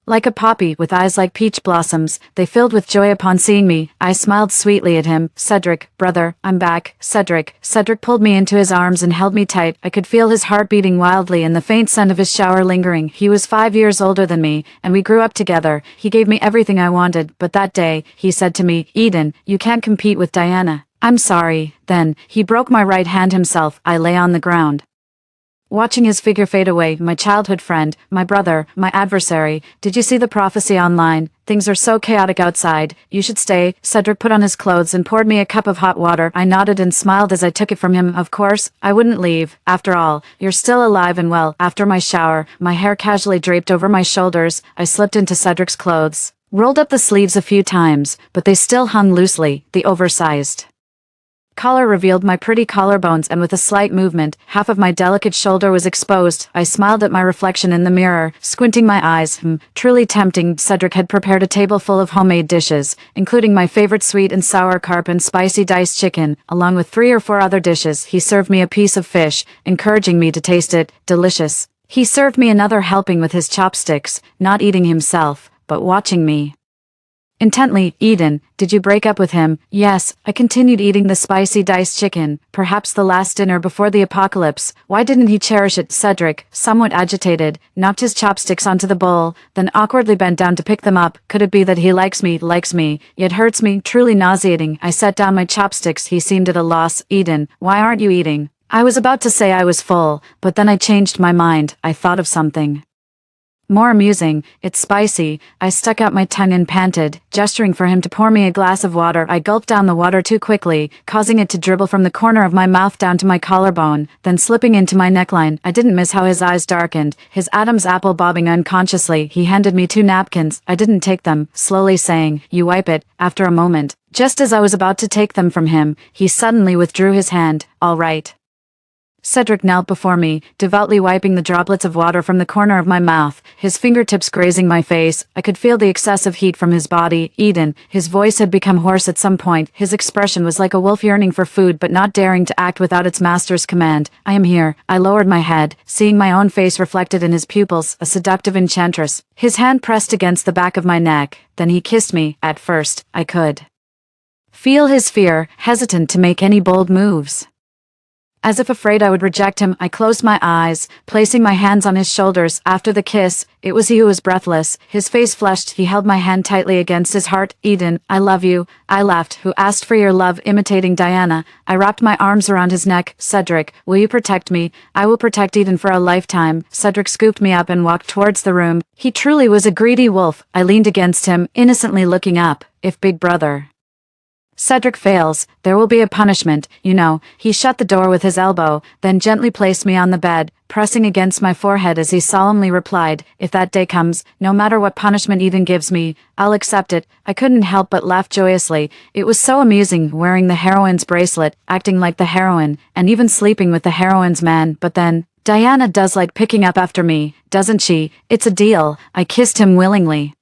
like a poppy, with eyes like peach blossoms. They filled with joy upon seeing me. I smiled sweetly at him. "Cedric, brother, I'm back." Cedric. Cedric pulled me into his arms and held me tight. I could feel his heart beating wildly and the faint scent of his shower lingering. He was 5 years older than me, and we grew up together. He gave me everything I wanted, but that day, he said to me, "Eden, you can't compete with Diana." "I'm sorry." Then, he broke my right hand himself. I lay on the ground, watching his figure fade away. My childhood friend, my brother, my adversary. "Did you see the prophecy online? Things are so chaotic outside. You should stay." Cedric put on his clothes and poured me a cup of hot water. I nodded and smiled as I took it from him. Of course, I wouldn't leave. After all, you're still alive and well. After my shower, my hair casually draped over my shoulders, I slipped into Cedric's clothes, rolled up the sleeves a few times, but they still hung loosely. The oversized collar revealed my pretty collarbones, and with a slight movement, half of my delicate shoulder was exposed. I smiled at my reflection in the mirror, squinting my eyes. Truly tempting. Cedric had prepared a table full of homemade dishes, including my favorite sweet and sour carp and spicy diced chicken, along with 3 or 4 other dishes. He served me a piece of fish, encouraging me to taste it. Delicious. He served me another helping with his chopsticks, not eating himself, but watching me intently. "Eden, did you break up with him?" "Yes." I continued eating the spicy diced chicken. "Perhaps the last dinner before the apocalypse. Why didn't he cherish it?" Cedric, somewhat agitated, knocked his chopsticks onto the bowl, then awkwardly bent down to pick them up. "Could it be that he likes me, yet hurts me?" Truly nauseating. I set down my chopsticks. He seemed at a loss. "Eden, why aren't you eating?" I was about to say I was full, but then I changed my mind. I thought of something more amusing. "It's spicy." I stuck out my tongue and panted, gesturing for him to pour me a glass of water. I gulped down the water too quickly, causing it to dribble from the corner of my mouth down to my collarbone, then slipping into my neckline. I didn't miss how his eyes darkened, his Adam's apple bobbing unconsciously. He handed me 2 napkins. I didn't take them, slowly saying, "You wipe it." After a moment, just as I was about to take them from him, he suddenly withdrew his hand. "All right." Cedric knelt before me, devoutly wiping the droplets of water from the corner of my mouth, his fingertips grazing my face. I could feel the excessive heat from his body. "Eden." His voice had become hoarse at some point. His expression was like a wolf yearning for food but not daring to act without its master's command. "I am here." I lowered my head, seeing my own face reflected in his pupils, a seductive enchantress. His hand pressed against the back of my neck, then he kissed me. At first, I could feel his fear, hesitant to make any bold moves. As if afraid I would reject him, I closed my eyes, placing my hands on his shoulders. After the kiss, it was he who was breathless, his face flushed. He held my hand tightly against his heart. Eden, I love you. I laughed. Who asked for your love? Imitating Diana, I wrapped my arms around his neck. Cedric, will you protect me? I will protect Eden for a lifetime. Cedric scooped me up and walked towards the room. He truly was a greedy wolf. I leaned against him, innocently looking up. If Big Brother Cedric fails, there will be a punishment, you know. He shut the door with his elbow, then gently placed me on the bed, pressing against my forehead as he solemnly replied, if that day comes, no matter what punishment Eden gives me, I'll accept it. I couldn't help but laugh joyously. It was so amusing wearing the heroine's bracelet, acting like the heroine, and even sleeping with the heroine's man. But then, Diana does like picking up after me, doesn't she? It's a deal. I kissed him willingly.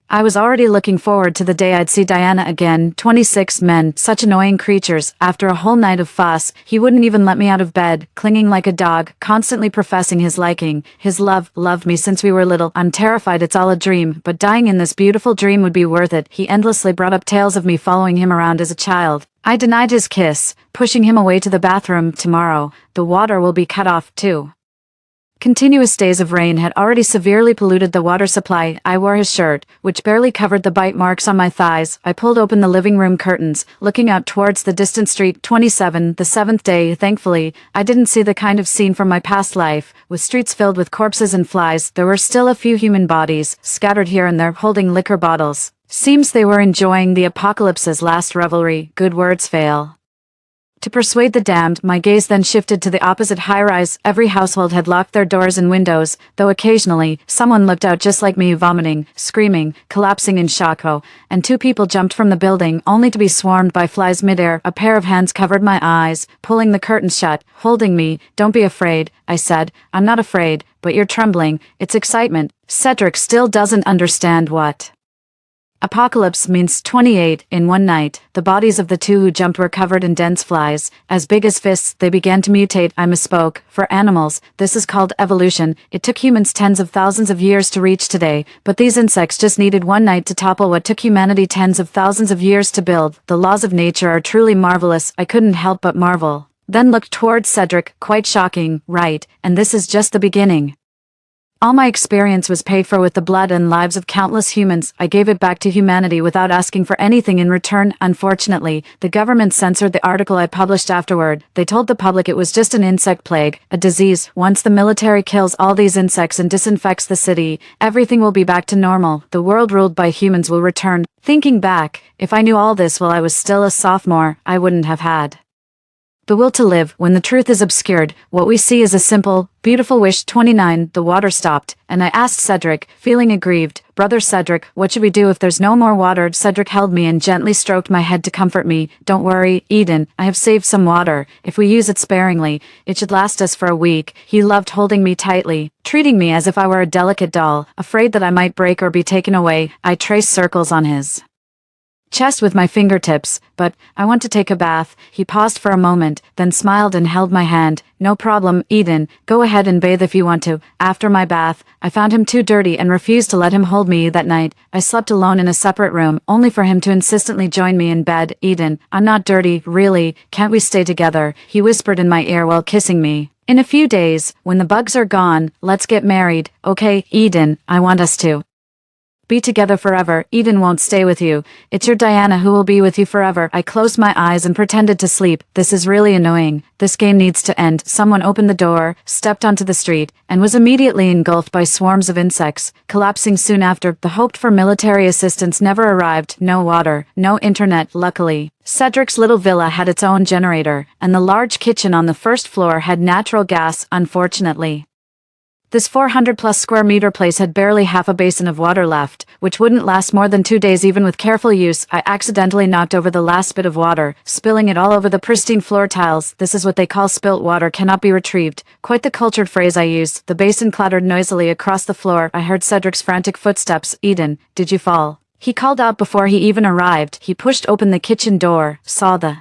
I was already looking forward to the day I'd see Diana again. 26 men, such annoying creatures. After a whole night of fuss, he wouldn't even let me out of bed, clinging like a dog, constantly professing his liking, his love, loved me since we were little. I'm terrified it's all a dream, but dying in this beautiful dream would be worth it. He endlessly brought up tales of me following him around as a child. I denied his kiss, pushing him away to the bathroom. Tomorrow, the water will be cut off too. Continuous days of rain had already severely polluted the water supply. I wore his shirt, which barely covered the bite marks on my thighs. I pulled open the living room curtains, looking out towards the distant street. 27, the seventh day. Thankfully, I didn't see the kind of scene from my past life, with streets filled with corpses and flies. There were still a few human bodies, scattered here and there, holding liquor bottles. Seems they were enjoying the apocalypse's last revelry. Good words fail to persuade the damned. My gaze then shifted to the opposite high-rise. Every household had locked their doors and windows, though occasionally, someone looked out just like me, vomiting, screaming, collapsing in shock. Oh, and two people jumped from the building, only to be swarmed by flies midair. A pair of hands covered my eyes, pulling the curtains shut, holding me. Don't be afraid, I said. I'm not afraid, but you're trembling. It's excitement. Cedric still doesn't understand what apocalypse means. 28, in one night, the bodies of the two who jumped were covered in dense flies, as big as fists. They began to mutate. I misspoke. For animals, this is called evolution. It took humans tens of thousands of years to reach today, but these insects just needed one night to topple what took humanity tens of thousands of years to build. The laws of nature are truly marvelous. I couldn't help but marvel. Then looked towards Cedric. Quite shocking, right? And this is just the beginning. All my experience was paid for with the blood and lives of countless humans. I gave it back to humanity without asking for anything in return. Unfortunately, the government censored the article I published afterward. They told the public it was just an insect plague, a disease. Once the military kills all these insects and disinfects the city, everything will be back to normal. The world ruled by humans will return. Thinking back, if I knew all this while I was still a sophomore, I wouldn't have had the will to live. When the truth is obscured, what we see is a simple, beautiful wish. 29, the water stopped, and I asked Cedric, feeling aggrieved, Brother Cedric, what should we do if there's no more water? Cedric held me and gently stroked my head to comfort me. Don't worry, Eden, I have saved some water. If we use it sparingly, it should last us for a week. He loved holding me tightly, treating me as if I were a delicate doll, afraid that I might break or be taken away. I traced circles on his chest with my fingertips. But I want to take a bath. He paused for a moment, then smiled and held my hand. No problem, Eden. Go ahead and bathe if you want to. After my bath, I found him too dirty and refused to let him hold me that night. I slept alone in a separate room, only for him to insistently join me in bed. Eden, I'm not dirty, really. Can't we stay together? He whispered in my ear while kissing me. In a few days, when the bugs are gone, let's get married. Okay, Eden, I want us to be together forever. Eden won't stay with you. It's your Diana who will be with you forever. I closed my eyes and pretended to sleep. This is really annoying. This game needs to end. Someone opened the door, stepped onto the street, and was immediately engulfed by swarms of insects, collapsing soon after. The hoped for military assistance never arrived. No water, no internet. Luckily, Cedric's little villa had its own generator, and the large kitchen on the first floor had natural gas. Unfortunately, this 400-plus square meter place had barely half a basin of water left, which wouldn't last more than 2 days. Even with careful use, I accidentally knocked over the last bit of water, spilling it all over the pristine floor tiles. This is what they call spilt water cannot be retrieved. Quite the cultured phrase I used. The basin clattered noisily across the floor. I heard Cedric's frantic footsteps. Eden, did you fall? He called out before he even arrived. He pushed open the kitchen door, saw the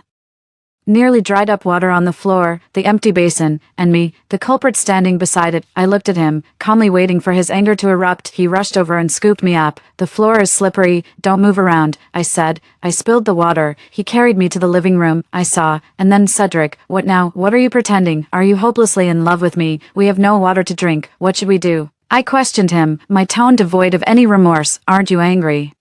Nearly dried up water on the floor, the empty basin, and me, the culprit standing beside it. I looked at him, calmly waiting for his anger to erupt. He rushed over and scooped me up. The floor is slippery, don't move around, I said. I spilled the water. He carried me to the living room, I saw. And then Cedric, what now? What are you pretending? Are you hopelessly in love with me? We have no water to drink. What should we do? I questioned him, my tone devoid of any remorse. Aren't you angry?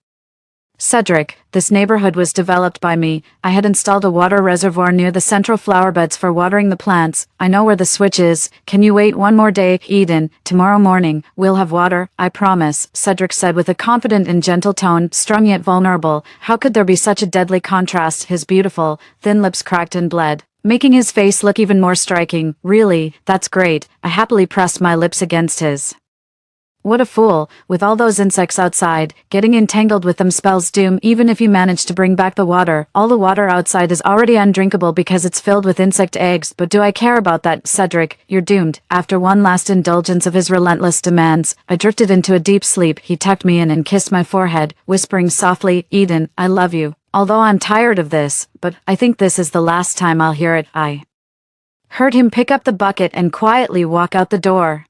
Cedric, this neighborhood was developed by me. I had installed a water reservoir near the central flower beds for watering the plants. I know where the switch is. Can you wait one more day, Eden? Tomorrow morning, we'll have water, I promise, Cedric said with a confident and gentle tone, strong yet vulnerable. How could there be such a deadly contrast? His beautiful, thin lips cracked and bled, making his face look even more striking. Really, that's great. I happily pressed my lips against his. What a fool, with all those insects outside, getting entangled with them spells doom. Even if you manage to bring back the water, all the water outside is already undrinkable because it's filled with insect eggs. But do I care about that, Cedric? You're doomed. After one last indulgence of his relentless demands, I drifted into a deep sleep. He tucked me in and kissed my forehead, whispering softly, Eden, I love you. Although I'm tired of this, but I think this is the last time I'll hear it. I heard him pick up the bucket and quietly walk out the door.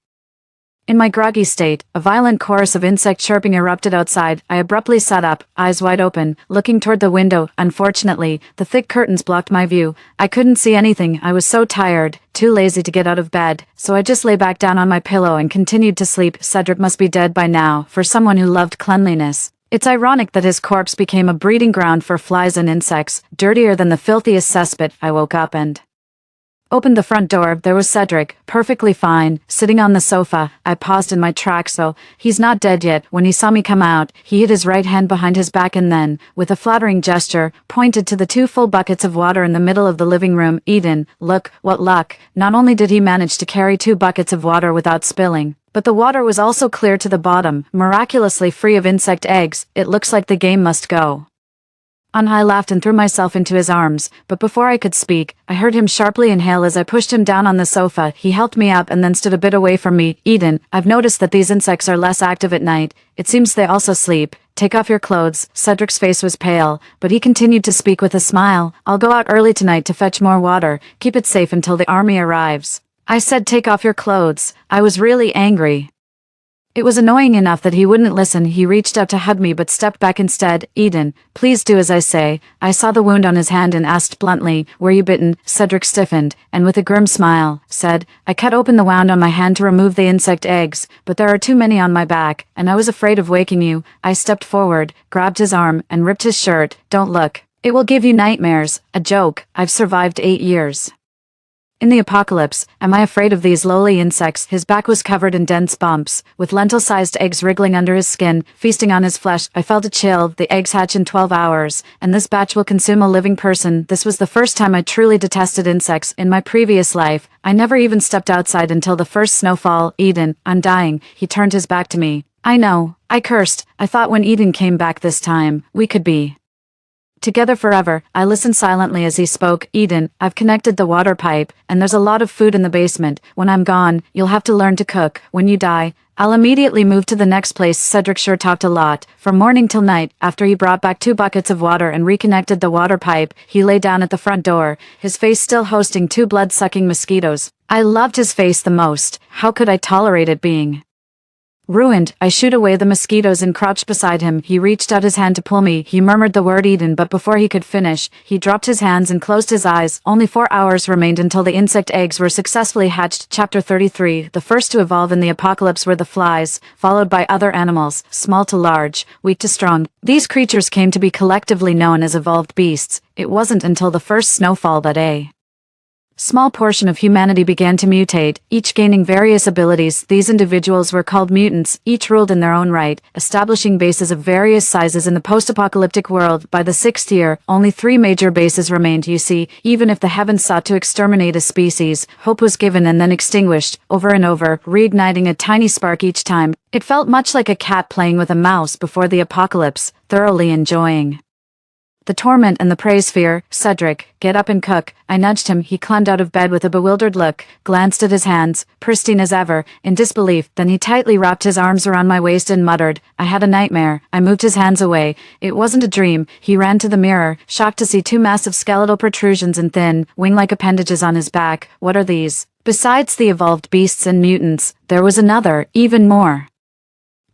In my groggy state, a violent chorus of insect chirping erupted outside. I abruptly sat up, eyes wide open, looking toward the window. Unfortunately, the thick curtains blocked my view. I couldn't see anything. I was so tired, too lazy to get out of bed, so I just lay back down on my pillow and continued to sleep. Cedric must be dead by now, for someone who loved cleanliness. It's ironic that his corpse became a breeding ground for flies and insects, dirtier than the filthiest cesspit. I woke up and opened the front door. There was Cedric, perfectly fine, sitting on the sofa. I paused in my tracks. So, he's not dead yet. When he saw me come out, he hid his right hand behind his back and then, with a flattering gesture, pointed to the 2 full buckets of water in the middle of the living room. Eden, look, what luck. Not only did he manage to carry 2 buckets of water without spilling, but the water was also clear to the bottom, miraculously free of insect eggs. It looks like the game must go on. I laughed and threw myself into his arms, but before I could speak, I heard him sharply inhale as I pushed him down on the sofa. He helped me up and then stood a bit away from me. Eden, I've noticed that these insects are less active at night. It seems they also sleep. Take off your clothes. Cedric's face was pale, but he continued to speak with a smile. I'll go out early tonight to fetch more water. Keep it safe until the army arrives. I said take off your clothes. I was really angry. It was annoying enough that he wouldn't listen. He reached out to hug me but stepped back instead. Eden, please do as I say. I saw the wound on his hand and asked bluntly, were you bitten? Cedric stiffened, and with a grim smile, said, I cut open the wound on my hand to remove the insect eggs, but there are too many on my back, and I was afraid of waking you. I stepped forward, grabbed his arm, and ripped his shirt. Don't look. It will give you nightmares. A joke. I've survived 8 years. In the apocalypse, am I afraid of these lowly insects? His back was covered in dense bumps, with lentil-sized eggs wriggling under his skin, feasting on his flesh. I felt a chill. The eggs hatch in 12 hours, and this batch will consume a living person. This was the first time I truly detested insects. In my previous life, I never even stepped outside until the first snowfall. Eden, I'm dying. He turned his back to me. I know. I cursed. I thought when Eden came back this time, we could be together forever. I listened silently as he spoke. Eden, I've connected the water pipe, and there's a lot of food in the basement. When I'm gone, you'll have to learn to cook. When you die, I'll immediately move to the next place. Cedric sure talked a lot. From morning till night, after he brought back 2 buckets of water and reconnected the water pipe, he lay down at the front door, his face still hosting 2 blood-sucking mosquitoes. I loved his face the most. How could I tolerate it being ruined? I shooed away the mosquitoes and crouched beside him. He reached out his hand to pull me. He murmured the word Eden, but before he could finish, he dropped his hands and closed his eyes. Only 4 hours remained until the insect eggs were successfully hatched. Chapter 33. The first to evolve in the apocalypse were the flies, followed by other animals, small to large, weak to strong. These creatures came to be collectively known as evolved beasts. It wasn't until the first snowfall that a small portion of humanity began to mutate, each gaining various abilities. These individuals were called mutants, each ruled in their own right, establishing bases of various sizes in the post-apocalyptic world. By the 6th year, only 3 major bases remained. You see, even if the heavens sought to exterminate a species, hope was given and then extinguished, over and over, reigniting a tiny spark each time. It felt much like a cat playing with a mouse before the apocalypse, thoroughly enjoying The torment and the praise fear. Cedric, get up and cook. I nudged him. He climbed out of bed with a bewildered look, glanced at his hands, pristine as ever, in disbelief. Then he tightly wrapped his arms around my waist and muttered, I had a nightmare. I moved his hands away. It wasn't a dream. He ran to the mirror, shocked to see two massive skeletal protrusions and thin, wing-like appendages on his back. What are these? Besides the evolved beasts and mutants, there was another, even more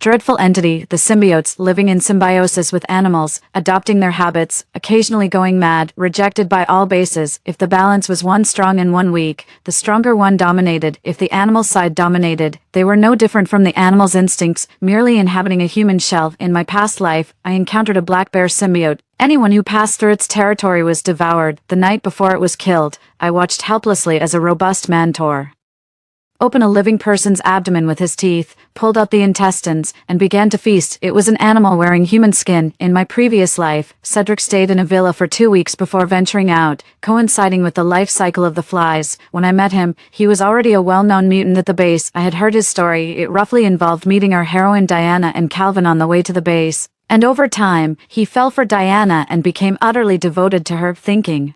dreadful entity, the symbiotes, living in symbiosis with animals, adopting their habits, occasionally going mad, rejected by all bases. If the balance was one strong and one weak, the stronger one dominated. If the animal side dominated, they were no different from the animal's instincts, merely inhabiting a human shell. In my past life, I encountered a black bear symbiote. Anyone who passed through its territory was devoured. The night before it was killed, I watched helplessly as a robust man tore open a living person's abdomen with his teeth, pulled out the intestines, and began to feast. It was an animal wearing human skin. In my previous life, Cedric stayed in a villa for 2 weeks before venturing out, coinciding with the life cycle of the flies. When I met him, he was already a well-known mutant at the base. I had heard his story. It roughly involved meeting our heroine Diana and Calvin on the way to the base. And over time, he fell for Diana and became utterly devoted to her. Thinking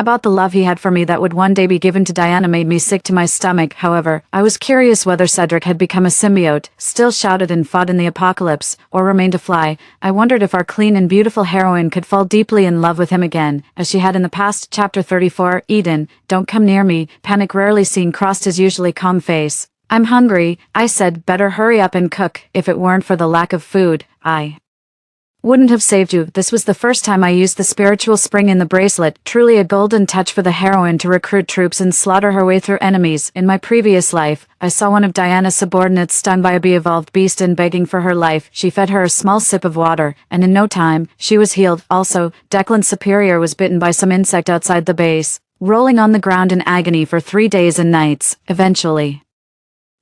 about the love he had for me that would one day be given to Diana made me sick to my stomach. However, I was curious whether Cedric had become a symbiote, still shouted and fought in the apocalypse, or remained a fly. I wondered if our clean and beautiful heroine could fall deeply in love with him again, as she had in the past. Chapter 34, Eden, don't come near me. Panic rarely seen crossed his usually calm face. I'm hungry, I said. Better hurry up and cook. If it weren't for the lack of food, I wouldn't have saved you. This was the first time I used the spiritual spring in the bracelet, truly a golden touch for the heroine to recruit troops and slaughter her way through enemies. In my previous life, I saw one of Diana's subordinates stung by a bee-evolved beast and begging for her life. She fed her a small sip of water, and in no time, she was healed. Also, Declan's superior was bitten by some insect outside the base, rolling on the ground in agony for 3 days and nights, eventually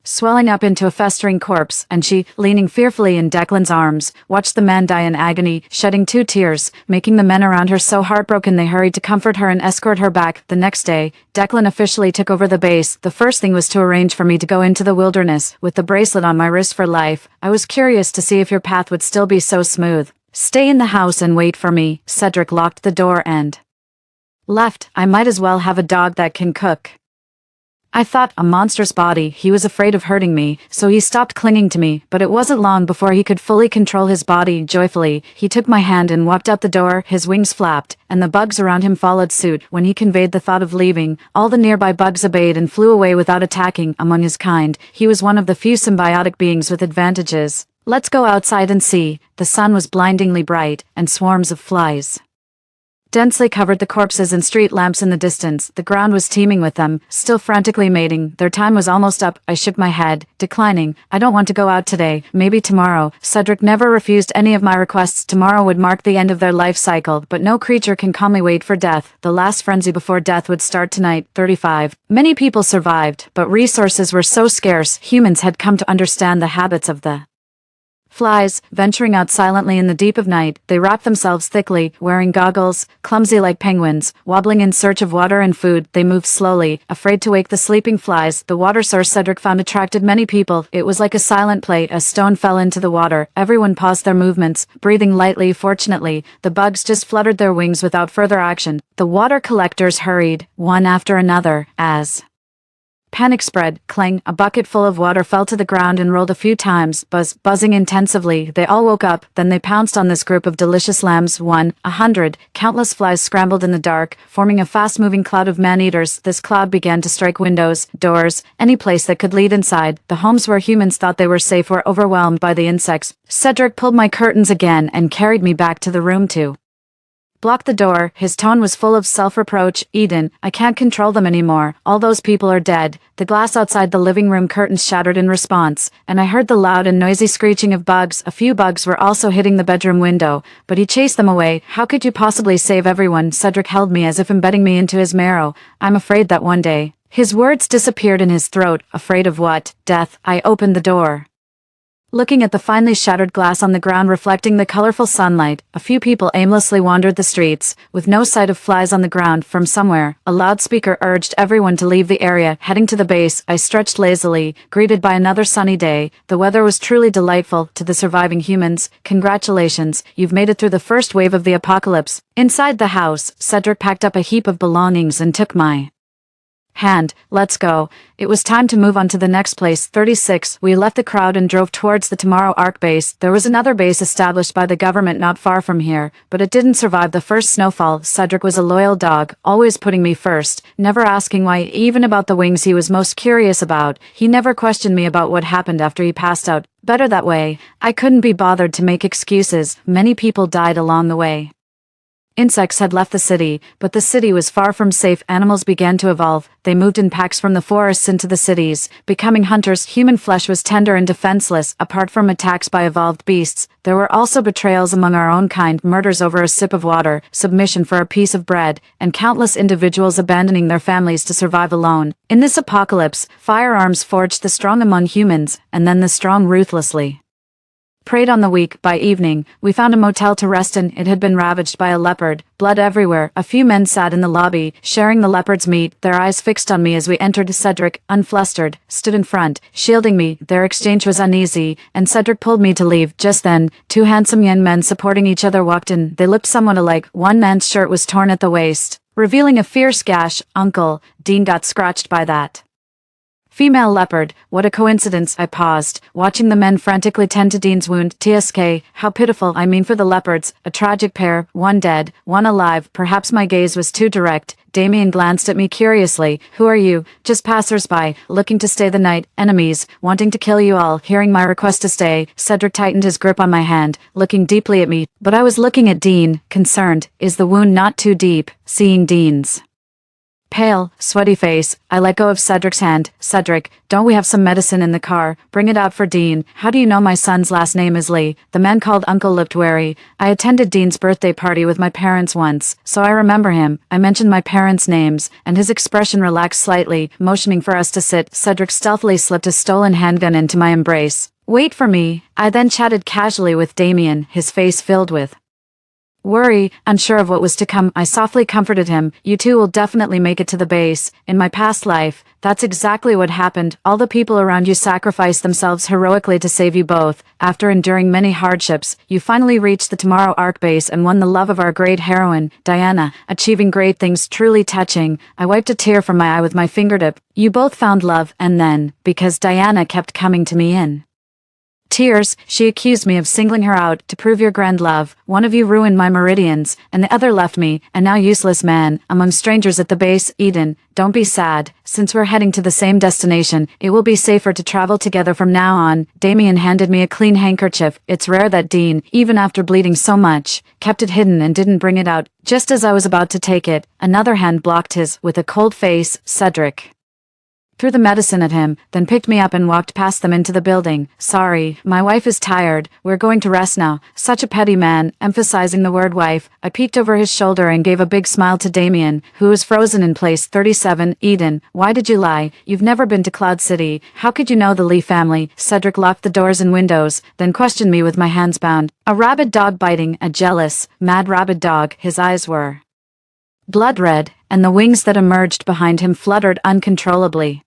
swelling up into a festering corpse, and she, leaning fearfully in Declan's arms, watched the man die in agony, shedding 2 tears, making the men around her so heartbroken they hurried to comfort her and escort her back. The next day, Declan officially took over the base. The first thing was to arrange for me to go into the wilderness, with the bracelet on my wrist for life. I was curious to see if your path would still be so smooth. Stay in the house and wait for me. Cedric locked the door and left. I might as well have a dog that can cook, I thought. A monstrous body. He was afraid of hurting me, so he stopped clinging to me, but it wasn't long before he could fully control his body. Joyfully, he took my hand and walked out the door. His wings flapped, and the bugs around him followed suit. When he conveyed the thought of leaving, all the nearby bugs obeyed and flew away without attacking. Among his kind, he was one of the few symbiotic beings with advantages. Let's go outside and see. The sun was blindingly bright, and swarms of flies densely covered the corpses and street lamps in the distance. The ground was teeming with them, still frantically mating. Their time was almost up. I shook my head, declining. I don't want to go out today. Maybe tomorrow. Cedric never refused any of my requests. Tomorrow would mark the end of their life cycle, but no creature can calmly wait for death. The last frenzy before death would start tonight. 35. Many people survived, but resources were so scarce. Humans had come to understand the habits of the flies, venturing out silently in the deep of night. They wrapped themselves thickly, wearing goggles, clumsy like penguins, wobbling in search of water and food. They moved slowly, afraid to wake the sleeping flies. The water source Cedric found attracted many people. It was like a silent plate. A stone fell into the water. Everyone paused their movements, breathing lightly. Fortunately, the bugs just fluttered their wings without further action. The water collectors hurried, one after another, as panic spread. Clang, a bucket full of water fell to the ground and rolled a few times, buzzing intensively. They all woke up, then they pounced on this group of delicious lambs. 100, countless flies scrambled in the dark, forming a fast-moving cloud of man-eaters. This cloud began to strike windows, doors, any place that could lead inside. The homes where humans thought they were safe were overwhelmed by the insects. Cedric pulled my curtains again and carried me back to the room to block the door. His tone was full of self-reproach. Eden, I can't control them anymore. All those people are dead. The glass outside the living room curtains shattered in response, and I heard the loud and noisy screeching of bugs. A few bugs were also hitting the bedroom window, but he chased them away. How could you possibly save everyone? Cedric held me as if embedding me into his marrow. I'm afraid that one day. His words disappeared in his throat. Afraid of what? Death. I opened the door. looking at the finely shattered glass on the ground reflecting the colorful sunlight. A few people aimlessly wandered the streets, with no sight of flies on the ground. From somewhere, a loudspeaker urged everyone to leave the area. Heading to the base, I stretched lazily, greeted by another sunny day. The weather was truly delightful. To the surviving humans, congratulations, you've made it through the first wave of the apocalypse. Inside the house, Cedric packed up a heap of belongings and took my hand. Let's go. It was time to move on to the next place. 36. We left the crowd and drove towards the Tomorrow Ark base. There was another base established by the government not far from here, but it didn't survive the first snowfall. Cedric was a loyal dog, always putting me first, never asking why, even about the wings he was most curious about. He never questioned me about what happened after he passed out. Better that way. I couldn't be bothered to make excuses. Many people died along the way. Insects had left the city, but the city was far from safe. Animals began to evolve. They moved in packs from the forests into the cities, becoming hunters. Human flesh was tender and defenseless. Apart from attacks by evolved beasts, there were also betrayals among our own kind, murders over a sip of water, submission for a piece of bread, and countless individuals abandoning their families to survive alone. In this apocalypse, firearms forged the strong among humans, and then the strong ruthlessly preyed on the weak. By evening, we found a motel to rest in. It had been ravaged by a leopard, blood everywhere. A few men sat in the lobby, sharing the leopard's meat, their eyes fixed on me as we entered. Cedric, unflustered, stood in front, shielding me. Their exchange was uneasy, and Cedric pulled me to leave. Just then, two handsome young men supporting each other walked in. They looked somewhat alike. One man's shirt was torn at the waist, revealing a fierce gash. Uncle, Dean got scratched by that female leopard. What a coincidence. I paused, watching the men frantically tend to Dean's wound. TSK, how pitiful. I mean for the leopards, a tragic pair, one dead, one alive. Perhaps my gaze was too direct. Damien glanced at me curiously. Who are you? Just passers-by, looking to stay the night. Enemies, wanting to kill you all. Hearing my request to stay, Cedric tightened his grip on my hand, looking deeply at me. But I was looking at Dean, concerned. Is the wound not too deep? Seeing Dean's pale, sweaty face, I let go of Cedric's hand. Cedric, don't we have some medicine in the car? Bring it out for Dean. How do you know my son's last name is Lee? The man called Uncle looked wary. I attended Dean's birthday party with my parents once, so I remember him. I mentioned my parents' names, and his expression relaxed slightly, motioning for us to sit. Cedric stealthily slipped a stolen handgun into my embrace. Wait for me. I then chatted casually with Damien, his face filled with worry, unsure of what was to come. I softly comforted him. You two will definitely make it to the base. In my past life, that's exactly what happened. All the people around you sacrificed themselves heroically to save you both. After enduring many hardships, you finally reached the Tomorrow Ark base and won the love of our great heroine, Diana, achieving great things. Truly touching. I wiped a tear from my eye with my fingertip. You both found love, and then, because Diana kept coming to me in tears, she accused me of singling her out to prove your grand love. One of you ruined my meridians, and the other left me, a now useless man, among strangers at the base. Eden, don't be sad. Since we're heading to the same destination, it will be safer to travel together from now on. Damien handed me a clean handkerchief. It's rare that Dean, even after bleeding so much, kept it hidden and didn't bring it out. Just as I was about to take it, another hand blocked his. With a cold face, Cedric threw the medicine at him, then picked me up and walked past them into the building. Sorry, my wife is tired. We're going to rest now. Such a petty man, emphasizing the word wife. I peeked over his shoulder and gave a big smile to Damien, who was frozen in place. 37. Eden, why did you lie? You've never been to Cloud City. How could you know the Lee family? Cedric locked the doors and windows, then questioned me with my hands bound. A rabid dog biting, a jealous, mad rabid dog. His eyes were blood red, and the wings that emerged behind him fluttered uncontrollably.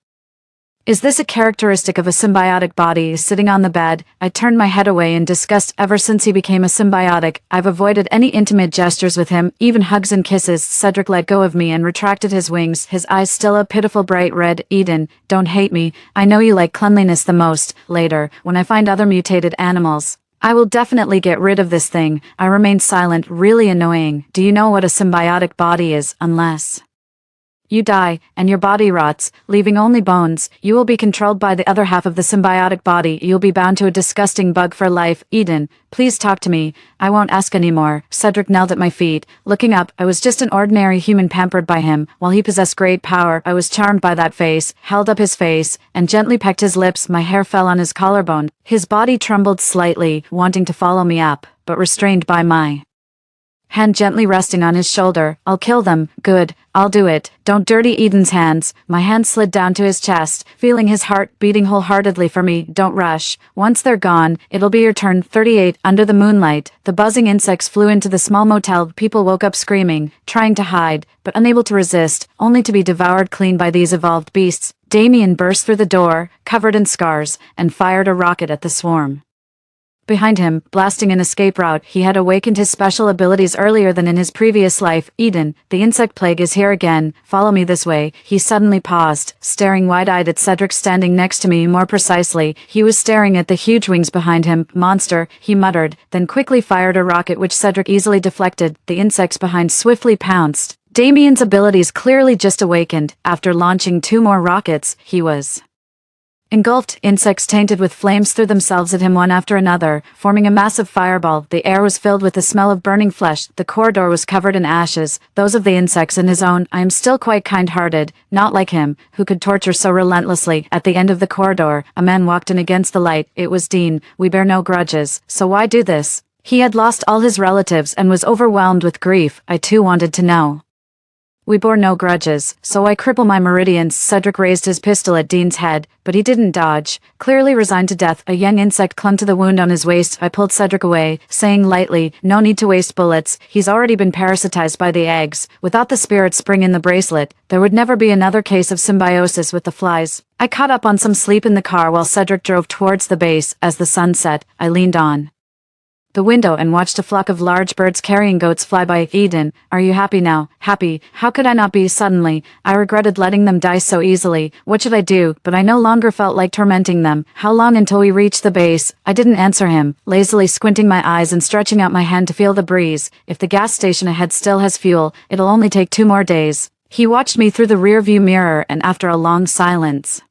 Is this a characteristic of a symbiotic body? Sitting on the bed, I turned my head away in disgust. Ever since he became a symbiotic, I've avoided any intimate gestures with him, even hugs and kisses. Cedric let go of me and retracted his wings, his eyes still a pitiful bright red. Eden, don't hate me. I know you like cleanliness the most. Later, when I find other mutated animals, I will definitely get rid of this thing. I remained silent, really annoying. Do you know what a symbiotic body is? Unless you die, and your body rots, leaving only bones. You will be controlled by the other half of the symbiotic body. You'll be bound to a disgusting bug for life. Eden, please talk to me. I won't ask anymore. Cedric knelt at my feet. Looking up, I was just an ordinary human pampered by him. While he possessed great power, I was charmed by that face, held up his face, and gently pecked his lips. My hair fell on his collarbone. His body trembled slightly, wanting to follow me up, but restrained by my hand gently resting on his shoulder. I'll kill them. Good. I'll do it. Don't dirty Eden's hands. My hand slid down to his chest, feeling his heart beating wholeheartedly for me. Don't rush. Once they're gone, it'll be your turn. 38. Under the moonlight, the buzzing insects flew into the small motel. People woke up screaming, trying to hide, but unable to resist, only to be devoured clean by these evolved beasts. Damien burst through the door, covered in scars, and fired a rocket at the swarm. Behind him, blasting an escape route, he had awakened his special abilities earlier than in his previous life. Eden, the insect plague is here again. Follow me this way. He suddenly paused, staring wide-eyed at Cedric standing next to me. More precisely, he was staring at the huge wings behind him. Monster, he muttered, then quickly fired a rocket which Cedric easily deflected. The insects behind swiftly pounced. Damien's abilities clearly just awakened. After launching 2 more rockets, he was engulfed. Insects tainted with flames threw themselves at him one after another, forming a massive fireball. The air was filled with the smell of burning flesh. The corridor was covered in ashes, those of the insects and his own. I am still quite kind-hearted, not like him, who could torture so relentlessly. At the end of the corridor, a man walked in against the light. It was Dean. We bear no grudges, so why do this? He had lost all his relatives and was overwhelmed with grief. I too wanted to know. We bore no grudges, so I cripple my meridians. Cedric raised his pistol at Dean's head, but he didn't dodge. Clearly resigned to death, a young insect clung to the wound on his waist. I pulled Cedric away, saying lightly, no need to waste bullets. He's already been parasitized by the eggs. Without the spirit spring in the bracelet, there would never be another case of symbiosis with the flies. I caught up on some sleep in the car while Cedric drove towards the base. As the sun set, I leaned on the window and watched a flock of large birds carrying goats fly by. Eden, are you happy now? Happy? How could I not be? Suddenly, I regretted letting them die so easily. What should I do? But I no longer felt like tormenting them. How long until we reach the base? I didn't answer him, lazily squinting my eyes and stretching out my hand to feel the breeze. If the gas station ahead still has fuel, it'll only take 2 more days. He watched me through the rearview mirror, and after a long silence,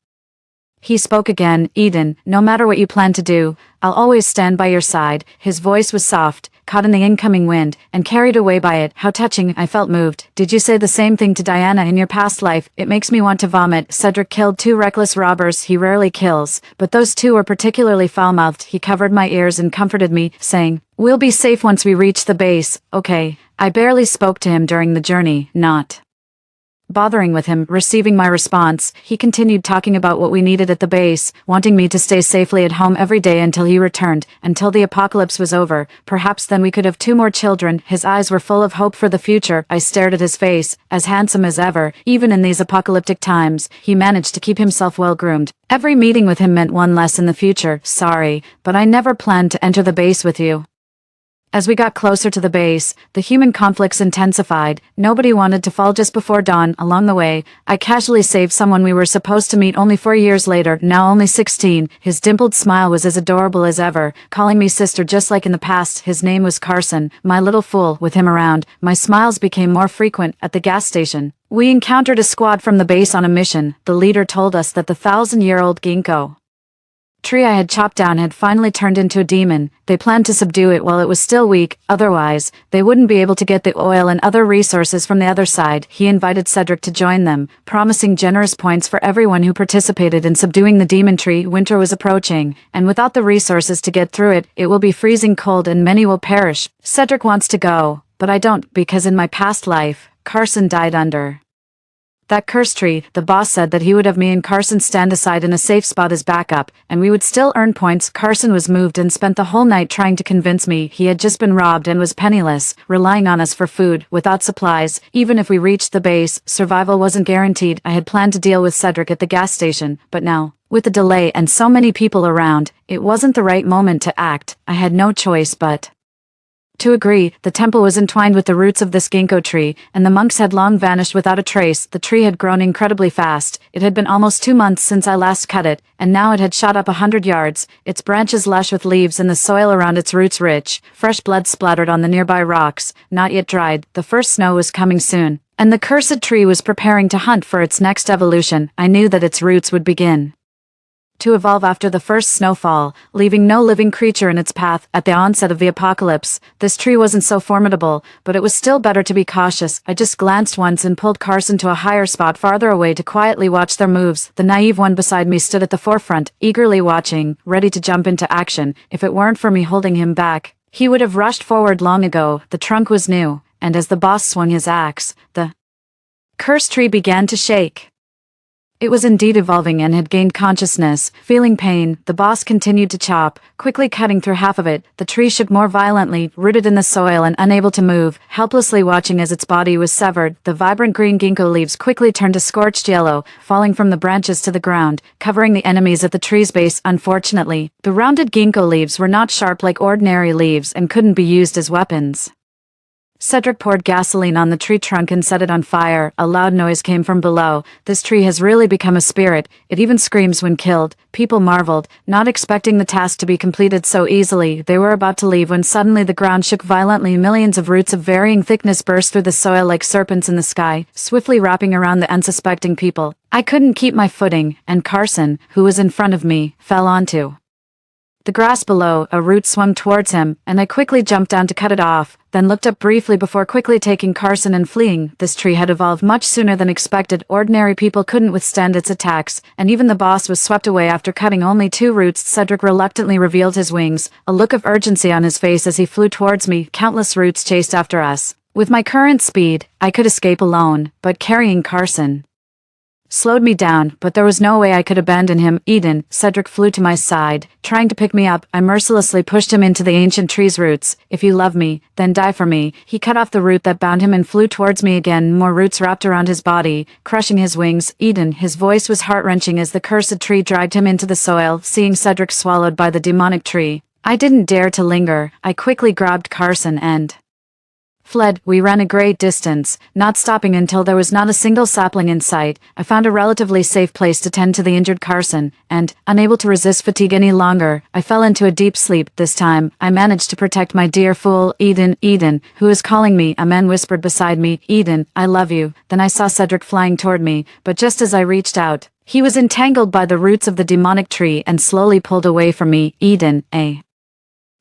he spoke again. Eden, no matter what you plan to do, I'll always stand by your side. His voice was soft, caught in the incoming wind, and carried away by it. How touching. I felt moved. Did you say the same thing to Diana in your past life? It makes me want to vomit. Cedric killed 2 reckless robbers he rarely kills, but those 2 were particularly foul-mouthed. He covered my ears and comforted me, saying, we'll be safe once we reach the base. Okay. I barely spoke to him during the journey, not bothering with him. Receiving my response, he continued talking about what we needed at the base, wanting me to stay safely at home every day until he returned, until the apocalypse was over. Perhaps then we could have 2 more children. His eyes were full of hope for the future. I stared at his face, as handsome as ever. Even in these apocalyptic times, he managed to keep himself well-groomed. Every meeting with him meant one less in the future. Sorry, but I never planned to enter the base with you. As we got closer to the base, the human conflicts intensified. Nobody wanted to fall just before dawn. Along the way, I casually saved someone we were supposed to meet only 4 years later, now only 16. His dimpled smile was as adorable as ever, calling me sister just like in the past. His name was Carson. My little fool, with him around, my smiles became more frequent. At the gas station, we encountered a squad from the base on a mission. The leader told us that the 1,000-year-old ginkgo tree I had chopped down had finally turned into a demon. They planned to subdue it while it was still weak, otherwise, they wouldn't be able to get the oil and other resources from the other side. He invited Cedric to join them, promising generous points for everyone who participated in subduing the demon tree. Winter was approaching, and without the resources to get through it, it will be freezing cold and many will perish. Cedric wants to go, but I don't, because in my past life, Carson died under that cursed tree. The boss said that he would have me and Carson stand aside in a safe spot as backup, and we would still earn points. Carson was moved and spent the whole night trying to convince me he had just been robbed and was penniless, relying on us for food. Without supplies, even if we reached the base, survival wasn't guaranteed. I had planned to deal with Cedric at the gas station, but now, with the delay and so many people around, it wasn't the right moment to act. I had no choice but to agree. The temple was entwined with the roots of this ginkgo tree, and the monks had long vanished without a trace. The tree had grown incredibly fast. It had been almost 2 months since I last cut it, and now it had shot up 100 yards, its branches lush with leaves and the soil around its roots rich. Fresh blood splattered on the nearby rocks, not yet dried. The first snow was coming soon, and the cursed tree was preparing to hunt for its next evolution. I knew that its roots would begin to evolve after the first snowfall, leaving no living creature in its path. At the onset of the apocalypse, this tree wasn't so formidable, but it was still better to be cautious. I just glanced once and pulled Carson to a higher spot farther away to quietly watch their moves. The naive one beside me stood at the forefront, eagerly watching, ready to jump into action, if it weren't for me holding him back. He would have rushed forward long ago, the trunk was new, and as the boss swung his axe, the cursed tree began to shake. It was indeed evolving and had gained consciousness. Feeling pain, the boss continued to chop, quickly cutting through half of it. The tree shook more violently, rooted in the soil and unable to move, helplessly watching as its body was severed. The vibrant green ginkgo leaves quickly turned to scorched yellow, falling from the branches to the ground, covering the enemies at the tree's base. Unfortunately, the rounded ginkgo leaves were not sharp like ordinary leaves and couldn't be used as weapons. Cedric poured gasoline on the tree trunk and set it on fire. A loud noise came from below. This tree has really become a spirit. It even screams when killed. People marveled, not expecting the task to be completed so easily. They were about to leave when suddenly the ground shook violently. Millions of roots of varying thickness burst through the soil like serpents in the sky, swiftly wrapping around the unsuspecting people. I couldn't keep my footing, and Carson, who was in front of me, fell onto the grass below. A root swung towards him, and I quickly jumped down to cut it off, then looked up briefly before quickly taking Carson and fleeing. This tree had evolved much sooner than expected. Ordinary people couldn't withstand its attacks, and even the boss was swept away after cutting only 2 roots. Cedric reluctantly revealed his wings, a look of urgency on his face as he flew towards me. Countless roots chased after us. With my current speed, I could escape alone, but carrying Carson slowed me down, but there was no way I could abandon him. Eden, Cedric flew to my side, trying to pick me up. I mercilessly pushed him into the ancient tree's roots. If you love me, then die for me. He cut off the root that bound him and flew towards me again. More roots wrapped around his body, crushing his wings. Eden, his voice was heart-wrenching as the cursed tree dragged him into the soil. Seeing Cedric swallowed by the demonic tree, I didn't dare to linger. I quickly grabbed Carson and fled. We ran a great distance, not stopping until there was not a single sapling in sight. I found a relatively safe place to tend to the injured Carson, and, unable to resist fatigue any longer, I fell into a deep sleep. This time, I managed to protect my dear fool, Eden. Eden, who is calling me? A man whispered beside me. Eden, I love you. Then I saw Cedric flying toward me, but just as I reached out, he was entangled by the roots of the demonic tree and slowly pulled away from me. Eden, a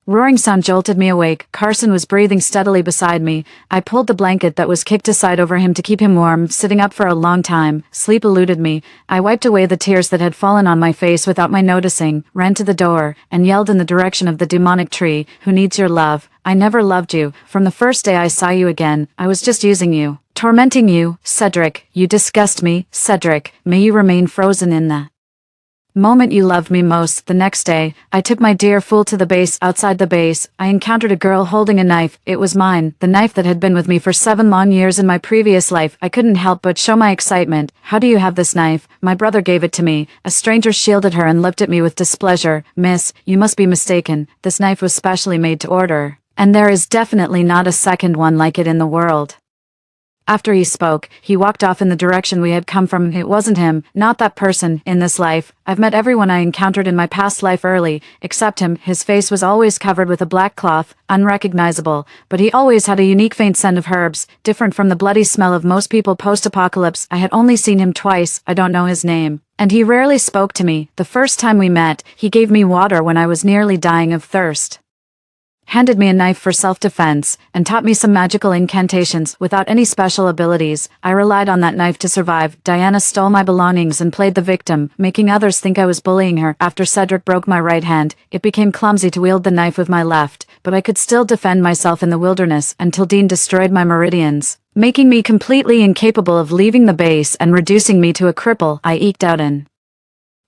roaring sound jolted me awake. Carson was breathing steadily beside me. I pulled the blanket that was kicked aside over him to keep him warm. Sitting up for a long time, sleep eluded me. I wiped away the tears that had fallen on my face without my noticing, ran to the door, and yelled in the direction of the demonic tree. Who needs your love? I never loved you. From the first day I saw you again, I was just using you, tormenting you. Cedric, you disgust me. Cedric, may you remain frozen in the moment you loved me most. The next day, I took my dear fool to the base. Outside the base, I encountered a girl holding a knife. It was mine, the knife that had been with me for 7 long years in my previous life. I couldn't help but show my excitement. How do you have this knife? My brother gave it to me. A stranger shielded her and looked at me with displeasure. Miss, you must be mistaken. This knife was specially made to order, and there is definitely not a second one like it in the world. After he spoke, he walked off in the direction we had come from. It wasn't him, not that person, in this life. I've met everyone I encountered in my past life early, except him. His face was always covered with a black cloth, unrecognizable, but he always had a unique faint scent of herbs, different from the bloody smell of most people post-apocalypse. I had only seen him twice. I don't know his name, and he rarely spoke to me. The first time we met, he gave me water when I was nearly dying of thirst, handed me a knife for self-defense, and taught me some magical incantations. Without any special abilities, I relied on that knife to survive. Diana stole my belongings and played the victim, making others think I was bullying her. After Cedric broke my right hand, it became clumsy to wield the knife with my left, but I could still defend myself in the wilderness until Didnt destroyed my meridians, making me completely incapable of leaving the base and reducing me to a cripple. I eked out an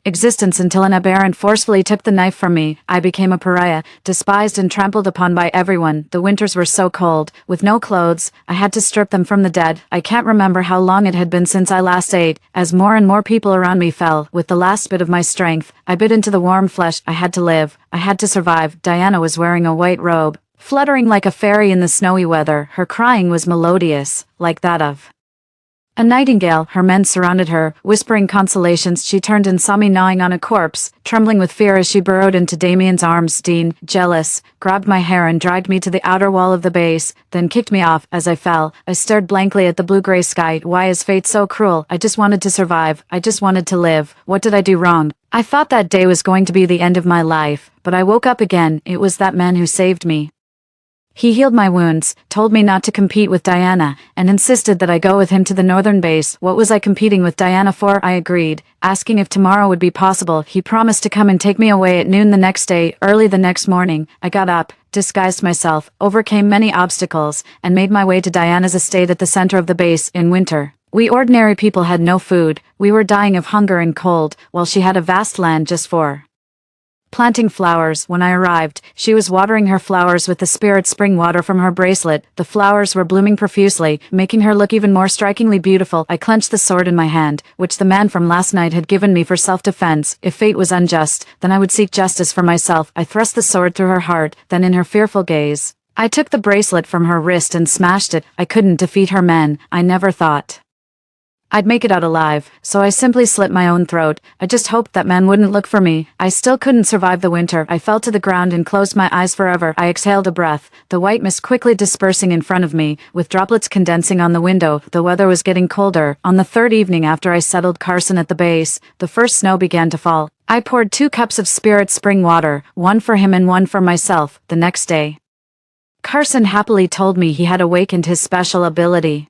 existence until an aberrant forcefully took the knife from me. I became a pariah, despised and trampled upon by everyone. The winters were so cold. With no clothes, I had to strip them from the dead. I can't remember how long it had been since I last ate. As more and more people around me fell, with the last bit of my strength, I bit into the warm flesh. I had to live. I had to survive. Diana was wearing a white robe, fluttering like a fairy in the snowy weather. Her crying was melodious, like that of a nightingale. Her men surrounded her, whispering consolations. She turned and saw me gnawing on a corpse, trembling with fear as she burrowed into Damien's arms. Dean, jealous, grabbed my hair and dragged me to the outer wall of the base, then kicked me off. As I fell, I stared blankly at the blue-gray sky. Why is fate so cruel? I just wanted to survive. I just wanted to live. What did I do wrong? I thought that day was going to be the end of my life, but I woke up again. It was that man who saved me. He healed my wounds, told me not to compete with Diana, and insisted that I go with him to the northern base. What was I competing with Diana for? I agreed, asking if tomorrow would be possible. He promised to come and take me away at noon the next day. Early the next morning, I got up, disguised myself, overcame many obstacles, and made my way to Diana's estate at the center of the base. In winter, we ordinary people had no food. We were dying of hunger and cold, while she had a vast land just for planting flowers. When I arrived, she was watering her flowers with the spirit spring water from her bracelet. The flowers were blooming profusely, making her look even more strikingly beautiful. I clenched the sword in my hand, which the man from last night had given me for self-defense. If fate was unjust, then I would seek justice for myself. I thrust the sword through her heart, then in her fearful gaze, I took the bracelet from her wrist and smashed it. I couldn't defeat her men. I never thought I'd make it out alive, so I simply slit my own throat. I just hoped that man wouldn't look for me. I still couldn't survive the winter. I fell to the ground and closed my eyes forever. I exhaled a breath, the white mist quickly dispersing in front of me, with droplets condensing on the window. The weather was getting colder. On the third evening after I settled Carson at the base, the first snow began to fall. I poured 2 cups of spirit spring water, one for him and one for myself. The next day, Carson happily told me he had awakened his special ability.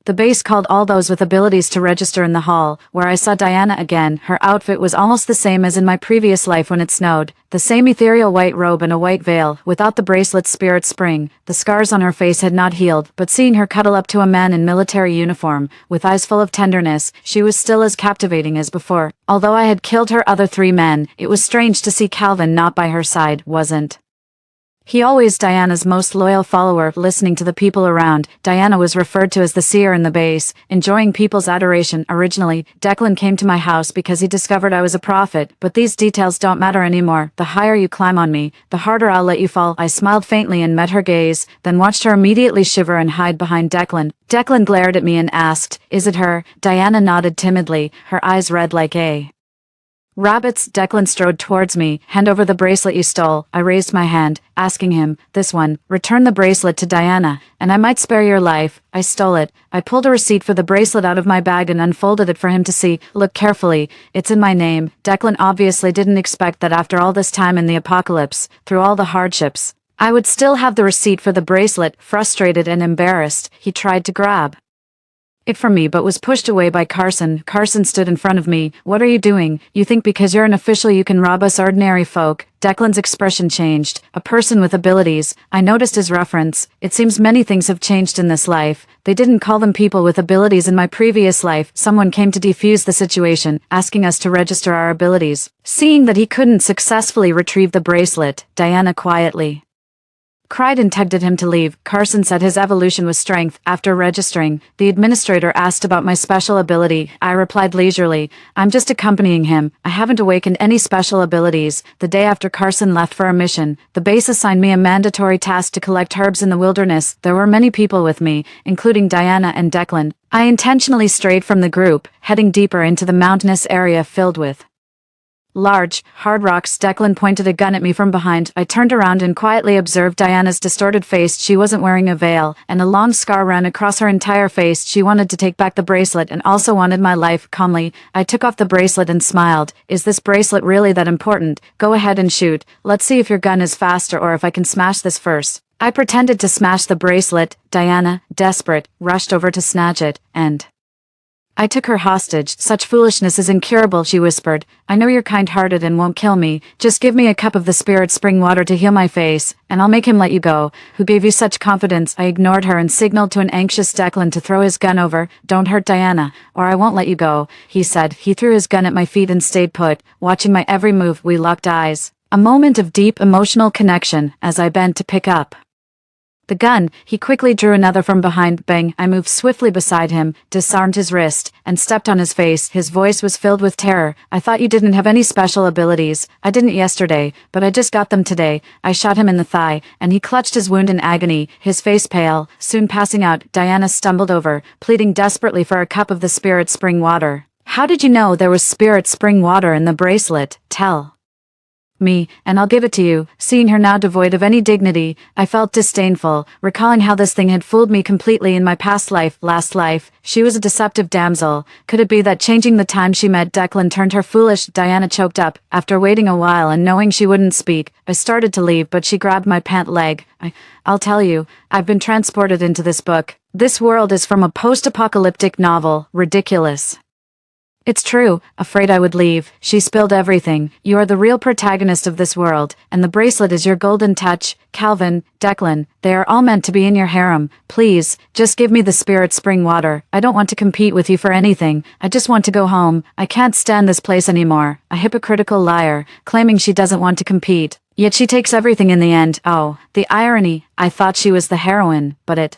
The base called all those with abilities to register in the hall, where I saw Diana again. Her outfit was almost the same as in my previous life when it snowed, the same ethereal white robe and a white veil, without the bracelet's spirit spring. The scars on her face had not healed, but seeing her cuddle up to a man in military uniform, with eyes full of tenderness, she was still as captivating as before. Although I had killed her other 3 men, it was strange to see Calvin not by her side, wasn't he always Diana's most loyal follower? Listening to the people around, Diana was referred to as the seer in the base, enjoying people's adoration. Originally, Declan came to my house because he discovered I was a prophet, but these details don't matter anymore. The higher you climb on me, the harder I'll let you fall. I smiled faintly and met her gaze, then watched her immediately shiver and hide behind Declan. Declan glared at me and asked, "Is it her?" Diana nodded timidly, her eyes red like a rabbit's. Declan strode towards me. "Hand over the bracelet you stole." I raised my hand, asking him, "This one?" "Return the bracelet to Diana, and I might spare your life." "I stole it." I pulled a receipt for the bracelet out of my bag and unfolded it for him to see. "Look carefully. It's in my name." Declan obviously didn't expect that after all this time in the apocalypse, through all the hardships, I would still have the receipt for the bracelet. Frustrated and embarrassed, he tried to grab it from me but was pushed away by Carson. Carson stood in front of me. "What are you doing? You think because you're an official you can rob us ordinary folk?" Declan's expression changed. "A person with abilities." I noticed his reference. It seems many things have changed in this life. They didn't call them people with abilities in my previous life. Someone came to defuse the situation, asking us to register our abilities. Seeing that he couldn't successfully retrieve the bracelet, Diana quietly cried and tugged at him to leave. Carson said his evolution was strength. After registering, the administrator asked about my special ability. I replied leisurely, "I'm just accompanying him. I haven't awakened any special abilities." The day after Carson left for a mission, the base assigned me a mandatory task to collect herbs in the wilderness. There were many people with me, including Diana and Declan. I intentionally strayed from the group, heading deeper into the mountainous area filled with large, hard rocks. Declan pointed a gun at me from behind. I turned around and quietly observed Diana's distorted face. She wasn't wearing a veil, and a long scar ran across her entire face. She wanted to take back the bracelet and also wanted my life. Calmly, I took off the bracelet and smiled. "Is this bracelet really that important? Go ahead and shoot. Let's see if your gun is faster or if I can smash this first." I pretended to smash the bracelet. Diana, desperate, rushed over to snatch it, and I took her hostage. "Such foolishness is incurable," she whispered. "I know you're kind-hearted and won't kill me. Just give me a cup of the spirit spring water to heal my face, and I'll make him let you go. Who gave you such confidence?" I ignored her and signaled to an anxious Declan to throw his gun over. "Don't hurt Diana, or I won't let you go," he said. He threw his gun at my feet and stayed put, watching my every move. We locked eyes. A moment of deep emotional connection. As I bent to pick up the gun, he quickly drew another from behind. Bang! I moved swiftly beside him, disarmed his wrist, and stepped on his face. His voice was filled with terror. "I thought you didn't have any special abilities." "I didn't yesterday, but I just got them today." I shot him in the thigh, and he clutched his wound in agony, his face pale, soon passing out. Diana stumbled over, pleading desperately for a cup of the spirit spring water. "How did you know there was spirit spring water in the bracelet? Tell Me, and I'll give it to you. Seeing her now devoid of any dignity, I felt disdainful, recalling how this thing had fooled me completely in my last life. She was a deceptive damsel. Could it be that changing the time she met Declan turned her foolish? Diana choked up. After waiting a while and knowing she wouldn't speak, I started to leave, but she grabbed my pant leg. I'll tell you, I've been transported into this book. This world is from a post-apocalyptic novel. Ridiculous. It's true, afraid I would leave. She spilled everything. You are the real protagonist of this world, and the bracelet is your golden touch. Calvin, Declan, they are all meant to be in your harem. Please, just give me the spirit spring water. I don't want to compete with you for anything. I just want to go home. I can't stand this place anymore. A hypocritical liar, claiming she doesn't want to compete. Yet she takes everything in the end. Oh, the irony. I thought she was the heroine, but it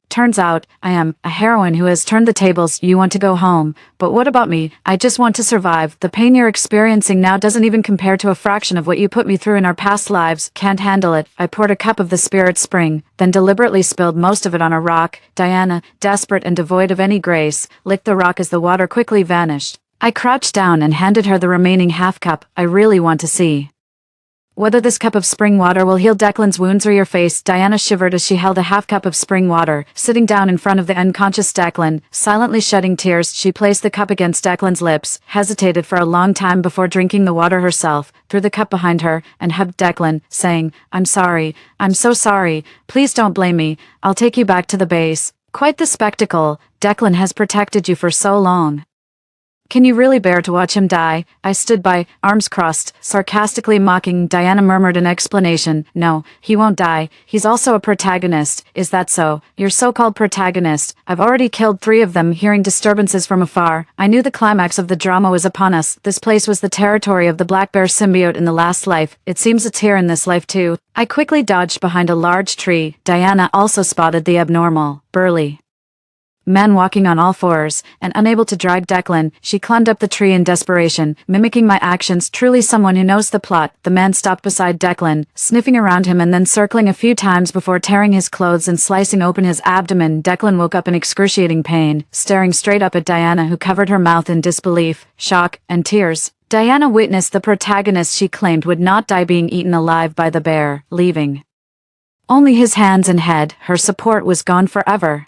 turns out, I am a heroine who has turned the tables. You want to go home, but what about me? I just want to survive. The pain you're experiencing now doesn't even compare to a fraction of what you put me through in our past lives. Can't handle it. I poured a cup of the spirit spring, then deliberately spilled most of it on a rock. Diana, desperate and devoid of any grace, licked the rock as the water quickly vanished. I crouched down and handed her the remaining half cup. I really want to see whether this cup of spring water will heal Declan's wounds or your face. Diana shivered as she held a half cup of spring water. Sitting down in front of the unconscious Declan, silently shedding tears, she placed the cup against Declan's lips, hesitated for a long time before drinking the water herself, threw the cup behind her, and hugged Declan, saying, I'm sorry. I'm so sorry. Please don't blame me. I'll take you back to the base. Quite the spectacle. Declan has protected you for so long. Can you really bear to watch him die? I stood by, arms crossed, sarcastically mocking. Diana murmured an explanation. No, he won't die. He's also a protagonist. Is that so? Your so-called protagonist. I've already killed 3 of them. Hearing disturbances from afar, I knew the climax of the drama was upon us. This place was the territory of the black bear symbiote in the last life. It seems it's here in this life too. I quickly dodged behind a large tree. Diana also spotted the abnormal, burly man walking on all fours, and unable to drag Declan, she climbed up the tree in desperation, mimicking my actions. Truly someone who knows the plot. The man stopped beside Declan, sniffing around him and then circling a few times before tearing his clothes and slicing open his abdomen. Declan woke up in excruciating pain, staring straight up at Diana, who covered her mouth in disbelief, shock, and tears. Diana witnessed the protagonist she claimed would not die being eaten alive by the bear, leaving only his hands and head. Her support was gone forever.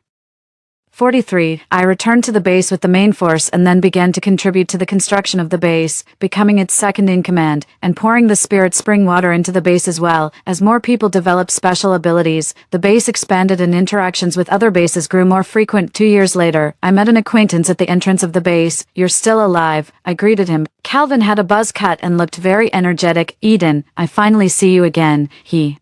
43. I returned to the base with the main force and then began to contribute to the construction of the base, becoming its second in command, and pouring the spirit spring water into the base as well. As more people developed special abilities, the base expanded and interactions with other bases grew more frequent. 2 years later, I met an acquaintance at the entrance of the base. You're still alive, I greeted him. Calvin had a buzz cut and looked very energetic. Eden, I finally see you again, he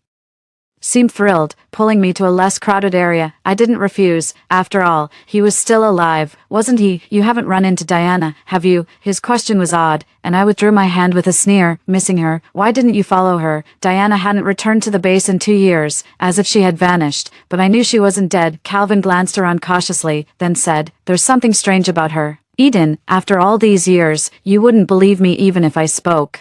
seemed thrilled, pulling me to a less crowded area. I didn't refuse. After all, he was still alive, wasn't he? You haven't run into Diana, have you? His question was odd, and I withdrew my hand with a sneer. Missing her? Why didn't you follow her? Diana hadn't returned to the base in 2 years, as if she had vanished, but I knew she wasn't dead. Calvin glanced around cautiously, then said, There's something strange about her. Eden, after all these years, you wouldn't believe me even if I spoke.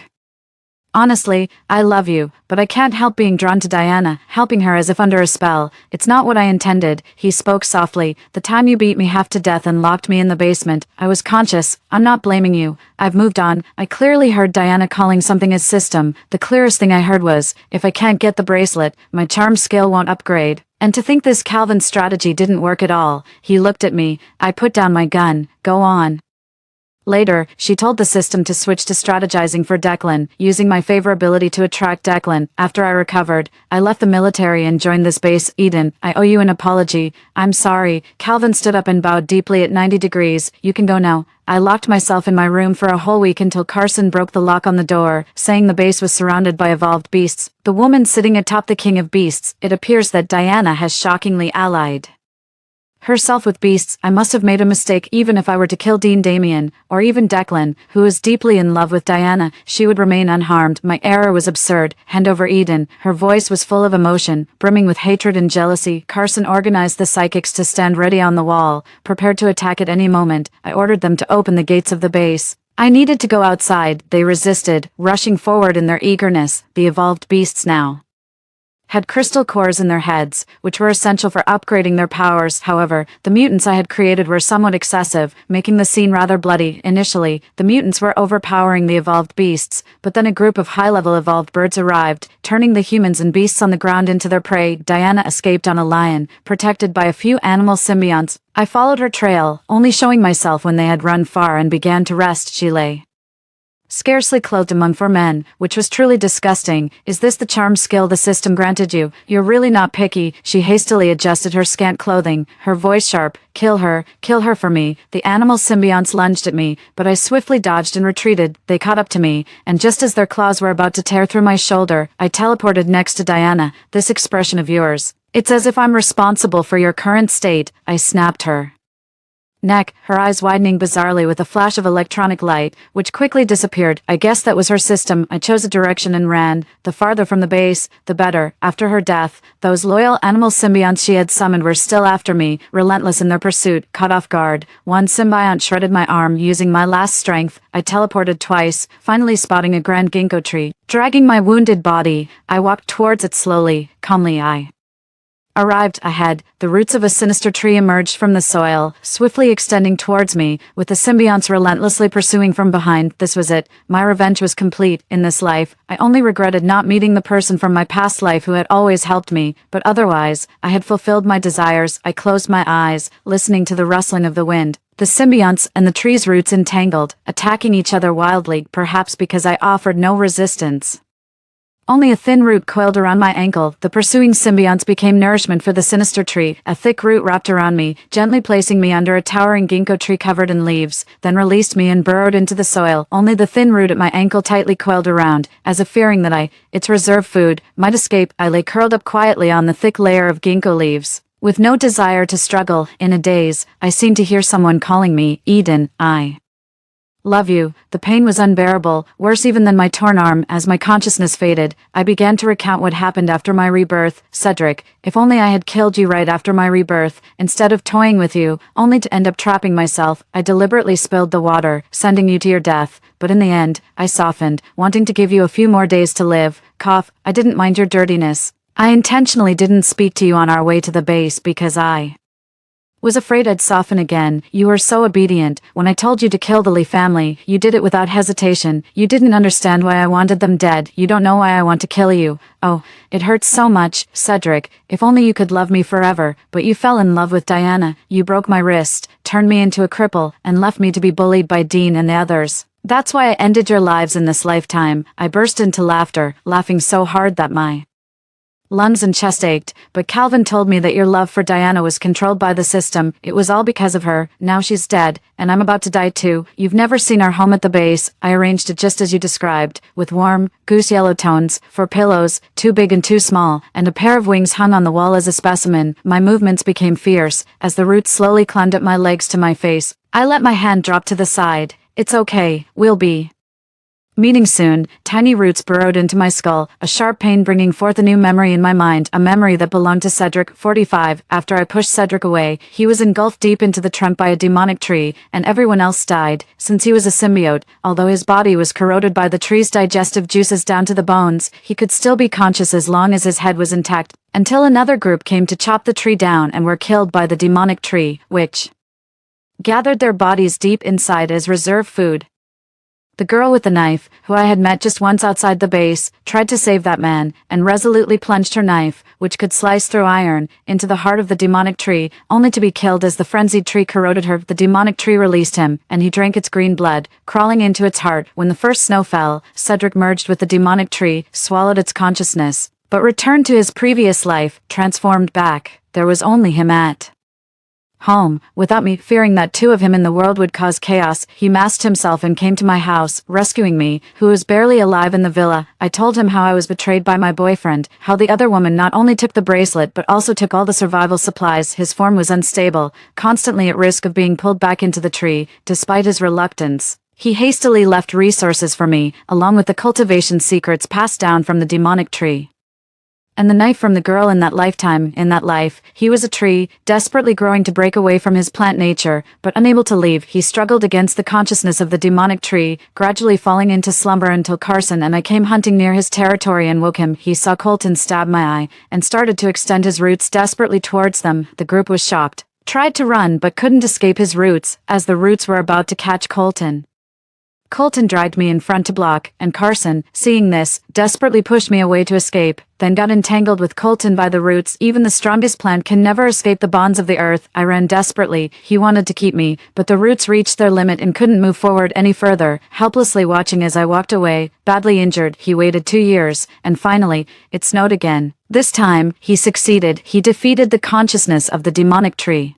Honestly, I love you, but I can't help being drawn to Diana, helping her as if under a spell. It's not what I intended, he spoke softly. The time you beat me half to death and locked me in the basement, I was conscious. I'm not blaming you. I've moved on. I clearly heard Diana calling something his system. The clearest thing I heard was, if I can't get the bracelet, my charm skill won't upgrade. And to think this Calvin strategy didn't work at all. He looked at me. I put down my gun. Go on. Later, she told the system to switch to strategizing for Declan, using my favorability to attract Declan. After I recovered, I left the military and joined this base. Eden, I owe you an apology. I'm sorry. Calvin stood up and bowed deeply at 90 degrees. You can go now. I locked myself in my room for a whole week until Carson broke the lock on the door, saying the base was surrounded by evolved beasts. The woman sitting atop the king of beasts. It appears that Diana has shockingly allied herself with beasts. I must have made a mistake. Even if I were to kill Dean Damien, or even Declan, who is deeply in love with Diana, she would remain unharmed. My error was absurd. Hand over Eden. Her voice was full of emotion, brimming with hatred and jealousy. Carson organized the psychics to stand ready on the wall, prepared to attack at any moment. I ordered them to open the gates of the base. I needed to go outside. They resisted, rushing forward in their eagerness, the evolved beasts now had crystal cores in their heads, which were essential for upgrading their powers. However, the mutants I had created were somewhat excessive, making the scene rather bloody. Initially, the mutants were overpowering the evolved beasts, but then a group of high-level evolved birds arrived, turning the humans and beasts on the ground into their prey. Diana escaped on a lion, protected by a few animal symbionts. I followed her trail, only showing myself when they had run far and began to rest. She lay scarcely clothed among four men, which was truly disgusting. Is this the charm skill the system granted you? You're really not picky. She hastily adjusted her scant clothing, her voice sharp. Kill her for me. The animal symbionts lunged at me, but I swiftly dodged and retreated. They caught up to me, and just as their claws were about to tear through my shoulder, I teleported next to Diana. This expression of yours, it's as if I'm responsible for your current state. I snapped her neck, her eyes widening bizarrely with a flash of electronic light, which quickly disappeared. I guess that was her system. I chose a direction and ran. The farther from the base, the better. After her death, those loyal animal symbionts she had summoned were still after me, relentless in their pursuit. Caught off guard, one symbiont shredded my arm. Using my last strength, I teleported twice, finally spotting a grand ginkgo tree. Dragging my wounded body, I walked towards it slowly, calmly. I arrived ahead. The roots of a sinister tree emerged from the soil, swiftly extending towards me, with the symbionts relentlessly pursuing from behind. This was it. My revenge was complete. In this life, I only regretted not meeting the person from my past life who had always helped me, but otherwise, I had fulfilled my desires. I closed my eyes, listening to the rustling of the wind. The symbionts and the tree's roots entangled, attacking each other wildly, perhaps because I offered no resistance. Only a thin root coiled around my ankle. The pursuing symbionts became nourishment for the sinister tree. A thick root wrapped around me, gently placing me under a towering ginkgo tree covered in leaves, then released me and burrowed into the soil. Only the thin root at my ankle tightly coiled around, as if fearing that its reserve food, might escape. I lay curled up quietly on the thick layer of ginkgo leaves, with no desire to struggle. In a daze, I seemed to hear someone calling me, Eden. I love you. The pain was unbearable, worse even than my torn arm. As my consciousness faded, I began to recount what happened after my rebirth. Cedric, if only I had killed you right after my rebirth, instead of toying with you, only to end up trapping myself. I deliberately spilled the water, sending you to your death, but in the end, I softened, wanting to give you a few more days to live. Cough, I didn't mind your dirtiness. I intentionally didn't speak to you on our way to the base because I was afraid I'd soften again. You were so obedient. When I told you to kill the Lee family, you did it without hesitation. You didn't understand why I wanted them dead. You don't know why I want to kill you. Oh, it hurts so much, Cedric. If only you could love me forever. But you fell in love with Diana. You broke my wrist, turned me into a cripple, and left me to be bullied by Dean and the others. That's why I ended your lives in this lifetime. I burst into laughter, laughing so hard that my lungs and chest ached, but Calvin told me that your love for Diana was controlled by the system. It was all because of her. Now she's dead, and I'm about to die too. You've never seen our home at the base. I arranged it just as you described, with warm, goose yellow tones, 4 pillows, 2 big and 2 small, and a pair of wings hung on the wall as a specimen. My movements became fierce, as the roots slowly climbed up my legs to my face. I let my hand drop to the side. It's okay, we'll be meeting soon. Tiny roots burrowed into my skull, a sharp pain bringing forth a new memory in my mind, a memory that belonged to Cedric. 45. After I pushed Cedric away, he was engulfed deep into the trunk by a demonic tree, and everyone else died. Since he was a symbiote, although his body was corroded by the tree's digestive juices down to the bones, he could still be conscious as long as his head was intact, until another group came to chop the tree down and were killed by the demonic tree, which gathered their bodies deep inside as reserve food. The girl with the knife, who I had met just once outside the base, tried to save that man, and resolutely plunged her knife, which could slice through iron, into the heart of the demonic tree, only to be killed as the frenzied tree corroded her. The demonic tree released him, and he drank its green blood, crawling into its heart. When the first snow fell, Cedric merged with the demonic tree, swallowed its consciousness, but returned to his previous life, transformed back. There was only him at home, without me. Fearing that 2 of him in the world would cause chaos, he masked himself and came to my house, rescuing me, who was barely alive in the villa. I told him how I was betrayed by my boyfriend, how the other woman not only took the bracelet but also took all the survival supplies. His form was unstable, constantly at risk of being pulled back into the tree. Despite his reluctance, he hastily left resources for me, along with the cultivation secrets passed down from the demonic tree. And the knife from the girl in that lifetime, in that life, he was a tree, desperately growing to break away from his plant nature, but unable to leave, he struggled against the consciousness of the demonic tree, gradually falling into slumber until Carson and I came hunting near his territory and woke him. He saw Colton stab my eye, and started to extend his roots desperately towards them. The group was shocked, tried to run but couldn't escape his roots, as the roots were about to catch Colton. Colton dragged me in front to block, and Carson, seeing this, desperately pushed me away to escape, then got entangled with Colton by the roots. Even the strongest plant can never escape the bonds of the earth. I ran desperately. He wanted to keep me, but the roots reached their limit and couldn't move forward any further, helplessly watching as I walked away, badly injured. He waited 2 years, and finally, it snowed again. This time, he succeeded. He defeated the consciousness of the demonic tree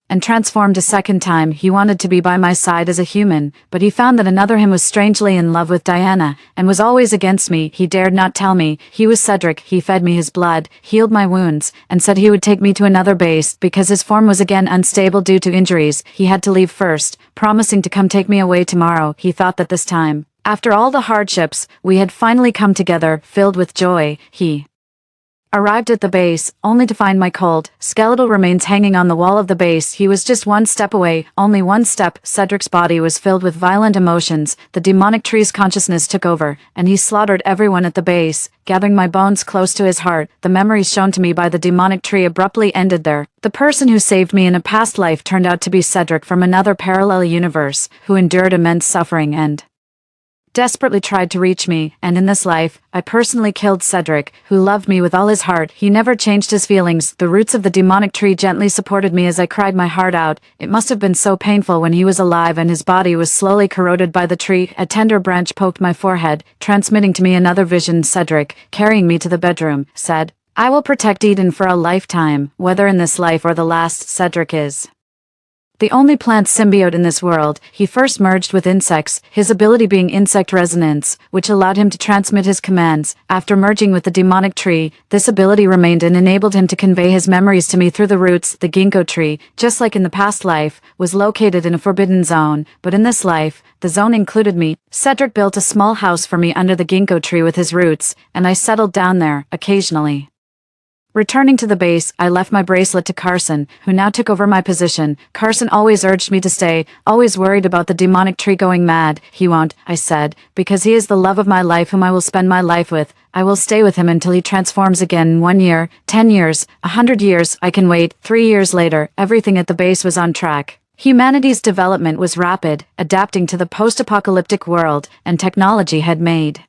and transformed a second time. He wanted to be by my side as a human, but he found that another him was strangely in love with Diana, and was always against me. He dared not tell me. He was Cedric. He fed me his blood, healed my wounds, and said he would take me to another base. Because his form was again unstable due to injuries, he had to leave first, promising to come take me away tomorrow. He thought that this time, after all the hardships, we had finally come together, filled with joy. He arrived at the base, only to find my cold, skeletal remains hanging on the wall of the base. He was just one step away, only one step. Cedric's body was filled with violent emotions. The demonic tree's consciousness took over, and he slaughtered everyone at the base, gathering my bones close to his heart. The memories shown to me by the demonic tree abruptly ended there. The person who saved me in a past life turned out to be Cedric from another parallel universe, who endured immense suffering and desperately tried to reach me, and in this life, I personally killed Cedric, who loved me with all his heart. He never changed his feelings. The roots of the demonic tree gently supported me as I cried my heart out. It must have been so painful when he was alive and his body was slowly corroded by the tree. A tender branch poked my forehead, transmitting to me another vision. Cedric, carrying me to the bedroom, said, "I will protect Eden for a lifetime, whether in this life or the last." Cedric is the only plant symbiote in this world. He first merged with insects, his ability being insect resonance, which allowed him to transmit his commands. After merging with the demonic tree, this ability remained and enabled him to convey his memories to me through the roots. The ginkgo tree, just like in the past life, was located in a forbidden zone, but in this life, the zone included me. Cedric built a small house for me under the ginkgo tree with his roots, and I settled down there, occasionally. Returning to the base, I left my bracelet to Carson, who now took over my position. Carson always urged me to stay, always worried about the demonic tree going mad. "He won't," I said, "because he is the love of my life whom I will spend my life with. I will stay with him until he transforms again. 1 year, 10 years, 100 years, I can wait." 3 years later, everything at the base was on track. Humanity's development was rapid, adapting to the post-apocalyptic world, and technology had made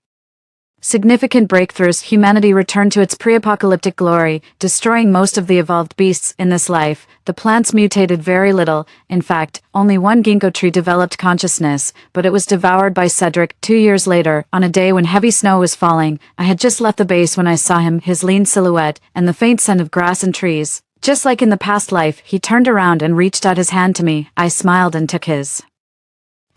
significant breakthroughs. Humanity returned to its pre-apocalyptic glory, destroying most of the evolved beasts in this life. The plants mutated very little. In fact, only one ginkgo tree developed consciousness, but it was devoured by Cedric. 2 years later, on a day when heavy snow was falling, I had just left the base when I saw him, his lean silhouette, and the faint scent of grass and trees. Just like in the past life, he turned around and reached out his hand to me. I smiled and took his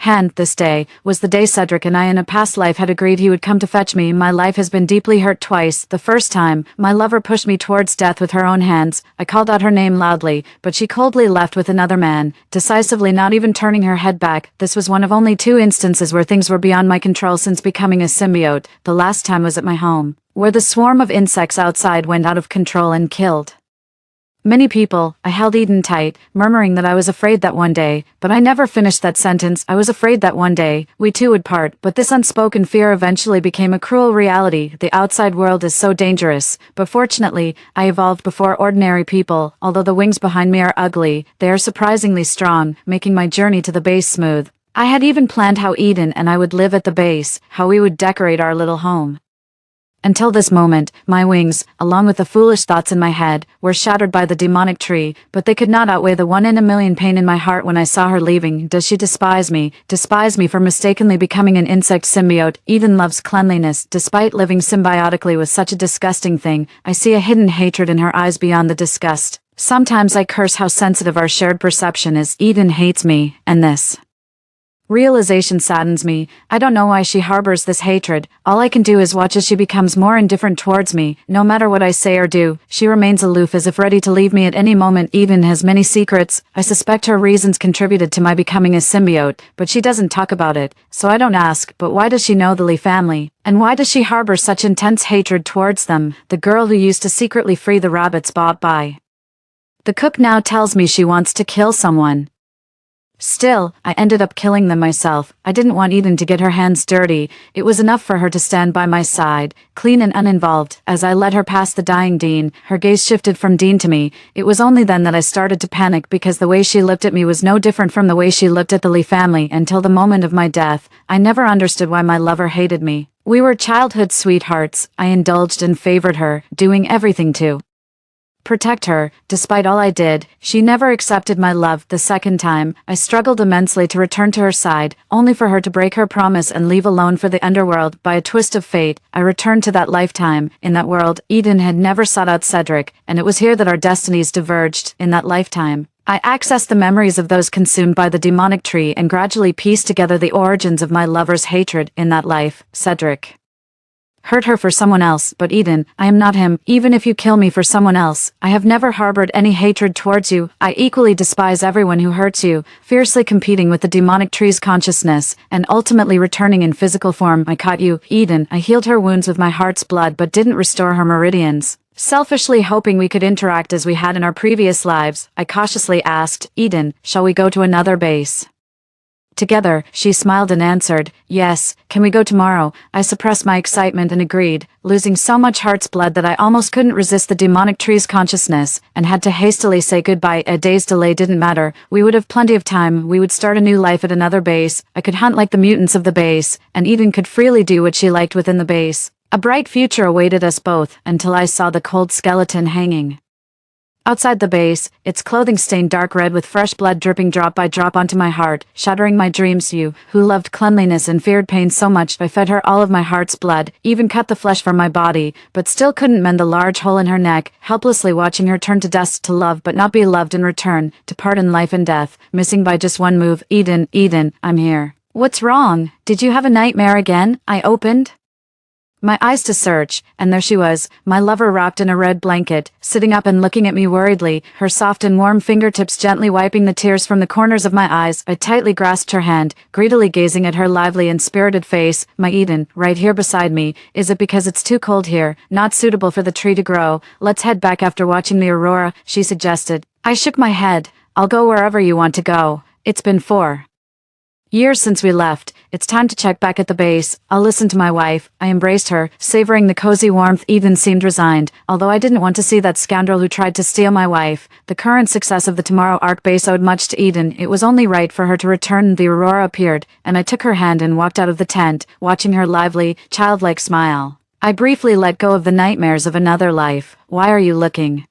hand. This day was the day Cedric and I in a past life had agreed he would come to fetch me. My life has been deeply hurt twice. The first time, my lover pushed me towards death with her own hands. I called out her name loudly, but she coldly left with another man, decisively, not even turning her head back. This was one of only 2 instances where things were beyond my control since becoming a symbiote. The last time was at my home, where the swarm of insects outside went out of control and killed many people. I held Eden tight, murmuring that I was afraid that one day, but I never finished that sentence. I was afraid that one day, we two would part, but this unspoken fear eventually became a cruel reality. The outside world is so dangerous, but fortunately, I evolved before ordinary people. Although the wings behind me are ugly, they are surprisingly strong, making my journey to the base smooth. I had even planned how Eden and I would live at the base, how we would decorate our little home. Until this moment, my wings, along with the foolish thoughts in my head, were shattered by the demonic tree, but they could not outweigh the 1 in a million pain in my heart when I saw her leaving. Does she despise me? Despise me for mistakenly becoming an insect symbiote? Eden loves cleanliness, despite living symbiotically with such a disgusting thing. I see a hidden hatred in her eyes beyond the disgust. Sometimes I curse how sensitive our shared perception is. Eden hates me, and this Realization saddens me. I don't know why she harbors this hatred. All I can do is watch as she becomes more indifferent towards me. No matter what I say or do, she remains aloof as if ready to leave me at any moment. Eden has many secrets. I suspect her reasons contributed to my becoming a symbiote, but she doesn't talk about it. So I don't ask, but why does she know the Lee family? And why does she harbor such intense hatred towards them? The girl who used to secretly free the rabbits bought by. The cook now tells me she wants to kill someone. Still, I ended up killing them myself. I didn't want Eden to get her hands dirty. It was enough for her to stand by my side, clean and uninvolved. As I led her past the dying Dean, her gaze shifted from Dean to me. It was only then that I started to panic because the way she looked at me was no different from the way she looked at the Lee family until the moment of my death. I never understood why my lover hated me. We were childhood sweethearts. I indulged and favored her, doing everything to protect her. Despite all I did, she never accepted my love. The second time, I struggled immensely to return to her side, only for her to break her promise and leave alone for the underworld. By a twist of fate, I returned to that lifetime. In that world, Eden had never sought out Cedric, and it was here that our destinies diverged. In that lifetime, I accessed the memories of those consumed by the demonic tree and gradually pieced together the origins of my lover's hatred. In that life, Cedric hurt her for someone else, but Eden, I am not him. Even if you kill me for someone else, I have never harbored any hatred towards you. I equally despise everyone who hurts you. Fiercely competing with the demonic tree's consciousness, and ultimately returning in physical form, I caught you, Eden. I healed her wounds with my heart's blood but didn't restore her meridians. Selfishly hoping we could interact as we had in our previous lives, I cautiously asked, Eden, shall we go to another base? Together, she smiled and answered, yes, can we go tomorrow? I suppressed my excitement and agreed, losing so much heart's blood that I almost couldn't resist the demonic tree's consciousness, and had to hastily say goodbye. A day's delay didn't matter. We would have plenty of time. We would start a new life at another base. I could hunt like the mutants of the base, and Eden could freely do what she liked within the base. A bright future awaited us both, until I saw the cold skeleton hanging outside the base, its clothing stained dark red with fresh blood dripping drop by drop onto my heart, shattering my dreams. You, who loved cleanliness and feared pain so much, I fed her all of my heart's blood, even cut the flesh from my body, but still couldn't mend the large hole in her neck, helplessly watching her turn to dust, to love but not be loved in return, to part in life and death, missing by just one move. Eden, Eden, I'm here. What's wrong? Did you have a nightmare again? I opened my eyes to search, and there she was, my lover wrapped in a red blanket, sitting up and looking at me worriedly, her soft and warm fingertips gently wiping the tears from the corners of my eyes. I tightly grasped her hand, greedily gazing at her lively and spirited face. My Eden, right here beside me. Is it because it's too cold here, not suitable for the tree to grow? Let's head back after watching the aurora, she suggested. I shook my head. I'll go wherever you want to go. It's been 4 years since we left. It's time to check back at the base. I'll listen to my wife. I embraced her, savoring the cozy warmth. Eden seemed resigned, although I didn't want to see that scoundrel who tried to steal my wife. The current success of the Tomorrow Arc base owed much to Eden. It was only right for her to return. The aurora appeared, and I took her hand and walked out of the tent, watching her lively, childlike smile. I briefly let go of the nightmares of another life. Why are you looking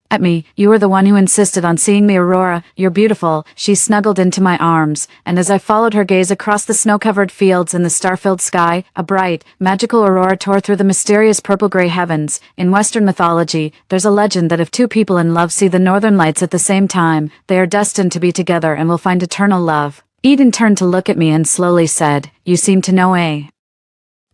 at me? You were the one who insisted on seeing the aurora. You're beautiful. She snuggled into my arms, and as I followed her gaze across the snow-covered fields and the star-filled sky, a bright, magical aurora tore through the mysterious purple-gray heavens. In Western mythology, there's a legend that if two people in love see the northern lights at the same time, they are destined to be together and will find eternal love. Eden turned to look at me and slowly said, you seem to know a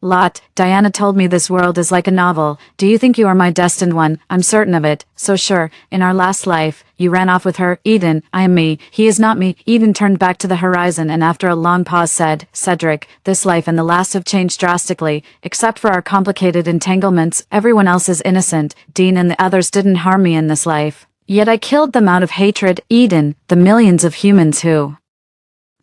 lot. Diana told me this world is like a novel. Do you think you are my destined one? I'm certain of it. So sure, in our last life, you ran off with her. Eden, I am me. He is not me. Eden turned back to the horizon and after a long pause said, Cedric, this life and the last have changed drastically. Except for our complicated entanglements, everyone else is innocent. Dean and the others didn't harm me in this life. Yet I killed them out of hatred. Eden, the millions of humans who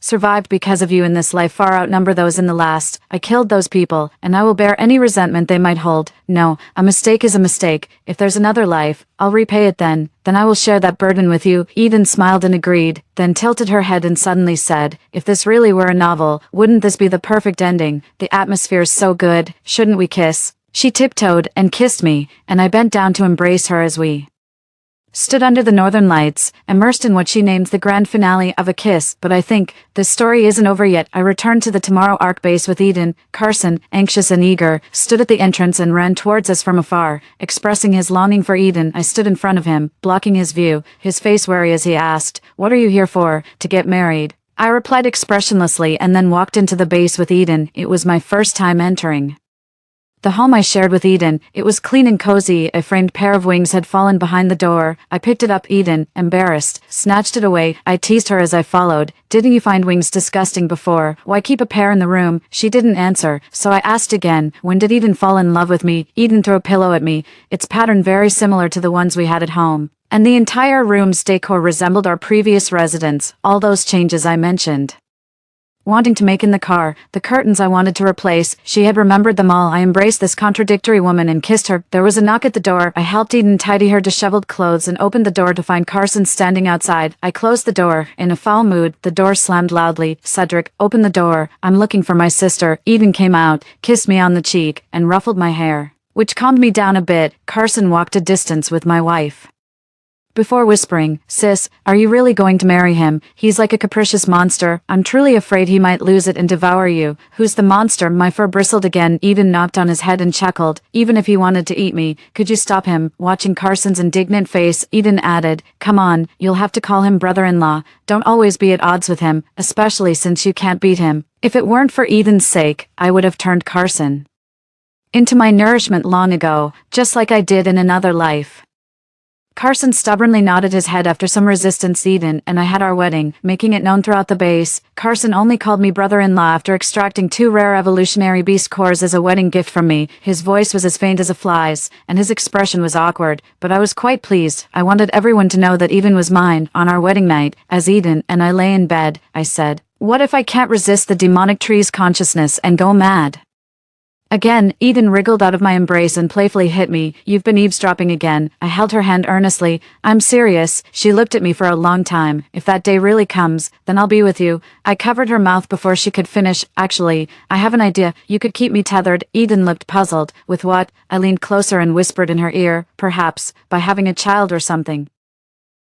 survived because of you in this life far outnumber those in the last. I killed those people, and I will bear any resentment they might hold. No, a mistake is a mistake. If there's another life, I'll repay it then I will share that burden with you. Eden smiled and agreed, then tilted her head and suddenly said, if this really were a novel, wouldn't this be the perfect ending? The atmosphere's so good, shouldn't we kiss? She tiptoed and kissed me, and I bent down to embrace her as we stood under the northern lights, immersed in what she named the grand finale of a kiss. But I think this story isn't over yet. I returned to the Tomorrow Arc base with Eden. Carson, anxious and eager, stood at the entrance and ran towards us from afar, expressing his longing for Eden. I stood in front of him, blocking his view, his face wary as he asked, what are you here for? To get married? I replied expressionlessly and then walked into the base with Eden. It was my first time entering the home I shared with Eden. It was clean and cozy. A framed pair of wings had fallen behind the door. I picked it up. Eden, embarrassed, snatched it away. I teased her as I followed. Didn't you find wings disgusting before? Why keep a pair in the room? She didn't answer, so I asked again. When did Eden fall in love with me? Eden threw a pillow at me, its pattern very similar to the ones we had at home. And the entire room's decor resembled our previous residence. All those changes I mentioned wanting to make in the car, the curtains I wanted to replace, she had remembered them all. I embraced this contradictory woman and kissed her. There was a knock at the door. I helped Eden tidy her disheveled clothes and opened the door to find Carson standing outside. I closed the door. In a foul mood, the door slammed loudly. Cedric, open the door. I'm looking for my sister. Eden came out, kissed me on the cheek, and ruffled my hair, which calmed me down a bit. Carson walked a distance with my wife before whispering, "Sis, are you really going to marry him? He's like a capricious monster. I'm truly afraid he might lose it and devour you." "Who's the monster?" My fur bristled again. Eden knocked on his head and chuckled. "Even if he wanted to eat me, could you stop him?" Watching Carson's indignant face, Eden added, "Come on, you'll have to call him brother-in-law. Don't always be at odds with him, especially since you can't beat him." If it weren't for Eden's sake, I would have turned Carson into my nourishment long ago, just like I did in another life. Carson stubbornly nodded his head after some resistance. Eden and I had our wedding, making it known throughout the base. Carson only called me brother-in-law after extracting 2 rare evolutionary beast cores as a wedding gift from me. His voice was as faint as a fly's, and his expression was awkward, but I was quite pleased. I wanted everyone to know that Eden was mine. On our wedding night, as Eden and I lay in bed, I said, "What if I can't resist the demonic tree's consciousness and go mad?" Again, Eden wriggled out of my embrace and playfully hit me. "You've been eavesdropping again." I held her hand earnestly. "I'm serious." She looked at me for a long time. "If that day really comes, then I'll be with you." I covered her mouth before she could finish. "Actually, I have an idea. You could keep me tethered." Eden looked puzzled. "With what?" I leaned closer and whispered in her ear. "Perhaps by having a child or something."